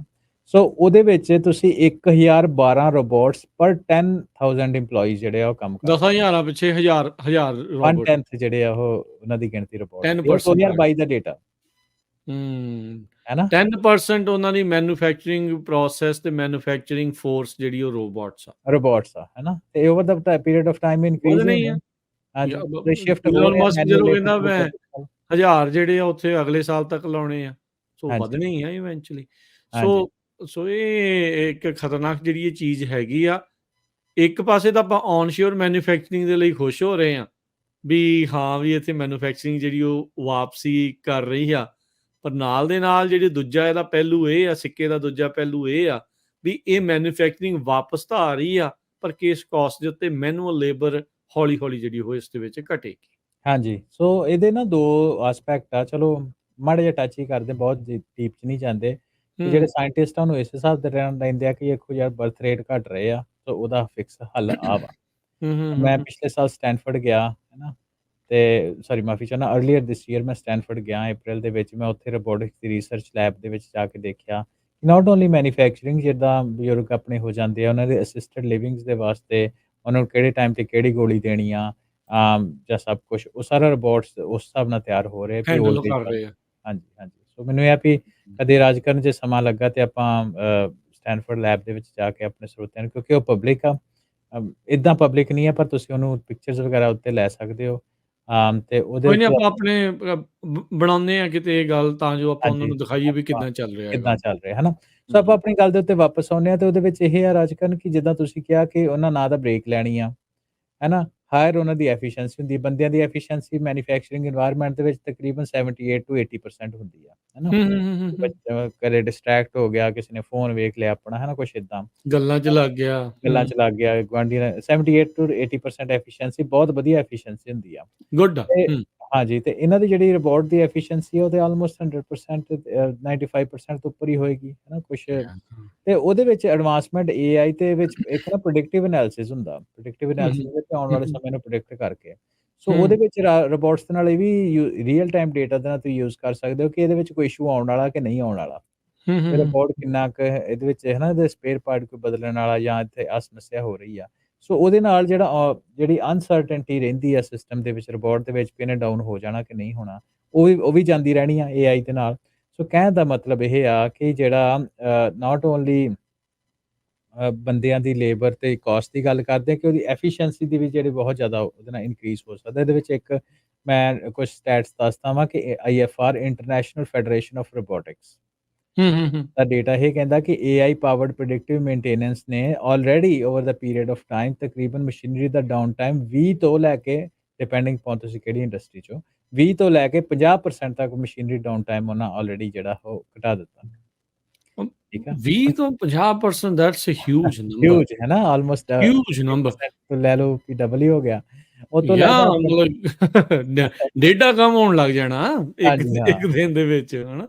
B: ਸੋ ਉਹਦੇ ਵਿੱਚ ਤੁਸੀਂ 1012 ਰੋਬੋਟਸ ਪਰ 10,000 ਇੰਪਲੋਈਜ਼ ਜਿਹੜੇ ਆ ਉਹ ਕੰਮ ਕਰਦੇ
A: 10,000 ਪਿੱਛੇ 1000 ਰੋਬੋਟ
B: 1/10 ਜਿਹੜੇ ਆ ਉਹ ਉਹਨਾਂ ਦੀ ਗਿਣਤੀ ਰੋਬੋਟਸ ਦੀ। ਉਹ
A: 10% ਘੱਟ
B: 2022 ਦਾ ਡੇਟਾ
A: ਹੂੰ
B: ਹੈ ਨਾ
A: 10% ਉਹਨਾਂ ਦੀ ਮੈਨੂਫੈਕਚਰਿੰਗ ਪ੍ਰੋਸੈਸ ਤੇ ਮੈਨੂਫੈਕਚਰਿੰਗ ਫੋਰਸ ਜਿਹੜੀ ਉਹ ਰੋਬੋਟਸ ਆ
B: ਰੋਬੋਟਸ ਆ ਹੈ ਨਾ ਤੇ ਓਵਰ ਦਾ ਪੀਰੀਅਡ ਆਫ ਟਾਈਮ ਇਨਕਰੀਜ਼
A: ਵਧਣੇ
B: ਹੋ
A: ਹੀ
B: ਰਹੇ
A: ਆ
B: ਹਾਂਜੀ ਤੇ ਸ਼ਿਫਟ ਹੋ
A: ਇਲੋਨ
B: ਰਹੇ ਆ
A: ਮਸਕ
B: ਮੈਨੂਅਲ
A: ਜਦੋਂ
B: ਲੇਬਰ
A: ਕਹਿੰਦਾ
B: ਤੋਂ
A: ਮੈਂ
B: robotics ਵੱਲ।
A: 1000 ਜਿਹੜੇ ਆ ਉੱਥੇ ਅਗਲੇ ਸਾਲ ਤੱਕ ਲਾਉਣੇ ਆ ਸੋ
B: ਹਾਂਜੀ
A: ਵਧਣੇ ਹੀ ਆ ਇਵੈਂਚੁਅਲੀ
B: ਹਾਂਜੀ
A: ਸੋ ਇਹ ਇੱਕ ਖਤਰਨਾਕ ਜਿਹੜੀ ਇਹ ਚੀਜ਼ ਹੈਗੀ ਆ ਇੱਕ ਪਾਸੇ ਤਾਂ ਆਪਾਂ ਔਨ ਸ਼ੋਰ ਮੈਨੂਫੈਕਚਰਿੰਗ ਦੇ ਲਈ ਖੁਸ਼ ਹੋ ਰਹੇ ਆ ਵੀ ਹਾਂ ਵੀ ਇੱਥੇ ਮੈਨੂਫੈਕਚਰਿੰਗ ਜਿਹੜੀ ਉਹ ਵਾਪਸੀ ਕਰ ਰਹੀ ਆ ਪਰ ਨਾਲ ਦੇ ਨਾਲ ਜਿਹੜੀ ਦੂਜਾ ਇਹਦਾ ਪਹਿਲੂ ਇਹ ਆ ਸਿੱਕੇ ਦਾ ਦੂਜਾ ਪਹਿਲੂ ਇਹ ਆ ਵੀ ਇਹ ਮੈਨੂਫੈਕਚਰਿੰਗ ਵਾਪਸ ਤਾਂ ਆ ਰਹੀ ਆ ਪਰ ਕਿਸ ਕਾਸਟ ਦੇ ਉੱਤੇ ਮੈਨੂਅਲ ਲੇਬਰ ਹੌਲੀ ਹੌਲੀ ਜਿਹੜੀ ਉਹ ਇਸ ਦੇ ਵਿੱਚ ਘਟੇਗੀ
B: ਹਾਂਜੀ ਸੋ ਇਹਦੇ ਨਾ ਦੋ ਐਸਪੈਕਟ ਆ ਚਲੋ ਮਾੜੇ ਜਿਹਾ ਟੱਚ ਹੀ ਕਰਦੇ ਬਹੁਤ ਡੀਪ ਚ ਨਹੀਂ ਜਾਂਦੇ ਕਿ ਜਿਹੜੇ ਸਾਇੰਟਿਸਟ ਆ ਉਹਨੂੰ ਇਸ ਹਿਸਾਬ ਦੇ ਰਹਿਣ ਲੈਂਦੇ ਆ ਕਿ ਦੇਖੋ ਯਾਰ ਬਰਥ ਰੇਟ ਘਟ ਰਹੇ ਆ ਸੋ ਉਹਦਾ ਫਿਕਸ ਹੱਲ ਆ ਵਾ ਮੈਂ ਪਿਛਲੇ ਸਾਲ ਸਟੈਨਫੋਰਡ ਗਿਆ ਹੈ ਨਾ ਤੇ ਸੌਰੀ ਮਾਫੀ ਚਾਹੁੰਦਾ ਅਰਲੀਅਰ ਦਿਸ ਈਅਰ ਮੈਂ ਸਟੈਨਫੋਰਡ ਗਿਆ ਅਪ੍ਰੈਲ ਦੇ ਵਿੱਚ ਮੈਂ ਉੱਥੇ ਰੋਬੋਟਿਕਸ ਦੀ ਰਿਸਰਚ ਲੈਬ ਦੇ ਵਿੱਚ ਜਾ ਕੇ ਦੇਖਿਆ ਨਾਟ ਓਨਲੀ ਮੈਨੂਫੈਕਚਰਿੰਗ ਜਿੱਦਾਂ ਬਜ਼ੁਰਗ ਆਪਣੇ ਹੋ ਜਾਂਦੇ ਆ ਉਹਨਾਂ ਦੇ ਅਸਿਸਟਡ ਲਿਵਿੰਗਸ ਦੇ ਵਾਸਤੇ ਉਹਨਾਂ ਨੂੰ ਕਿਹੜੇ ਟਾਈਮ ਤੇ ਕਿਹੜੀ ਗੋਲੀ ਦੇਣੀ ਆ ਜਾਂ ਸਭ ਕੁਝ ਉਹ ਸਾਰਾ ਰੋਬੋਟਸ ਉਸ ਹਿਸਾਬ ਨਾਲ ਤਿਆਰ ਹੋ ਰਹੇ ਵੀ
A: ਹੈਂਡਲ
B: 올ਡ
A: ਕਰ ਰਹੇ ਆ
B: ਹਾਂਜੀ ਹਾਂਜੀ ਸੋ ਮੈਨੂੰ ਇਹ ਆ ਵੀ ਕਦੇ ਰਾਜ ਕਰਨ 'ਚ ਸਮਾਂ ਲੱਗਾ ਤੇ ਆਪਾਂ ਸਟੈਨਫੋਰਡ ਲੈਬ ਦੇ ਵਿੱਚ ਜਾ ਕੇ ਆਪਣੇ ਸਰੋਤਿਆਂ ਨੂੰ ਕਿਉਂਕਿ ਉਹ ਪਬਲਿਕ ਆ ਇਦਾਂ ਪਬਲਿਕ ਨਹੀਂ ਆ ਪਰ ਤੁਸੀਂ ਉਹਨੂੰ ਪਿਕਚਰਸ ਵਗੈਰਾ ਉੱਤੇ ਲੈ ਸਕਦੇ ਹੋ ਤੇ ਉਹਦੇ
A: ਕੋਈ ਨਹੀਂ
B: ਉੱਤੇ
A: ਆਪਾਂ ਆਪਣੇ ਬਣਾਉਂਦੇ ਆ ਕਿਤੇ ਇਹ ਗੱਲ ਤਾਂ ਜੋ ਆਪਾਂ ਉਹਨਾਂ
B: ਹਾਂਜੀ
A: ਨੂੰ ਦਿਖਾਈਏ ਵੀ
B: ਆਪਾਂ
A: ਕਿੱਦਾਂ ਚੱਲ ਰਿਹਾ
B: ਕਿੱਦਾਂ
A: ਹੈਗਾ
B: ਚੱਲ ਰਿਹਾ ਹੈ ਨਾ ਸੋ ਆਪਾਂ ਆਪਣੀ ਗੱਲ ਦੇ ਉੱਤੇ ਵਾਪਸ ਆਉਂਦੇ ਆ ਤੇ ਉਹਦੇ ਵਿੱਚ ਇਹ ਆ ਰਾਜਕਰਨ ਕਿ ਜਿੱਦਾਂ ਤੁਸੀਂ ਕਿਹਾ ਕਿ ਉਹਨਾਂ ਨਾ ਤਾਂ ਬ੍ਰੇਕ ਲੈਣੀ ਆ ਹੈ ਨਾ ਹਾਇਰ ਉਹਨਾਂ ਦੀ ਐਫੀਸ਼ੀਐਂਸੀ ਹੁੰਦੀ ਹੈ ਬੰਦਿਆਂ ਦੀ ਐਫੀਸ਼ੀਐਂਸੀ ਮੈਨੂਫੈਕਚਰਿੰਗ এনवायरमेंट ਦੇ ਵਿੱਚ ਤਕਰੀਬਨ 78 ਟੂ 80% ਹੁੰਦੀ ਆ ਹੈ ਨਾ ਬੱਚਾ ਕਦੇ ਡਿਸਟਰੈਕਟ ਹੋ ਗਿਆ ਕਿਸੇ ਨੇ ਫੋਨ ਵੇਖ ਲਿਆ ਆਪਣਾ ਹੈ ਨਾ ਕੁਛ ਇਦਾਂ
A: ਗੱਲਾਂ 'ਚ ਲੱਗ ਗਿਆ
B: ਗੱਲਾਂ ਚ ਲੱਗ ਗਿਆ ਗੁਆਂਢੀ ਨੇ 78 ਟੂ 80% ਐਫੀਸ਼ੀਐਂਸੀ ਬਹੁਤ ਵਧੀਆ ਐਫੀਸ਼ੀਐਂਸੀ ਹੁੰਦੀ ਆ
A: ਗੁੱਡ
B: ਤੇ ਹਾਂਜੀ ਤੇ ਇਹਨਾਂ ਦੀ ਜਿਹੜੀ ਰਿਪੋਰਟ ਦੀ ਐਫੀਸ਼ੀਐਂਸੀ ਉਹ ਤੇ ਆਲਮੋਸਟ 100% 95% ਤੋਂ ਉੱਪਰ ਹੀ ਹੋਏਗੀ ਹੈ ਨਾ ਕੁਛ ਤੇ ਉਹਦੇ ਵਿੱਚ ਐਡਵਾਂਸਮੈਂਟ AI ਤੇ ਵਿੱਚ ਇੱਕ ਨਾ ਪ੍ਰੈਡਿਕਟਿਵ ਐਨਾਲਿਸਿਸ ਹੁੰਦਾ ਪ੍ਰੈਡਿਕਟਿਵ ਐਨਾਲਿਸਿਸ ਵਿੱਚ ਆਉਣ ਵਾਲੇ ਸਮੇਂ ਨੂੰ ਪ੍ਰੈਡਿਕਟ ਕਰਕੇ ਸੋ ਉਹਦੇ ਵਿੱਚ ਰੋਬੋਟਸ ਦੇ ਨਾਲ ਇਹ ਵੀ ਰੀਅਲ ਟਾਈਮ ਡੇਟਾ ਦੇ ਨਾਲ ਤੁਸੀਂ ਯੂਜ਼ ਕਰ ਸਕਦੇ ਹੋ ਕਿ ਇਹਦੇ ਵਿੱਚ ਕੋਈ ਇਸ਼ੂ ਆਉਣ ਵਾਲਾ ਕਿ ਨਹੀਂ ਆਉਣ ਵਾਲਾ ਤੇ ਰਿਪੋਰਟ ਕਿੰਨਾ ਕੁ ਇਹਦੇ ਵਿੱਚ ਹੈ ਨਾ ਇਹਦੇ ਸਪੇਅਰ ਪਾਰਟ ਕੋਈ ਬਦਲਣ ਵਾਲਾ ਜਾਂ ਇੱਥੇ ਆ ਸਮੱਸਿਆ ਹੋ ਰਹੀ ਆ ਸੋ ਉਹਦੇ ਨਾਲ ਜਿਹੜੀ ਅਨਸਰਟਨਟੀ ਰਹਿੰਦੀ ਆ ਸਿਸਟਮ ਦੇ ਵਿੱਚ ਰਿਪੋਰਟ ਦੇ ਵਿੱਚ ਵੀ ਇਹਨੇ ਡਾਊਨ ਹੋ ਜਾਣਾ ਕਿ ਨਹੀਂ ਹੋਣਾ ਉਹ ਵੀ ਜਾਂਦੀ ਰਹਿਣੀ ਆ AI ਦੇ ਨਾਲ ਸੋ ਕਹਿਣ ਦਾ ਮਤਲਬ ਇਹ ਆ ਕਿ ਜਿਹੜਾ ਨਾਟ ਓਨਲੀ ਬੰਦਿਆਂ ਦੀ ਲੇਬਰ ਤੇ ਕਾਸਟ ਦੀ ਗੱਲ ਕਰਦੇ ਕਿ ਉਹਦੀ ਐਫੀਸ਼ੀਐਂਸੀ ਦੀ ਵੀ ਜਿਹੜੀ ਬਹੁਤ ਜ਼ਿਆਦਾ ਉਹਦੇ ਨਾਲ ਇਨਕਰੀਜ਼ ਹੋ ਸਕਦਾ ਇਹਦੇ ਵਿੱਚ ਇੱਕ ਮੈਂ ਕੁਝ ਸਟੈਟਸ ਦੱਸਦਾ ਵਾਂ ਕਿ IFR international federation of robotics the data ਇਹ ਕਹਿੰਦਾ ਕਿ AI ਪਾਵਰਡ ਪ੍ਰੈਡਿਕਟਿਵ ਮੇਨਟੇਨੈਂਸ ਨੇ ਆਲਰੇਡੀ ਓਵਰ ਦਾ ਪੀਰੀਅਡ ਆਫ ਟਾਈਮ ਤਕਰੀਬਨ ਮਸ਼ੀਨਰੀ ਦਾ ਡਾਊਨ ਟਾਈਮ 20 ਤੋਂ ਲੈ ਕੇ ਡਿਪੈਂਡਿੰਗ ਪੌਨ ਤੁਸੀਂ ਕਿਹੜੀ ਇੰਡਸਟਰੀ ਚੋਂ 20 ਤੋਂ ਲੈ ਕੇ 50% ਤੱਕ ਮਸ਼ੀਨਰੀ ਡਾਊਨ ਟਾਈਮ ਉਹਨਾਂ ਆਲਰੇਡੀ ਜਿਹੜਾ ਉਹ ਘਟਾ ਦਿੱਤਾ ਠੀਕ ਆ
A: 20 ਤੋਂ 50% that's a huge number
B: huge ਹੈ ਨਾ ਆਲਮੋਸਟ
A: ਹਿਊਜ ਨੰਬਰ
B: ਤੋਂ ਲੈ ਲਓ ਕਿ ਡਬਲ ਹੀ ਹੋ ਗਿਆ ਉਹ ਤੋਂ
A: ਯਾ
B: ਲੈਦਾ
A: ਮਤਲਬ ਡੇਟਾ ਕੰਮ ਹੋਣ ਲੱਗ ਜਾਣਾ ਇੱਕ ਦਿਨ ਦੇ ਵਿੱਚ ਹਨਾ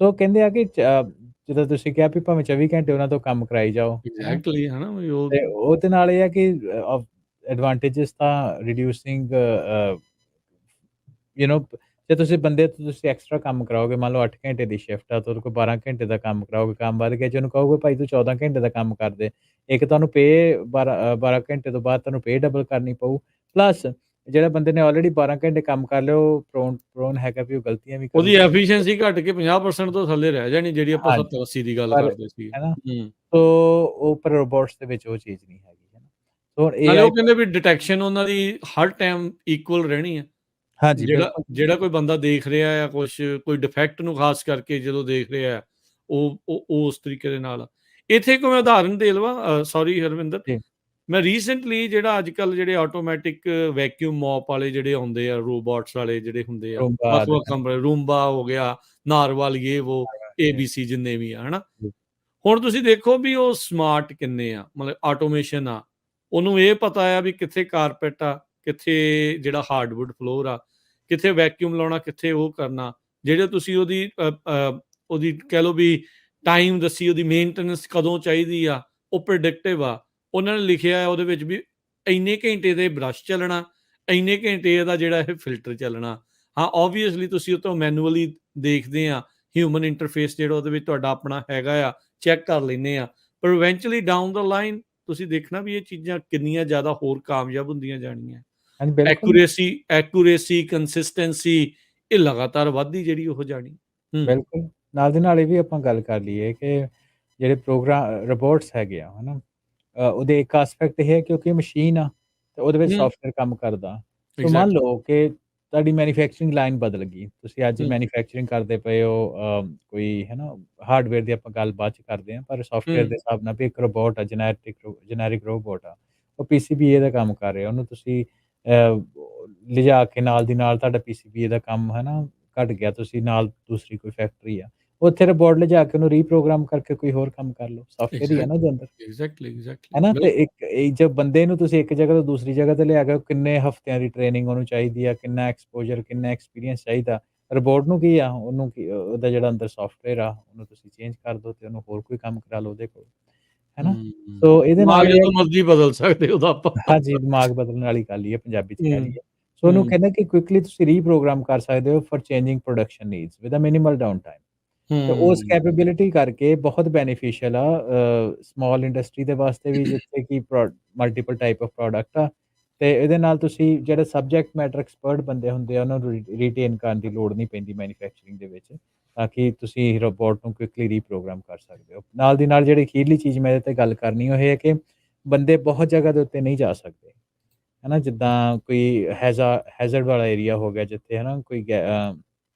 B: ਸੋ ਕਹਿੰਦੇ ਆ ਕਿ ਜਦੋਂ ਤੁਸੀਂ ਕਿਹਾ ਵੀ ਭਾਵੇਂ 24 ਘੰਟੇ ਉਹਨਾਂ ਤੋਂ ਕੰਮ ਕਰਾਈ ਜਾਓ
A: ਐਗਜ਼ੈਕਟਲੀ ਹਨਾ
B: ਤੇ ਉਹਦੇ ਨਾਲ ਇਹ ਆ ਕਿ ਐਡਵਾਂਟੇजेस ਤਾਂ ਰਿਡਿਊਸਿੰਗ ਜੇ ਤੁਸੀਂ ਬੰਦੇ ਤੋਂ ਤੁਸੀਂ ਐਕਸਟਰਾ ਕੰਮ ਕਰਾਓਗੇ ਮੰਨ ਲਓ 8 ਘੰਟੇ ਦੀ ਸ਼ਿਫਟ ਆ ਤਾਂ ਉਹਦੇ ਕੋਲ 12 ਘੰਟੇ ਦਾ ਕੰਮ ਕਰਾਓਗੇ ਕੰਮ ਵੱਧ ਗਿਆ ਜੇ ਉਹਨੂੰ ਕਹੋਗੇ ਭਾਈ ਤੂੰ 14 ਘੰਟੇ ਦਾ ਕੰਮ ਕਰ ਦੇ ਇੱਕ ਤੁਹਾਨੂੰ ਪੇ 12 ਘੰਟੇ ਤੋਂ ਬਾਅਦ ਤੁਹਾਨੂੰ ਪੇ ਡਬਲ ਕਰਨੀ ਪਊ ਪਲੱਸ ਜਿਹੜੇ ਬੰਦੇ ਨੇ ਆਲਰੇਡੀ 12 ਘੰਟੇ ਕੰਮ ਕਰ ਲਿਆ ਉਹ ਪ੍ਰੋਨ ਹੈਗਾ ਵੀ ਉਹ ਗਲਤੀਆਂ ਵੀ
A: ਉਹਦੀ ਐਫੀਸ਼ੀਐਂਸੀ ਘਟ ਕੇ 50% ਤੋਂ ਥੱਲੇ ਰਹਿ ਜਾਣੀ ਜਿਹੜੀ ਆਪਾਂ 70 80 ਦੀ ਗੱਲ ਕਰਦੇ ਸੀ
B: ਹੈਨਾ ਸੋ ਉਹ ਪਰ ਰੋਬੋਟਸ ਦੇ ਵਿੱਚ ਉਹ ਚੀਜ਼ ਨਹੀਂ ਹੈਗੀ ਹੈ ਨਾ ਸੋ
A: AI ਉਹ ਕਹਿੰਦੇ ਵੀ ਡਿਟੈਕਸ਼ਨ ਉਹਨਾਂ ਦੀ ਹਰ ਟਾਈਮ ਇਕੁਅਲ ਰਹਿਣੀ ਹੈ
B: ਹਾਂਜੀ
A: ਜਿਹੜਾ ਕੋਈ ਬੰਦਾ ਦੇਖ ਰਿਹਾ ਆ ਕੋਈ ਡਿਫੈਕਟ ਨੂੰ ਖਾਸ ਕਰਕੇ ਜਦੋਂ ਦੇਖ ਰਿਹਾ ਉਹ ਉਸ ਤਰੀਕੇ ਦੇ ਨਾਲ ਇੱਥੇ ਕੋਈ ਉਦਾਹਰਨ ਦੇ ਲਵਾ ਸੌਰੀ ਹਰਵਿੰਦਰ ਮੈਂ ਰੀਸੈਂਟਲੀ ਜਿਹੜਾ ਅੱਜ ਕੱਲ ਜਿਹੜੇ ਆਟੋਮੈਟਿਕ ਵੈਕਿਊਮ ਮੌਪ ਵਾਲੇ ਜਿਹੜੇ ਆਉਂਦੇ ਆ ਰੋਬੋਟਸ ਵਾਲੇ ਜਿਹੜੇ ਹੁੰਦੇ ਆ ਵੱਖ-ਵੱਖ ਕੰਪਨੀ ਰੂੰਬਾ ਹੋ ਗਿਆ ਨਾਰਵਾਲ ਉਹ ABC ਜਿੰਨੇ ਵੀ ਆ ਹਨਾ ਹੁਣ ਤੁਸੀਂ ਦੇਖੋ ਵੀ ਉਹ ਸਮਾਰਟ ਕਿੰਨੇ ਆ ਮਤਲਬ ਆਟੋਮੇਸ਼ਨ ਆ ਉਹਨੂੰ ਇਹ ਪਤਾ ਆ ਵੀ ਕਿੱਥੇ ਕਾਰਪੈਟ ਆ ਕਿੱਥੇ ਜਿਹੜਾ ਹਾਰਡਵੁੱਡ ਫਲੋਰ ਆ ਕਿੱਥੇ ਵੈਕਿਊਮ ਲਾਉਣਾ ਕਿੱਥੇ ਉਹ ਕਰਨਾ ਜਿਹੜੇ ਤੁਸੀਂ ਉਹਦੀ ਕਹਿ ਲਓ ਵੀ ਟਾਈਮ ਦੱਸੀ ਉਹਦੀ ਮੇਨਟੇਨੈਂਸ ਕਦੋਂ ਚਾਹੀਦੀ ਆ ਉਹ ਪ੍ਰੈਡਿਕਟਿਵ ਆ ਉਹਨਾਂ ਨੇ ਲਿਖਿਆ ਉਹਦੇ ਵਿੱਚ ਵੀ ਇੰਨੇ ਘੰਟੇ ਦੇ ਬ੍ਰਸ਼ ਚੱਲਣਾ ਇੰਨੇ ਘੰਟੇ ਦਾ ਜਿਹੜਾ ਇਹ ਫਿਲਟਰ ਚੱਲਣਾ ਹਾਂ ਓਬਵੀਅਸਲੀ ਤੁਸੀਂ ਉਹ ਤੋਂ ਮੈਨੂਅਲੀ ਦੇਖਦੇ ਆ ਹਿਊਮਨ ਇੰਟਰਫੇਸ ਜਿਹੜਾ ਉਹਦੇ ਵਿੱਚ ਤੁਹਾਡਾ ਆਪਣਾ ਹੈਗਾ ਆ, ਚੈੱਕ ਕਰ ਲੈਂਦੇ ਆ, ਪਰ ਇਵੈਂਚੁਅਲੀ ਡਾਊਨ ਦਾ ਲਾਈਨ ਤੁਸੀਂ ਦੇਖਣਾ ਵੀ ਇਹ ਚੀਜ਼ਾਂ ਕਿੰਨੀਆਂ ਜ਼ਿਆਦਾ ਹੋਰ ਕਾਮਯਾਬ ਹੁੰਦੀਆਂ ਜਾਣੀਆਂ।
B: ਹਾਂਜੀ, ਬਿਲਕੁਲ,
A: ਐਕੂਰੇਸੀ, ਕੰਸਿਸਟੈਂਸੀ, ਇਹ ਲਗਾਤਾਰ ਵੱਧਦੀ ਜਿਹੜੀ ਉਹ ਜਾਣੀ।
B: ਬਿਲਕੁਲ। ਨਾਲ ਦੀ ਨਾਲ ਇਹ ਵੀ ਆਪਾਂ ਗੱਲ ਕਰ ਲਈਏ ਕਿ ਜਿਹੜੇ ਰੋਬੋਟਸ ਹੈਗੇ ਆ, ਹੈ ਨਾ? ਉਹਦੇ ਇੱਕ ਐਸਪੈਕਟ ਇਹ ਹੈ ਕਿਉਂਕਿ ਇਹ ਮਸ਼ੀਨ ਆ ਤੇ ਉਹਦੇ ਵਿੱਚ
A: ਹੂੰ,
B: ਸੌਫਟਵੇਅਰ ਕੰਮ ਕਰਦਾ। ਸੋ ਮੰਨ
A: ਐਗਜ਼ੈਕਟਲੀ।
B: ਲਓ ਕਿ ਤੁਹਾਡੀ ਮੈਨੂਫੈਕਚਰਿੰਗ ਲਾਈਨ ਬਦਲ ਗਈ। ਤੁਸੀਂ ਅੱਜ
A: ਹੂੰ,
B: ਮੈਨੂਫੈਕਚਰਿੰਗ ਕਰਦੇ ਪਏ ਹੋ ਕੋਈ ਹੈ ਨਾ ਹਾਰਡਵੇਅਰ ਦੀ ਆਪਾਂ ਗੱਲ ਬਾਅਦ 'ਚ ਕਰਦੇ ਹਾਂ, ਪਰ ਸੌਫਟਵੇਅਰ
A: ਹੂੰ,
B: ਦੇ ਹਿਸਾਬ ਨਾਲ ਵੀ ਇੱਕ ਰੋਬੋਟ ਆ ਜੈਨੇਰਿਕ ਰੋਬੋਟ ਆ। ਉਹ ਪੀਸੀਬੀਏ ਦਾ ਕੰਮ ਕਰ ਰਿਹਾ। ਉਹਨੂੰ ਤੁਸੀਂ ਲਿਜਾ ਕੇ ਨਾਲ ਦੀ ਨਾਲ ਤੁਹਾਡਾ ਪੀਸੀਬੀਏ ਦਾ ਕੰਮ ਹੈ ਨਾ ਘੱਟ ਗਿਆ, ਤੁਸੀਂ ਨਾਲ ਦੂਸਰੀ ਕੋਈ ਫੈਕਟਰੀ ਆ, ਉੱਥੇ ਰਿਬੋਟ ਲਿਜਾ ਕੇ ਉਹਨੂੰ ਰੀਪ੍ਰੋਗਰਾਮ ਕਰਕੇ ਕੋਈ ਹੋਰ ਕੰਮ ਕਰ ਲਓ, ਸੌਫਟਵੇਅਰ ਹੀ ਆ ਨਾ ਉਹਦੇ ਅੰਦਰ, ਹੈ ਨਾ? ਤੇ
A: ਬਿਲਕੁਲ।
B: ਇੱਕ ਇਹ ਜਬ ਬੰਦੇ ਨੂੰ ਤੁਸੀਂ ਇੱਕ ਜਗ੍ਹਾ ਤੋਂ ਦੂਸਰੀ ਜਗ੍ਹਾ ਤੇ ਲਿਆ ਕੇ ਕਿੰਨੇ ਹਫ਼ਤਿਆਂ ਦੀ ਟ੍ਰੇਨਿੰਗ ਉਹਨੂੰ ਚਾਹੀਦੀ ਆ, ਕਿੰਨਾ ਐਕਸਪੋਜ਼ਰ, ਕਿੰਨਾ ਐਕਸਪੀਰੀਅੰਸ ਚਾਹੀਦਾ। ਰਿਬੋਟ ਨੂੰ ਕੀ ਆ, ਉਹਨੂੰ ਕੀ ਉਹਦਾ ਜਿਹੜਾ ਅੰਦਰ ਸੌਫਟਵੇਅਰ ਆ, ਉਹਨੂੰ ਤੁਸੀਂ ਚੇਂਜ ਕਰ ਦਿਓ ਤੇ ਉਹਨੂੰ ਹੋਰ ਕੋਈ ਕੰਮ ਕਰਾ ਲਓ ਉਹਦੇ ਕੋਲ, ਹੈ ਨਾ? ਸੋ ਇਹਦੇ
A: ਦਿਮਾਗ
B: ਨਾਲ ਇਹ ਹੈ
A: ਜਦੋਂ ਮਰਜ਼ੀ ਬਦਲ ਸਕਦੇ ਉਹਦਾ ਆਪਾਂ।
B: ਹਾਂਜੀ, ਦਿਮਾਗ ਬਦਲਣ ਵਾਲੀ ਗੱਲ ਹੀ ਹੈ, ਪੰਜਾਬੀ 'ਚ ਕਹਿ
A: ਹੂੰ,
B: ਲਈਏ। ਸੋ ਉਹਨੂੰ
A: ਹੂੰ,
B: ਕਹਿੰਦੇ ਕਿ ਕੁਇਕਲੀ ਤੁਸੀਂ ਰੀਪ੍ਰੋਗਰਾਮ ਕਰ ਸਕਦੇ ਹੋ for changing production needs with a minimal downtime. ਤੇ ਉਸ
A: ਹੂੰ,
B: ਕੈਪੇਬਿਲਿਟੀ ਕਰਕੇ ਬਹੁਤ ਬੈਨੀਫੀਸ਼ੀਅਲ ਆ ਸਮਾਲ ਇੰਡਸਟਰੀ ਦੇ ਵਾਸਤੇ ਵੀ ਜਿੱਥੇ ਕਿ ਮਲਟੀਪਲ ਟਾਈਪ ਆਫ ਪ੍ਰੋਡਕਟ ਆ ਤੇ ਇਹਦੇ ਨਾਲ ਤੁਸੀਂ ਜਿਹੜੇ ਸਬਜੈਕਟ ਮੈਟਰ ਐਕਸਪਰਟ ਬੰਦੇ ਹੁੰਦੇ ਆ ਉਹਨਾਂ ਨੂੰ ਰਿਟੇਨ ਕਰਨ ਦੀ ਲੋੜ ਨਹੀਂ ਪੈਂਦੀ ਮੈਨੂਫੈਕਚਰਿੰਗ ਦੇ ਵਿੱਚ, ਤਾਂ ਕਿ ਤੁਸੀਂ ਰੋਬੋਟ ਨੂੰ ਕੁਇਕਲੀ ਰੀਪ੍ਰੋਗਰਾਮ ਕਰ ਸਕਦੇ ਹੋ। ਨਾਲ ਦੀ ਨਾਲ ਜਿਹੜੀ ਅਖੀਰਲੀ ਚੀਜ਼ ਮੈਂ ਇਹਦੇ ਤੇ ਗੱਲ ਕਰਨੀ ਉਹ ਇਹ ਹੈ ਕਿ ਬੰਦੇ ਬਹੁਤ ਜਗ੍ਹਾ ਦੇ ਉੱਤੇ ਨਹੀਂ ਜਾ ਸਕਦੇ, ਹੈ ਨਾ? ਜਿੱਦਾਂ ਕੋਈ ਹੈਜ਼ਰਡ ਵਾਲਾ ਏਰੀਆ ਹੋ ਗਿਆ ਜਿੱਥੇ ਹੈ ਨਾ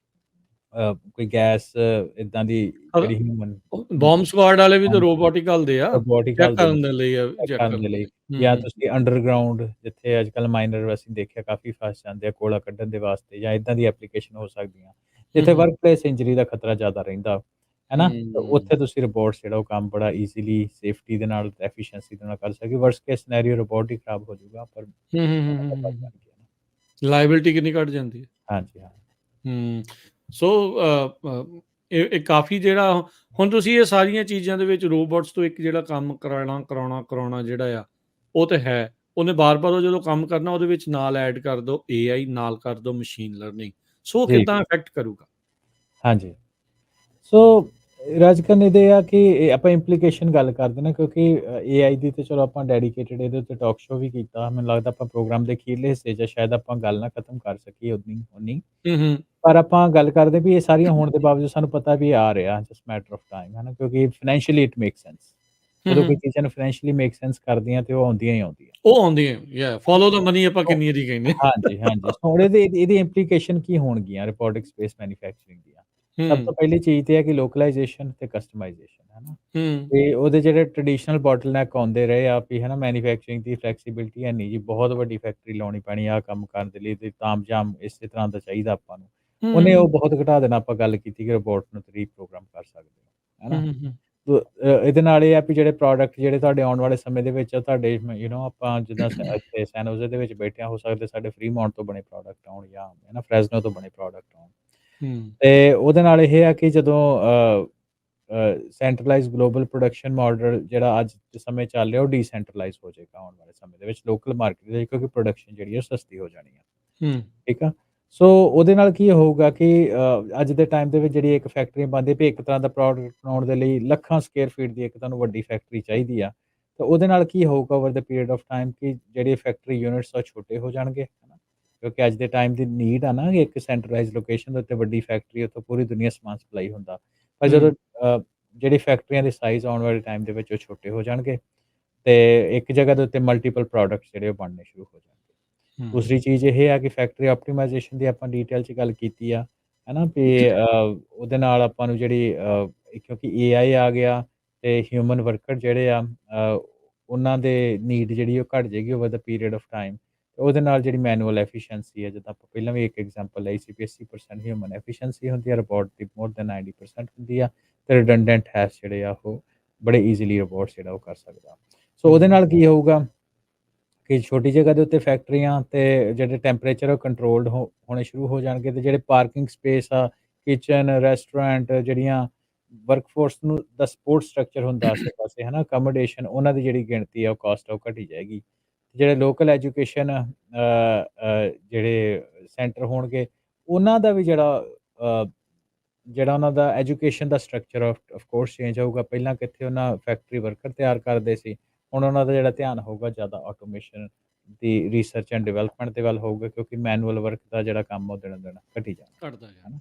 B: ਕੋਈ ਗੈਸ ਇੱਦਾਂ ਦੀ ਜਿਹੜੀ ਹਿਊਮਨ
A: ਬੋਂਬ ਸਕੁਆਡ ਵਾਲੇ ਵੀ ਤਾਂ
B: ਹਾਂਜੀ,
A: ਰੋਬੋਟਿਕ ਘੱਲਦੇ ਆ,
B: ਰੋਬੋਟਿਕ
A: ਚੈੱਕ
B: ਹੱਲ ਦੇ
A: ਕਰਨ ਦੇ ਲਈ ਆ,
B: ਚੈੱਕ
A: ਚੈੱਕ
B: ਕਰਨ
A: ਕਰਨ
B: ਦੇ
A: ਦੇ
B: ਲਈ
A: ਲਈ।
B: ਜਾਂ ਤੁਸੀਂ ਅੰਡਰਗਰਾਉਂਡ ਜਿੱਥੇ ਅੱਜ-ਕੱਲ੍ਹ ਮਾਈਨਰ ਅਸੀਂ ਦੇਖਿਆ ਕਾਫੀ ਫਸ ਜਾਂਦੇ ਆ ਕੋਲਾ ਕੱਢਣ ਦੇ ਵਾਸਤੇ ਜਾਂ ਇੱਦਾਂ ਦੀ ਐਪਲੀਕੇਸ਼ਨ ਹੋ ਸਕਦੀਆਂ,
A: ਹੂੰ,
B: ਜਿੱਥੇ
A: ਹੂੰ,
B: ਵਰਕਪਲੇਸ ਇੰਜਰੀ ਦਾ ਖਤਰਾ ਜ਼ਿਆਦਾ ਰਹਿੰਦਾ, ਹੈ ਨਾ? ਤੇ
A: ਹੂੰ,
B: ਉੱਥੇ ਤੁਸੀਂ ਰੋਬੋਟਸ ਜਿਹੜਾ ਉਹ ਕੰਮ ਬੜਾ ਈਜ਼ੀਲੀ ਸੇਫਟੀ ਦੇ ਨਾਲ ਤੇ ਐਫੀਸ਼ੀਐਂਸੀ ਦੇ ਨਾਲ ਕਰ ਸਕੇ। ਵਰਸਟ ਕੇਸ ਸਿਨੈਰੀਓ ਰੋਬੋਟ ਹੀ ਖਰਾਬ ਹੋ ਜਾਊਗਾ ਪਰ
A: ਹੂੰ, ਹੂੰ, ਹੂੰ,
B: ਤਾਂ ਬਚ
A: ਹੂੰ,
B: ਜਾਣਗੇ ਨਾ।
A: ਲਾਇਬਿਲਿਟੀ ਕਿੰਨੀ ਘੱਟ ਜਾਂਦੀ ਹੈ।
B: ਹਾਂਜੀ, ਹਾਂ।
A: ਹੂੰ, ਸੋ ਇਹ ਕਾਫੀ ਜਿਹੜਾ ਹੁਣ ਤੁਸੀਂ ਇਹ ਸਾਰੀਆਂ ਚੀਜ਼ਾਂ ਦੇ ਵਿੱਚ ਰੋਬੋਟਸ ਤੋਂ ਇੱਕ ਜਿਹੜਾ ਕੰਮ ਕਰਾਉਣਾ ਜਿਹੜਾ ਆ, ਉਹ ਤੇ ਹੈ। ਉਹਨੇ ਬਾਰ-ਬਾਰ ਉਹ ਜਦੋਂ ਕੰਮ ਕਰਨਾ ਉਹਦੇ ਵਿੱਚ ਨਾਲ ਐਡ ਕਰ ਦਿਓ ਏਆਈ, ਨਾਲ ਕਰ ਦਿਓ ਮਸ਼ੀਨ ਲਰਨਿੰਗ। ਸੋ
B: ਜੀ,
A: ਕਿੱਦਾਂ ਇਫੈਕਟ ਕਰੂਗਾ?
B: ਹਾਂਜੀ। ਸੋ ਰਾਜਕਰਨ ਇਹਦੇ ਆ ਕਿ ਇਹ ਆਪਾਂ ਇੰਪਲੀਕੇਸ਼ਨ ਗੱਲ ਕਰਦੇ ਨਾ ਕਿਉਂਕਿ ਏਆਈ ਦੀ ਤੇ ਚਲੋ ਆਪਾਂ ਡੈਡੀਕੇਟਿਡ ਇਹਦੇ ਉੱਤੇ ਟਾਕ ਸ਼ੋਅ ਵੀ ਕੀਤਾ। ਮੈਨੂੰ ਲੱਗਦਾ ਆਪਾਂ ਪ੍ਰੋਗਰਾਮ ਦੇ ਅਖੀਰਲੇ ਹਿੱਸੇ 'ਚ ਸ਼ਾਇਦ ਆਪਾਂ ਗੱਲ ਨਾ ਖਤਮ ਕਰ ਸਕੀਏ ਓਨੀ।
A: ਹੂੰ, ਹੂੰ,
B: ਪਰ ਆਪਾਂ ਗੱਲ ਕਰਦੇ ਵੀ ਇਹ ਸਾਰੀਆਂ ਹੋਣ ਦੇ ਬਾਵਜੂਦ ਸਾਨੂੰ ਪਤਾ ਵੀ ਇਹ ਆ ਰਿਹਾ ਜਸਟ ਮੈਟਰ ਆਫ ਟਾਈਮ ਹੈ ਨਾ ਕਿਉਂਕਿ ਫਾਈਨੈਂਸ਼ੀਅਲੀ ਇਟ ਮੇਕ ਸੈਂਸ।
A: ਹੂੰ,
B: ਜਦੋਂ ਕੋਈ
A: ਹੂੰ।
B: ਚੀਜ਼ਾਂ ਨੂੰ ਫਾਈਨੈਂਸ਼ੀਅਲੀ ਮੇਕ ਸੈਂਸ ਕਰਦੀਆਂ ਤੇ ਉਹ ਆਉਂਦੀਆਂ ਹੀ ਆਉਂਦੀਆਂ।
A: ਉਹ ਆਉਂਦੀਆਂ ਫੋਲੋ ਦ ਮਨੀ ਆਪਾਂ ਕਿੰਨੀ ਵਾਰੀ ਕਹਿੰਦੇ।
B: ਹਾਂਜੀ, ਹਾਂਜੀ। ਸੋ ਹੁਣ ਇਹਦੀ ਇੰਪਲੀਕੇਸ਼ਨ ਕੀ ਹੋਣਗੀਆਂ ਰੋਬੋਟਿਕ ਸਪੇਸ ਮੈਨੂਫੈਕਚਰਿੰਗ ਦੀਆਂ? ਸਭ ਤੋਂ
A: ਹੂੰ,
B: ਪਹਿਲੀ ਚੀਜ਼ ਤੇ ਹੈ ਕਿ ਲੋਕਲਾਈਜੇਸ਼ਨ ਤੇ ਕਸਟਮਾਈਜ਼ੇਸ਼ਨ ਹੈ ਨਾ?
A: ਹੂੰ,
B: ਤੇ ਉਹਦੇ ਜਿਹੜੇ ਟ੍ਰੈਡੀਸ਼ਨਲ ਬੋਟਲਨੈਕ ਆਉਂਦੇ ਰਹੇ ਆ ਵੀ ਹੈ ਨਾ ਮੈਨੂਫੈਕਚਰਿੰਗ ਦੀ ਫਲੈਕਸੀਬਿਲਿਟੀ ਹੈਨੀ ਜੀ, ਬਹੁਤ ਵੱਡੀ ਫੈਕਟਰੀ ਲਾਉਣੀ ਪੈਣੀ ਆਹ ਕੰਮ ਕਰਨ ਦੇ ਲਈ ਤੇ ਤਾਮਝਾਮ ਇਸੇ ਤਰ੍ਹਾਂ ਦਾ ਚਾਹੀਦਾ ਆਪਾਂ ਨੂੰ। ਉਹਨੇ ਉਹ
A: ਹੂੰ,
B: ਬਹੁਤ ਘਟਾ ਦੇਣਾ ਆਪਾਂ ਗੱਲ ਕੀਤੀ ਕਿ ਰੋਬੋਟ ਨੂੰ ਰੀਪ੍ਰੋਗਰਾਮ ਕਰ ਸਕਦੇ ਹੋ, ਹੈ
A: ਹੂੰ,
B: ਨਾ?
A: ਹੂੰ, ਹੂੰ,
B: ਇਹਦੇ ਨਾਲ ਇਹ ਆ ਵੀ ਜਿਹੜੇ ਪ੍ਰੋਡਕਟ ਜਿਹੜੇ ਤੁਹਾਡੇ ਆਉਣ ਵਾਲੇ ਸਮੇਂ ਦੇ ਵਿੱਚ ਤੁਹਾਡੇ ਆਪਾਂ ਜਿੱਦਾਂ ਇੱਥੇ ਸੈਨ ਹੋਜ਼ੇ ਦੇ ਵਿੱਚ ਬੈਠੇ ਹਾਂ, ਹੋ ਸਕਦੇ ਸਾਡੇ ਫਰੀਮੌਂਟ ਤੋਂ ਬਣੇ ਪ੍ਰੋਡਕਟ ਆਉਣ ਜਾਂ ਹੈ ਨਾ ਫਰੈਜ਼ਨੋ ਤੋਂ ਬਣੇ ਪ੍ਰੋਡਕਟ ਆਉਣ।
A: ਹੂੰ,
B: ਤੇ ਉਹਦੇ ਨਾਲ ਇਹ ਆ ਕਿ ਜਦੋਂ ਸੈਂਟਰਲਾਈਜ਼ਡ ਗਲੋਬਲ ਪ੍ਰੋਡਕਸ਼ਨ ਮਾਡਲ ਜਿਹੜਾ ਅੱਜ ਦੇ ਸਮੇਂ ਚੱਲ ਰਿਹਾ ਉਹ ਡੀਸੈਂਟਰਲਾਈਜ਼ ਹੋ ਜਾਏਗਾ ਆਉਣ ਵਾਲੇ ਸਮੇਂ ਦੇ ਵਿੱਚ ਲੋਕਲ ਮਾਰਕੀਟ ਦੇ ਵਿੱਚ ਕਿਉਂਕਿ ਪ੍ਰੋਡਕਸ਼ਨ ਜਿਹੜੀ ਹੈ ਉਹ ਸਸਤੀ ਹੋ ਜਾਣੀ ਹੈ।
A: ਹੂੰ,
B: ਠੀਕ ਆ? ਸੋ ਉਹਦੇ ਨਾਲ ਕੀ ਹੋਊਗਾ ਕਿ ਅੱਜ ਦੇ ਟਾਈਮ ਦੇ ਵਿੱਚ ਜਿਹੜੀ ਇੱਕ ਫੈਕਟਰੀ ਬਣਦੀ ਪਈ ਇੱਕ ਤਰ੍ਹਾਂ ਦਾ ਪ੍ਰੋਡਕਟ ਬਣਾਉਣ ਦੇ ਲਈ ਲੱਖਾਂ ਸਕੁਏਅਰ ਫੀਟ ਦੀ ਇੱਕ ਤੁਹਾਨੂੰ ਵੱਡੀ ਫੈਕਟਰੀ ਚਾਹੀਦੀ ਆ। ਤੇ ਉਹਦੇ ਨਾਲ ਕੀ ਹੋਊਗਾ over the period of time ਕਿ ਜਿਹੜੇ ਫੈਕਟਰੀ ਯੂਨਿਟਸ ਆ ਛੋਟੇ ਹੋ ਜਾਣਗੇ, ਹੈ ਨਾ? ਕਿਉਂਕਿ ਅੱਜ ਦੇ ਟਾਈਮ ਦੀ ਨੀਡ ਆ ਨਾ ਇੱਕ ਸੈਂਟਰਲਾਈਜ਼ਡ ਲੋਕੇਸ਼ਨ ਦੇ ਉੱਤੇ ਵੱਡੀ ਫੈਕਟਰੀ ਉੱਥੋਂ ਪੂਰੀ ਦੁਨੀਆ ਸਮਾਨ ਸਪਲਾਈ ਹੁੰਦਾ। ਪਰ ਜਦੋਂ
A: ਹੂੰ,
B: ਜਿਹੜੀ ਫੈਕਟਰੀਆਂ ਦੇ ਸਾਈਜ਼ ਆਉਣ ਵਾਲੇ ਟਾਈਮ ਦੇ ਵਿੱਚ ਉਹ ਛੋਟੇ ਹੋ ਜਾਣਗੇ ਤੇ ਇੱਕ ਜਗ੍ਹਾ ਦੇ ਉੱਤੇ ਮਲਟੀਪਲ ਪ੍ਰੋਡਕਟਸ ਜਿਹੜੇ ਉਹ ਬਣਨੇ ਸ਼ੁਰੂ ਹੋ ਜਾਣਗੇ।
A: ਹੂੰ,
B: ਦੂਸਰੀ ਚੀਜ਼ ਇਹ ਹੈ ਕਿ ਫੈਕਟਰੀ ਆਪਟੀਮਾਈਜ਼ੇਸ਼ਨ ਦੀ ਆਪਾਂ ਡਿਟੇਲ 'ਚ ਗੱਲ ਕੀਤੀ ਆ, ਹੈ ਨਾ? ਵੀ ਉਹਦੇ ਨਾਲ ਆਪਾਂ ਨੂੰ ਜਿਹੜੀ ਕਿਉਂਕਿ ਏਆਈ ਆ ਗਿਆ ਤੇ ਹਿਊਮਨ ਵਰਕਰ ਜਿਹੜੇ ਆ ਉਹਨਾਂ ਦੇ ਨੀਡ ਜਿਹੜੀ ਉਹ ਘੱਟ ਜਾਏਗੀ ਓਵਰ ਦਾ ਪੀਰੀਅਡ ਆਫ ਟਾਈਮ। ਉਹਦੇ ਨਾਲ ਜਿਹੜੀ ਮੈਨੂਅਲ ਐਫੀਸ਼ੀਐਂਸੀ ਹੈ ਜਿੱਦਾਂ ਆਪਾਂ ਪਹਿਲਾਂ ਵੀ ਇੱਕ ਐਗਜ਼ਾਮਪਲ ਲਈ ਸੀ ਵੀ 80% ਹਿਊਮਨ ਐਫੀਸ਼ੀਐਂਸੀ ਹੁੰਦੀ ਹੈ, ਰੋਬੋਟ ਦੀ ਮੋਰ ਦੈਨ 90% ਹੁੰਦੀ ਆ ਤੇ ਰਿਡੰਡੈਂਟ ਟੈਸਕ ਜਿਹੜੇ ਆ ਉਹ ਬੜੇ ਈਜ਼ੀਲੀ ਰੋਬੋਟ ਜਿਹੜਾ ਉਹ ਕਰ ਸਕਦਾ। ਸੋ ਉਹਦੇ
A: ਹੂੰ,
B: ਨਾਲ ਕੀ ਹੋਊਗਾ ਕਿ ਛੋਟੀ ਜਗ੍ਹਾ ਦੇ ਉੱਤੇ ਫੈਕਟਰੀਆਂ ਤੇ ਜਿਹੜੇ ਟੈਂਪਰੇਚਰ ਉਹ ਕੰਟਰੋਲਡ ਹੋਣੇ ਸ਼ੁਰੂ ਹੋ ਜਾਣਗੇ ਤੇ ਜਿਹੜੇ ਪਾਰਕਿੰਗ ਸਪੇਸ ਆ, ਕਿਚਨ, ਰੈਸਟੋਰੈਂਟ ਜਿਹੜੀਆਂ ਵਰਕਫੋਰਸ ਨੂੰ ਦਾ ਸਪੋਰਟ ਸਟਰਕਚਰ ਹੁੰਦਾ ਆਸੇ-ਪਾਸੇ ਹੈ ਨਾ ਅਕਮੋਡੇਸ਼ਨ ਉਹਨਾਂ ਦੀ ਜਿਹੜੀ ਗਿਣਤੀ ਆ ਉਹ ਕਾਸਟ ਆ ਉਹ ਘਟੀ ਜਾਏਗੀ। ਜਿਹੜੇ ਲੋਕਲ ਐਜੂਕੇਸ਼ਨ ਜਿਹੜੇ ਸੈਂਟਰ ਹੋਣਗੇ ਉਹਨਾਂ ਦਾ ਵੀ ਜਿਹੜਾ ਜਿਹੜਾ ਉਹਨਾਂ ਦਾ ਐਜੂਕੇਸ਼ਨ ਦਾ ਸਟਰਕਚਰ ਆਫ ਕੋਰਸ ਚੇਂਜ ਹੋਊਗਾ। ਪਹਿਲਾਂ ਕਿੱਥੇ ਉਹਨਾਂ ਫੈਕਟਰੀ ਵਰਕਰ ਤਿਆਰ ਕਰਦੇ ਸੀ, ਹੁਣ ਉਹਨਾਂ ਦਾ ਜਿਹੜਾ ਧਿਆਨ ਹੋਊਗਾ ਜ਼ਿਆਦਾ automation the research and development ਦੇ ਵੱਲ ਹੋਊਗਾ, ਕਿਉਂਕਿ ਮੈਨੂਅਲ ਵਰਕ ਦਾ ਜਿਹੜਾ ਕੰਮ ਉਹ ਦਿਨੋਂ ਦਿਨ ਘਟੀ ਜਾਣਾ,
A: ਘਟਦਾ
B: ਹੈ ਨਾ?
A: ਜਾਣਾ।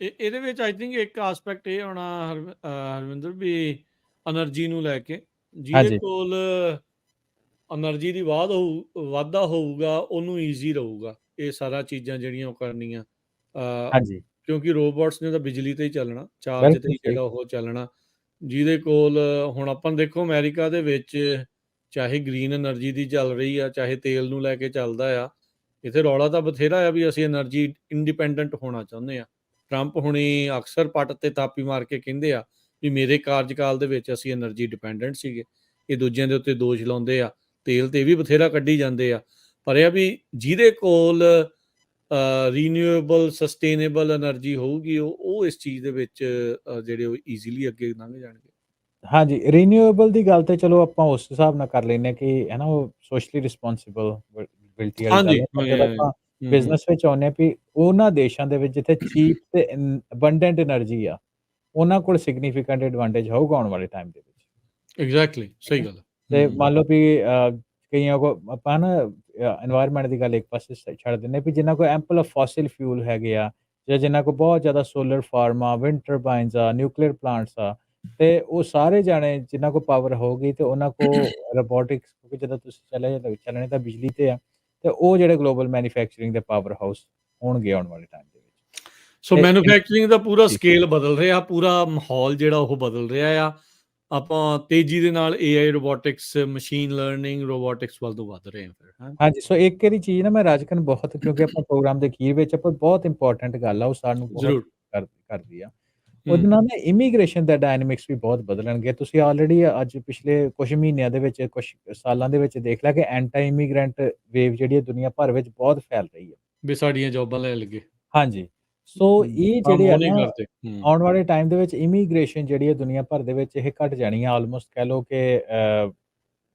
A: ਇਹਦੇ ਵਿੱਚ ਆਈ ਥਿੰਕ ਇੱਕ ਆਸਪੈਕਟ ਇਹ ਹੋਣਾ ਹਰਵਿੰਦਰ, ਵੀ એનર્ਜੀ ਨੂੰ ਲੈ ਕੇ, ਜਿਹਦੇ
B: ਹਾਂਜੀ,
A: ਕੋਲ એનર્ਜੀ ਦੀ ਵਾਧਾ ਹੋਊਗਾ ਉਹਨੂੰ ਈਜ਼ੀ ਰਹੂਗਾ ਇਹ ਸਾਰਾ ਚੀਜ਼ਾਂ ਜਿਹੜੀਆਂ ਉਹ ਕਰਨੀਆਂ,
B: ਹਾਂਜੀ,
A: ਕਿਉਂਕਿ ਰੋਬੋਟਸ ਨੇ ਤਾਂ ਬਿਜਲੀ ਤੇ ਹੀ ਚੱਲਣਾ, ਚਾਰਜ ਤੇ
B: ਬਿਲਕੁਲ
A: ਹੀ
B: ਸਹੀ।
A: ਜਿਹੜਾ ਉਹ ਚੱਲਣਾ। ਜਿਹਦੇ ਕੋਲ ਹੁਣ ਆਪਾਂ ਦੇਖੋ ਅਮਰੀਕਾ ਦੇ ਵਿੱਚ ਚਾਹੇ ਗ੍ਰੀਨ એનર્ਜੀ ਦੀ ਚੱਲ ਰਹੀ ਆ, ਚਾਹੇ ਤੇਲ ਨੂੰ ਲੈ ਕੇ ਚੱਲਦਾ ਆ, ਇੱਥੇ ਰੌਲਾ ਤਾਂ ਬਥੇਰਾ ਆ ਵੀ ਅਸੀਂ એનર્ਜੀ ਇੰਡੀਪੈਂਡੈਂਟ ਹੋਣਾ ਚਾਹੁੰਦੇ ਆ। ਟਰੰਪ ਹੁਣੀ ਅਕਸਰ ਪੱਟ ਤੇ ਤਾਪੀ ਮਾਰ ਕੇ ਕਹਿੰਦੇ ਆ ਵੀ ਮੇਰੇ ਕਾਰਜਕਾਲ ਦੇ ਵਿੱਚ ਅਸੀਂ એનર્ਜੀ ਡਿਪੈਂਡੈਂਟ ਸੀਗੇ। ਇਹ ਦੂਜਿਆਂ ਦੇ ਉੱਤੇ ਦੋਸ਼ ਲਾਉਂਦੇ ਆ, ਤੇਲ ਤੇ ਵੀ ਬਥੇਰਾ ਕੱਢੀ ਜਾਂਦੇ ਆ, ਪਰ ਇਹ ਆ ਵੀ ਜਿਹਦੇ ਕੋਲ ਰੀਨਿਊਏਬਲ ਸਸਟੇਨੇਬਲ એનર્ਜੀ ਹੋਊਗੀ ਉਹ ਇਸ ਚੀਜ਼ ਦੇ ਵਿੱਚ ਜਿਹੜੇ ਉਹ ਈਜ਼ੀਲੀ ਅੱਗੇ ਲੰਘ ਜਾਣਗੇ।
B: ਹਾਂਜੀ, ਰੀਨਿਊਏਬਲ ਦੀ ਗੱਲ ਤੇ ਚਲੋ ਆਪਾਂ ਉਸ ਹਿਸਾਬ ਨਾਲ ਕਰ ਲੈਂਦੇ ਹਾਂ ਕਿ ਹੈ ਨਾ, ਉਹ ਸੋਸ਼ਲੀ ਰਿਸਪੋਂਸਿਬਿਲਟੀ ਵਾਲੀ ਗੱਲ
A: ਹਾਂਜੀ
B: ਹੈ। ਪਰ ਜਦੋਂ ਆਪਾਂ
A: ਹੂੰ
B: ਬਿਜ਼ਨਸ ਵਿੱਚ ਆਉਂਦੇ ਹਾਂ ਵੀ ਉਹਨਾਂ ਦੇਸ਼ਾਂ ਦੇ ਵਿੱਚ ਜਿੱਥੇ ਚੀਪ ਤੇ ਅਬੰਡੈਂਟ એનર્ਜੀ ਆ, ਉਹਨਾਂ ਕੋਲ ਸਿਗਨੀਫੀਕੈਂਟ ਐਡਵਾਂਟੇਜ ਹੋਊਗਾ ਆਉਣ ਵਾਲੇ ਟਾਈਮ ਦੇ ਵਿੱਚ।
A: ਐਗਜ਼ੈਕਟਲੀ
B: ਠੀਕ
A: ਸਹੀ
B: ਹੈ।
A: ਗੱਲ
B: ਤੇ ਮੰਨ ਲਓ ਵੀ ਕਈਆਂ ਕੋ ਆਪਾਂ ਨਾ এনवायरमेंट ਦੀ ਗੱਲ ਇੱਕ ਪਾਸੇ ਛੱਡ ਦਿੰਦੇ ਵੀ ਜਿਨ੍ਹਾਂ ਕੋਲ ਐਂਪਲ ਆਫ ਫੋਸਿਲ ਫਿਊਲ ਹੈਗੇ ਆ, ਜਾਂ ਜਿਨ੍ਹਾਂ ਕੋਲ ਬਹੁਤ ਜ਼ਿਆਦਾ ਸੋਲਰ ਫਾਰਮ ਆ, ਵਿੰਡ ਟਰਬਾਈਨਸ ਆ, ਨਿਊਕਲੀਅਰ ਪਲਾਂਟਸ ਆ, ਤੇ ਉਹ ਸਾਰੇ ਜਾਣੇ ਜਿਨ੍ਹਾਂ ਕੋਲ ਪਾਵਰ ਹੋਊਗੀ ਤੇ ਉਹਨਾਂ ਕੋਲ ਰੋਬੋਟਿਕਸ, ਕਿਉਂਕਿ ਜਦੋਂ ਤੁਸੀਂ ਚੱਲਣੇ ਤਾਂ ਬਿਜਲੀ ਤੇ ਆ, ਤੇ ਉਹ ਜਿਹੜੇ ਗਲੋਬਲ ਮੈਨੂਫੈਕਚਰਿੰਗ ਦੇ ਪਾਵਰ ਹਾਊਸ ਹੋਣਗੇ ਆਉਣ ਵਾਲੇ ਟਾਈਮ ਦੇ ਵਿੱਚ।
A: ਸੋ
B: ਤੇ
A: ਮੈਨੂਫੈਕਚਰਿੰਗ ਦਾ ਪੂਰਾ
B: ਜੀ,
A: ਸਕੇਲ ਬਦਲ ਰਿਹਾ, ਪੂਰਾ ਮਾਹੌਲ ਜਿਹੜਾ ਉਹ ਬਦਲ ਰਿਹਾ ਆ। ਆਪਾਂ ਤੇਜ਼ੀ ਦੇ ਨਾਲ AI, robotics, machine learning, robotics ਵੱਲ ਤੋਂ ਵੱਧ ਰਹੇ ਹਾਂ ਫਿਰ, ਹਾਂ।
B: ਹਾਂਜੀ, ਸੋ ਇੱਕ ਇਹਦੀ ਚੀਜ਼ ਨਾ ਮੈਂ ਰਾਜਕਨ ਬਹੁਤ, ਕਿਉਂਕਿ ਆਪਾਂ ਪ੍ਰੋਗਰਾਮ ਦੇ ਅਖੀਰ ਵਿੱਚ ਆਪਾਂ ਬਹੁਤ ਇੰਪੋਰਟੈਂਟ ਗੱਲ ਆ, ਉਹ ਸਾਨੂੰ ਬਹੁਤ
A: ਜ਼ਰੂਰ।
B: ਕਰਦੀ ਆ। ਉਹਦੇ ਨਾਲ
A: ਹੂੰ
B: ਨਾ ਇਮੀਗ੍ਰੇਸ਼ਨ ਦਾ ਡਾਇਨਾਮਿਕਸ ਵੀ ਬਹੁਤ ਬਦਲਣਗੇ। ਤੁਸੀਂ ਆਲਰੇਡੀ ਅੱਜ ਪਿਛਲੇ ਕੁਝ ਮਹੀਨਿਆਂ ਦੇ ਵਿੱਚ, ਕੁਝ ਸਾਲਾਂ ਦੇ ਵਿੱਚ ਦੇਖ ਲਿਆ ਕਿ ਐਂਟੀ ਇਮੀਗ੍ਰੈਂਟ ਵੇਵ ਜਿਹੜੀ ਹੈ ਦੁਨੀਆ ਭਰ ਵਿੱਚ ਬਹੁਤ ਫੈਲ ਰਹੀ ਹੈ।
A: ਵੀ ਸਾਡੀਆਂ ਜੌਬਾਂ ਲੈ ਲਗੇ।
B: ਹਾਂਜੀ, ਸੋ ਇਹ
A: ਕੰਮ
B: ਜਿਹੜੇ ਆ
A: ਉਹ ਨਹੀਂ
B: ਨਾ,
A: ਕਰਦੇ।
B: ਆਉਣ ਵਾਲੇ ਟਾਈਮ ਦੇ ਵਿੱਚ ਇਮੀਗ੍ਰੇਸ਼ਨ ਜਿਹੜੀ ਹੈ ਦੁਨੀਆ ਭਰ ਦੇ ਵਿੱਚ ਇਹ ਘਟ ਜਾਣੀ ਹੈ। ਆਲਮੋਸਟ ਕਹਿ ਲਓ ਕਿ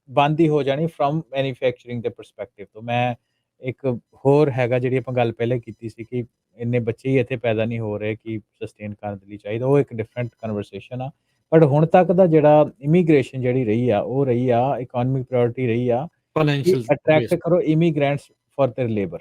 B: ਬੰਦ ਹੀ ਹੋ ਜਾਣੀ ਫਰਮ ਮੈਨੂਫੈਕਚਰਿੰਗ ਦੇ ਪਰਸਪੈਕਟਿਵ ਤੋਂ। ਮੈਂ ਇੱਕ ਹੋਰ ਹੈਗਾ ਜਿਹੜੀ ਆਪਾਂ ਗੱਲ ਪਹਿਲੇ ਕੀਤੀ ਸੀ ਕਿ ਇੰਨੇ ਬੱਚੇ ਹੀ ਇੱਥੇ ਪੈਦਾ ਨਹੀਂ ਹੋ ਰਹੇ ਕਿ ਸਸਟੇਨ ਕਰਨ ਦੇ ਲਈ ਚਾਹੀਦਾ, ਉਹ ਇੱਕ ਡਿਫਰੈਂਟ ਕਨਵਰਸੇਸ਼ਨ ਆ। ਬਟ ਹੁਣ ਤੱਕ ਦਾ ਜਿਹੜਾ ਇਮੀਗ੍ਰੇਸ਼ਨ ਜਿਹੜੀ ਰਹੀ ਆ, ਉਹ ਰਹੀ ਆ ਇਕੋਨੋਮਿਕ ਪ੍ਰਾਇਓਰਟੀ ਰਹੀ ਆ ਕਿ
A: ਫਾਈਨੈਂਸ਼ੀਅਲ
B: ਅਟਰੈਕਟ
A: ਬੇਸ।
B: ਕਰੋ ਇਮੀਗ੍ਰੈਂਟਸ ਫॉर देयर ਲੇਬਰ,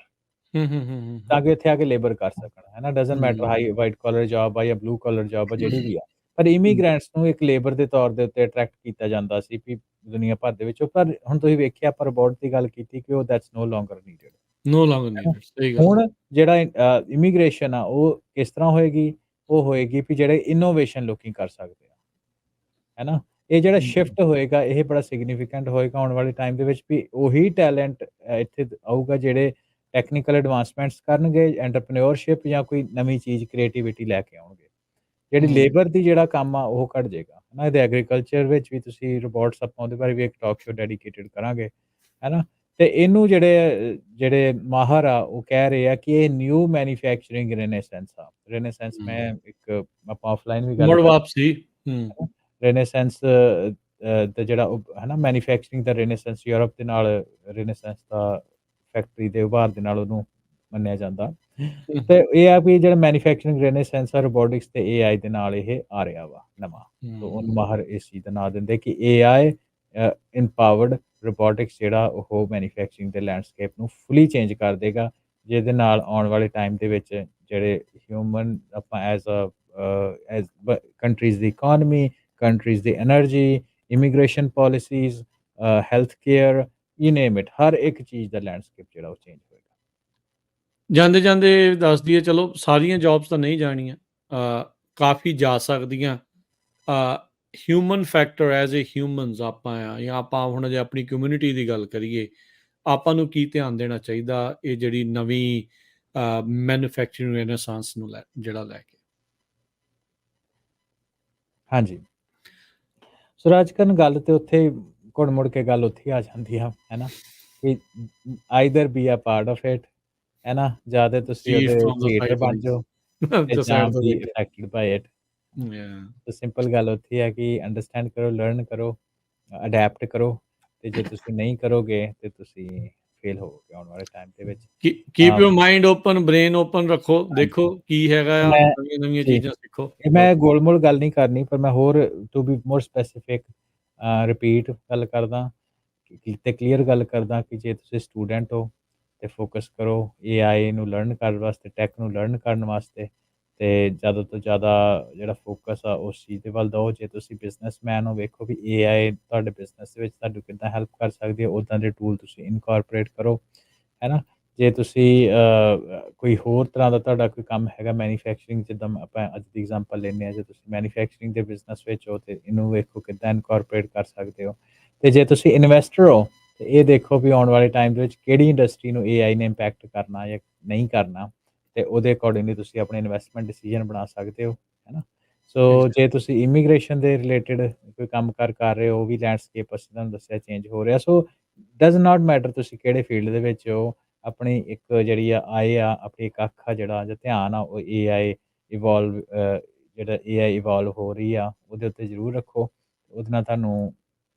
A: ਹੂੰ
B: ਤਾਂ ਕਿ ਇੱਥੇ ਆ ਕੇ ਲੇਬਰ ਕਰ ਸਕਣ, ਹੈ ਨਾ। ਡਜ਼ਨਟ ਮੈਟਰ
A: ਹੂੰ
B: ਹਾਈ ਵਾਈਟ ਕਾਲਰ ਜੌਬ ਆ ਜਾਂ ਬਲੂ ਕਾਲਰ ਜੌਬ ਆ, ਜਿਹੜੀ ਵੀ ਆ। ਪਰ ਇਮੀਗ੍ਰੈਂਟਸ ਨੂੰ ਇੱਕ ਲੇਬਰ ਦੇ ਤੌਰ ਦੇ ਉੱਤੇ ਅਟਰੈਕਟ ਕੀਤਾ ਜਾਂਦਾ ਸੀ ਵੀ ਦੁਨੀਆ ਭਰ ਦੇ ਵਿੱਚੋਂ। ਪਰ ਹੁਣ ਤੁਸੀਂ ਵੇਖਿਆ, ਆਪਾਂ ਰਿਬੋਟ ਦੀ ਗੱਲ ਕੀਤੀ ਕਿ ਉਹ ਦੈਟਸ ਨੋ ਲੋਂਗਰ ਨੀਡਡ,
A: ਨੋ ਲੌਂਗਰ
B: ਹੈ ਨਾ।
A: ਨੀਡਡ, ਸਹੀ ਗੱਲ ਹੈ।
B: ਹੁਣ ਜਿਹੜਾ ਇਮੀਗ੍ਰੇਸ਼ਨ ਆ ਉਹ ਕਿਸ ਤਰ੍ਹਾਂ ਹੋਏਗੀ? ਉਹ ਹੋਏਗੀ ਵੀ ਜਿਹੜੇ ਇਨੋਵੇਸ਼ਨ ਲੋਕੀ ਕਰ ਸਕਦੇ ਆ, ਹੈ ਨਾ। ਇਹ ਜਿਹੜਾ ਸ਼ਿਫਟ ਹੋਏਗਾ ਇਹ ਬੜਾ ਸਿਗਨੀਫੀਕੈਂਟ ਹੋਏਗਾ ਆਉਣ ਵਾਲੇ ਟਾਈਮ ਦੇ ਵਿੱਚ, ਵੀ ਉਹੀ ਟੈਲੈਂਟ ਇੱਥੇ ਆਊਗਾ ਜਿਹੜੇ ਟੈਕਨੀਕਲ ਐਡਵਾਂਸਮੈਂਟਸ ਕਰਨਗੇ, ਐਂਟਰਪ੍ਰੇਨਿਓਰਸ਼ਿਪ ਜਾਂ ਕੋਈ ਨਵੀਂ ਚੀਜ਼ ਕ੍ਰੀਏਟੀਵਿਟੀ ਲੈ ਕੇ ਆਉਣਗੇ। ਜਿਹੜੀ ਲੇਬਰ ਦੀ ਜਿਹੜਾ ਕੰਮ ਆ ਉਹ ਘਟ ਜਾਏਗਾ, ਹੈ ਨਾ। ਇਹਦੇ ਐਗਰੀਕਲਚਰ ਵਿੱਚ ਵੀ ਤੁਸੀਂ ਰੋਬੋਟਸ, ਆਪਾਂ ਉਹਦੇ ਬਾਰੇ ਵੀ ਇੱਕ ਟਾਕ ਸ਼ੋ ਡੈਡੀਕੇਟਿਡ ਕਰਾਂਗੇ, ਹੈ ਨਾ। ਤੇ ਇਹਨੂੰ ਜਿਹੜੇ ਮਾਹਰ ਆ ਉਹ ਕਹਿ ਰਹੇ ਆ ਕਿ ਇਹ ਨਿਊ ਮੈਨੂਫੈਕਚਰਿੰਗ ਰੇਨੇਸੈਂਸ ਆ। ਰੇਨੇਸੈਂਸ ਮੈਂ ਇੱਕ ਆਪਾਂ ਆਫਲਾਈਨ ਵੀ ਗੱਲ
A: ਮੁੜ
B: ਕਰ,
A: ਵਾਪਸੀ।
B: ਰੇਨੇਸੈਂਸ ਦਾ ਜਿਹੜਾ ਉਹ ਹੈ ਨਾ, ਮੈਨੂਫੈਕਚਰਿੰਗ ਦਾ ਰੇਨੇਸੈਂਸ ਯੂਰਪ ਦੇ ਨਾਲ ਰੇਨੇਸੈਂਸ ਦਾ ਫੈਕਟਰੀ ਦੇ ਉਭਾਰ ਦੇ ਨਾਲ ਉਹਨੂੰ ਮੰਨਿਆ ਜਾਂਦਾ। ਤੇ ਇਹ ਆ ਵੀ ਜਿਹੜਾ ਮੈਨੂਫੈਕਚਰਿੰਗ ਰੇਨੇਸੈਂਸ ਆ, ਰੋਬੋਟਿਕਸ ਤੇ AI ਦੇ ਨਾਲ ਇਹ ਆ ਰਿਹਾ ਵਾ ਨਵਾਂ। ਸੋ ਉਹਨੂੰ ਮਾਹਰ ਇਸ ਚੀਜ਼ ਦਾ ਨਾਂ ਦਿੰਦੇ ਕਿ AI ਇੰਪਾਵਰਡ ਰੋਬੋਟਿਕਸ, ਜਿਹੜਾ ਉਹ ਮੈਨੂਫੈਕਚਰਿੰਗ ਦੇ ਲੈਂਡਸਕੇਪ ਨੂੰ ਫੁੱਲੀ ਚੇਂਜ ਕਰ ਦੇਗਾ, ਜਿਹਦੇ ਨਾਲ ਆਉਣ ਵਾਲੇ ਟਾਈਮ ਦੇ ਵਿੱਚ ਜਿਹੜੇ ਹਿਊਮਨ ਆਪਾਂ ਐਜ਼ ਕੰਟਰੀਜ਼ ਦੀ ਇਕੋਨਮੀ, ਕੰਟਰੀਜ਼ ਦੀ energy, immigration policies, health care, you name it, ਹਰ ਇੱਕ ਚੀਜ਼ ਦਾ ਲੈਂਡਸਕੇਪ ਜਿਹੜਾ ਉਹ ਚੇਂਜ ਹੋਏਗਾ।
A: ਜਾਂਦੇ ਜਾਂਦੇ ਦੱਸ ਦਈਏ, ਚਲੋ ਸਾਰੀਆਂ ਜੌਬਸ ਤਾਂ ਨਹੀਂ ਜਾਣੀਆਂ, ਕਾਫੀ ਜਾ ਸਕਦੀਆਂ। Human factor as a humans ਆਪਾਂ ਆ, ਜਾਂ ਆਪਾਂ ਹੁਣ ਜੇ ਆਪਣੀ ਕਮਿਊਨਿਟੀ ਦੀ ਗੱਲ ਕਰੀਏ, ਆਪਾਂ ਨੂੰ ਕੀ ਧਿਆਨ ਦੇਣਾ ਚਾਹੀਦਾ ਇਹ ਜਿਹੜੀ ਨਵੀਂ ਮੈਨੂਫੈਕਚਰਿੰਗ ਰੇਨੇਸਾਂਸ ਨੂੰ ਜਿਹੜਾ ਲੈ ਕੇ।
B: ਹਾਂਜੀ, ਸੋ ਰਾਜਕਰਨ ਗੱਲ ਤੇ ਉੱਥੇ ਘੁੜ ਮੁੜ ਕੇ ਗੱਲ ਉੱਥੇ ਆ ਜਾਂਦੀ ਆ, ਹੈ ਨਾ, ਕਿ either be a part of it, ਹੈ ਨਾ, ਜਾਂ ਤੇ ਤੁਸੀਂ
A: See it
B: ਉਹਦੇ
A: from the
B: ਕ੍ਰੀਏਟਰ ਬਣ ਜਾਓ
A: sidelines,
B: ਤੇ
A: the
B: ਜਾਂ
A: side of the
B: be
A: victim.
B: Affected by it.
A: Yeah.
B: ਤੇ ਸਿੰਪਲ ਗੱਲ ਉੱਥੇ ਹੈ ਕਿ ਅੰਡਰਸਟੈਂਡ ਕਰੋ, ਲਰਨ ਕਰੋ, ਅਡੈਪਟ ਕਰੋ, ਤੇ ਜੇ ਤੁਸੀਂ ਨਹੀਂ ਕਰੋਗੇ ਤੇ ਤੁਸੀਂ ਫੇਲ ਹੋਵੋਗੇ ਆਉਣ ਵਾਲੇ ਟਾਈਮ ਦੇ ਵਿੱਚ।
A: Keep your mind open, brain open ਰੱਖੋ,
B: ਹਾਂਜੀ,
A: ਦੇਖੋ ਕੀ ਹੈਗਾ ਆ,
B: ਮੈਂ
A: ਨਵੀਆਂ-ਨਵੀਆਂ
B: ਜੀ,
A: ਚੀਜ਼ਾਂ ਸਿੱਖੋ।
B: ਇਹ ਮੈਂ ਗੋਲ-ਮੋਲ ਗੱਲ ਨਹੀਂ ਕਰਨੀ, ਪਰ ਮੈਂ ਹੋਰ to be more specific repeat ਗੱਲ ਕਰਦਾ ਤੇ ਕਲੀਅਰ ਗੱਲ ਕਰਦਾ ਕਿ ਜੇ ਤੁਸੀਂ ਸਟੂਡੈਂਟ ਹੋ ਤੇ ਫੋਕਸ ਕਰੋ AI ਨੂੰ ਲਰਨ ਕਰਨ ਵਾਸਤੇ, ਟੈਕ ਨੂੰ ਲਰਨ ਕਰਨ ਵਾਸਤੇ, ਤੇ ਜ਼ਿਆਦਾ ਤੋਂ ਜ਼ਿਆਦਾ ਜਿਹੜਾ ਫੋਕਸ ਆ ਉਸ ਚੀਜ਼ ਦੇ ਵੱਲ ਦਿਓ। ਜੇ ਤੁਸੀਂ ਬਿਜ਼ਨਸਮੈਨ ਹੋ, ਵੇਖੋ ਵੀ AI ਤੁਹਾਡੇ ਬਿਜ਼ਨਸ ਦੇ ਵਿੱਚ ਤੁਹਾਨੂੰ ਕਿੱਦਾਂ ਹੈਲਪ ਕਰ ਸਕਦੀ ਹੈ, ਉੱਦਾਂ ਦੇ ਟੂਲ ਤੁਸੀਂ ਇਨਕੋਰਪੋਰੇਟ ਕਰੋ, ਹੈ ਨਾ। ਜੇ ਤੁਸੀਂ ਕੋਈ ਹੋਰ ਤਰ੍ਹਾਂ ਦਾ ਤੁਹਾਡਾ ਕੋਈ ਕੰਮ ਹੈਗਾ ਮੈਨੂਫੈਕਚਰਿੰਗ, ਜਿੱਦਾਂ ਆਪਾਂ ਅੱਜ ਦੀ ਐਗਜ਼ਾਮਪਲ ਲੈਂਦੇ ਹਾਂ, ਜੇ ਤੁਸੀਂ ਮੈਨੂਫੈਕਚਰਿੰਗ ਦੇ ਬਿਜ਼ਨਸ ਵਿੱਚ ਹੋ ਤੇ ਇਹਨੂੰ ਵੇਖੋ ਕਿੱਦਾਂ ਇਨਕੋਰਪੋਰੇਟ ਕਰ ਸਕਦੇ ਹੋ। ਤੇ ਜੇ ਤੁਸੀਂ ਇਨਵੈਸਟਰ ਹੋ ਤੇ ਇਹ ਦੇਖੋ ਵੀ ਆਉਣ ਵਾਲੇ ਟਾਈਮ ਦੇ ਵਿੱਚ ਕਿਹੜੀ ਇੰਡਸਟਰੀ ਨੂੰ AI ਨੇ ਇੰਪੈਕਟ ਕਰਨਾ ਜਾਂ ਨਹੀਂ ਕਰਨਾ, ਤੇ ਉਹਦੇ ਅਕੋਰਡਿੰਗਲੀ ਤੁਸੀਂ ਆਪਣੇ ਇਨਵੈਸਟਮੈਂਟ ਡਿਸੀਜਨ ਬਣਾ ਸਕਦੇ ਹੋ, ਹੈ ਨਾ। ਸੋ ਜੇ ਤੁਸੀਂ ਇਮੀਗ੍ਰੇਸ਼ਨ ਦੇ ਰਿਲੇਟਡ ਕੋਈ ਕੰਮ ਕਰ ਰਹੇ ਹੋ, ਉਹ ਵੀ ਲੈਂਡਸਕੇਪ ਅਸੀਂ ਤੁਹਾਨੂੰ ਦੱਸਿਆ ਚੇਂਜ ਹੋ ਰਿਹਾ। ਸੋ ਡਜ਼ ਨਾਟ ਮੈਟਰ ਤੁਸੀਂ ਕਿਹੜੇ ਫੀਲਡ ਦੇ ਵਿੱਚ ਹੋ, ਆਪਣੀ ਇੱਕ ਜਿਹੜੀ ਆਏ ਆ, ਆਪਣੀ ਇੱਕ ਅੱਖ ਆ, ਜਿਹੜਾ ਜਾਂ ਧਿਆਨ ਆ, ਉਹ AI ਇਵੋਲਵ ਜਿਹੜਾ AI ਇਵੋਲਵ ਹੋ ਰਹੀ ਆ ਉਹਦੇ ਉੱਤੇ ਜ਼ਰੂਰ ਰੱਖੋ। ਉਹਦੇ ਨਾਲ ਤੁਹਾਨੂੰ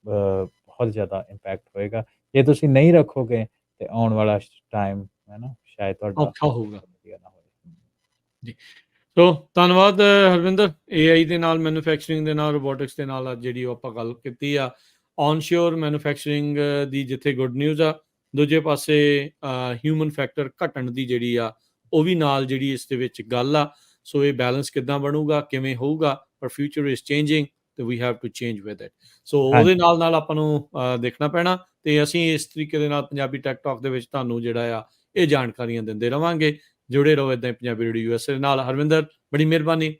B: ਬਹੁਤ ਜ਼ਿਆਦਾ ਇੰਪੈਕਟ ਹੋਏਗਾ। ਜੇ ਤੁਸੀਂ ਨਹੀਂ ਰੱਖੋਗੇ ਤੇ ਆਉਣ ਵਾਲਾ ਟਾਈਮ ਹੈ ਨਾ ਸ਼ਾਇਦ ਤੁਹਾਡਾ
A: ਔਖਾ ਹੋਊਗਾ।
B: ਵਧੀਆ ਨਾ ਹੋਵੇ।
A: ਜੀ। ਸੋ ਧੰਨਵਾਦ ਹਰਵਿੰਦਰ। AI ਦੇ ਨਾਲ, ਮੈਨੂਫੈਕਚਰਿੰਗ ਦੇ ਨਾਲ, ਰੋਬੋਟਿਕਸ ਦੇ ਨਾਲ ਅੱਜ ਜਿਹੜੀ ਉਹ ਆਪਾਂ ਗੱਲ ਕੀਤੀ ਆ, ਔਨਸ਼ੋਰ ਮੈਨੂਫੈਕਚਰਿੰਗ ਦੀ ਜਿੱਥੇ ਗੁੱਡ ਨਿਊਜ਼ ਆ, ਦੂਜੇ ਪਾਸੇ ਹਿਊਮਨ ਫੈਕਟਰ ਘਟਣ ਦੀ ਜਿਹੜੀ ਆ ਉਹ ਵੀ ਨਾਲ ਜਿਹੜੀ ਇਸ ਦੇ ਵਿੱਚ ਗੱਲ ਆ। ਸੋ ਇਹ ਬੈਲੈਂਸ ਕਿੱਦਾਂ ਬਣੂਗਾ, ਕਿਵੇਂ ਹੋਊਗਾ, ਪਰ ਫਿਊਚਰ ਇਜ਼ ਚੇਂਜਿੰਗ ਤੇ we have to change with it. So ਉਹਦੇ
B: ਹਾਂਜੀ,
A: ਨਾਲ ਆਪਾਂ ਨੂੰ ਦੇਖਣਾ ਪੈਣਾ, ਤੇ ਅਸੀਂ ਇਸ ਤਰੀਕੇ ਦੇ ਨਾਲ ਪੰਜਾਬੀ ਟੈਕ ਟਾਕ ਦੇ ਵਿੱਚ ਤੁਹਾਨੂੰ ਜਿਹੜਾ ਆ ਇਹ ਜਾਣਕਾਰੀਆਂ ਦਿੰਦੇ ਰਵਾਂਗੇ। ਜੁੜੇ ਰਹੋ ਇਦਾਂ ਹੀ ਪੰਜਾਬੀ ਰੇਡੀਓ USA ਨਾਲ। ਹਰਵਿੰਦਰ, ਬੜੀ ਮਿਹਰਬਾਨੀ।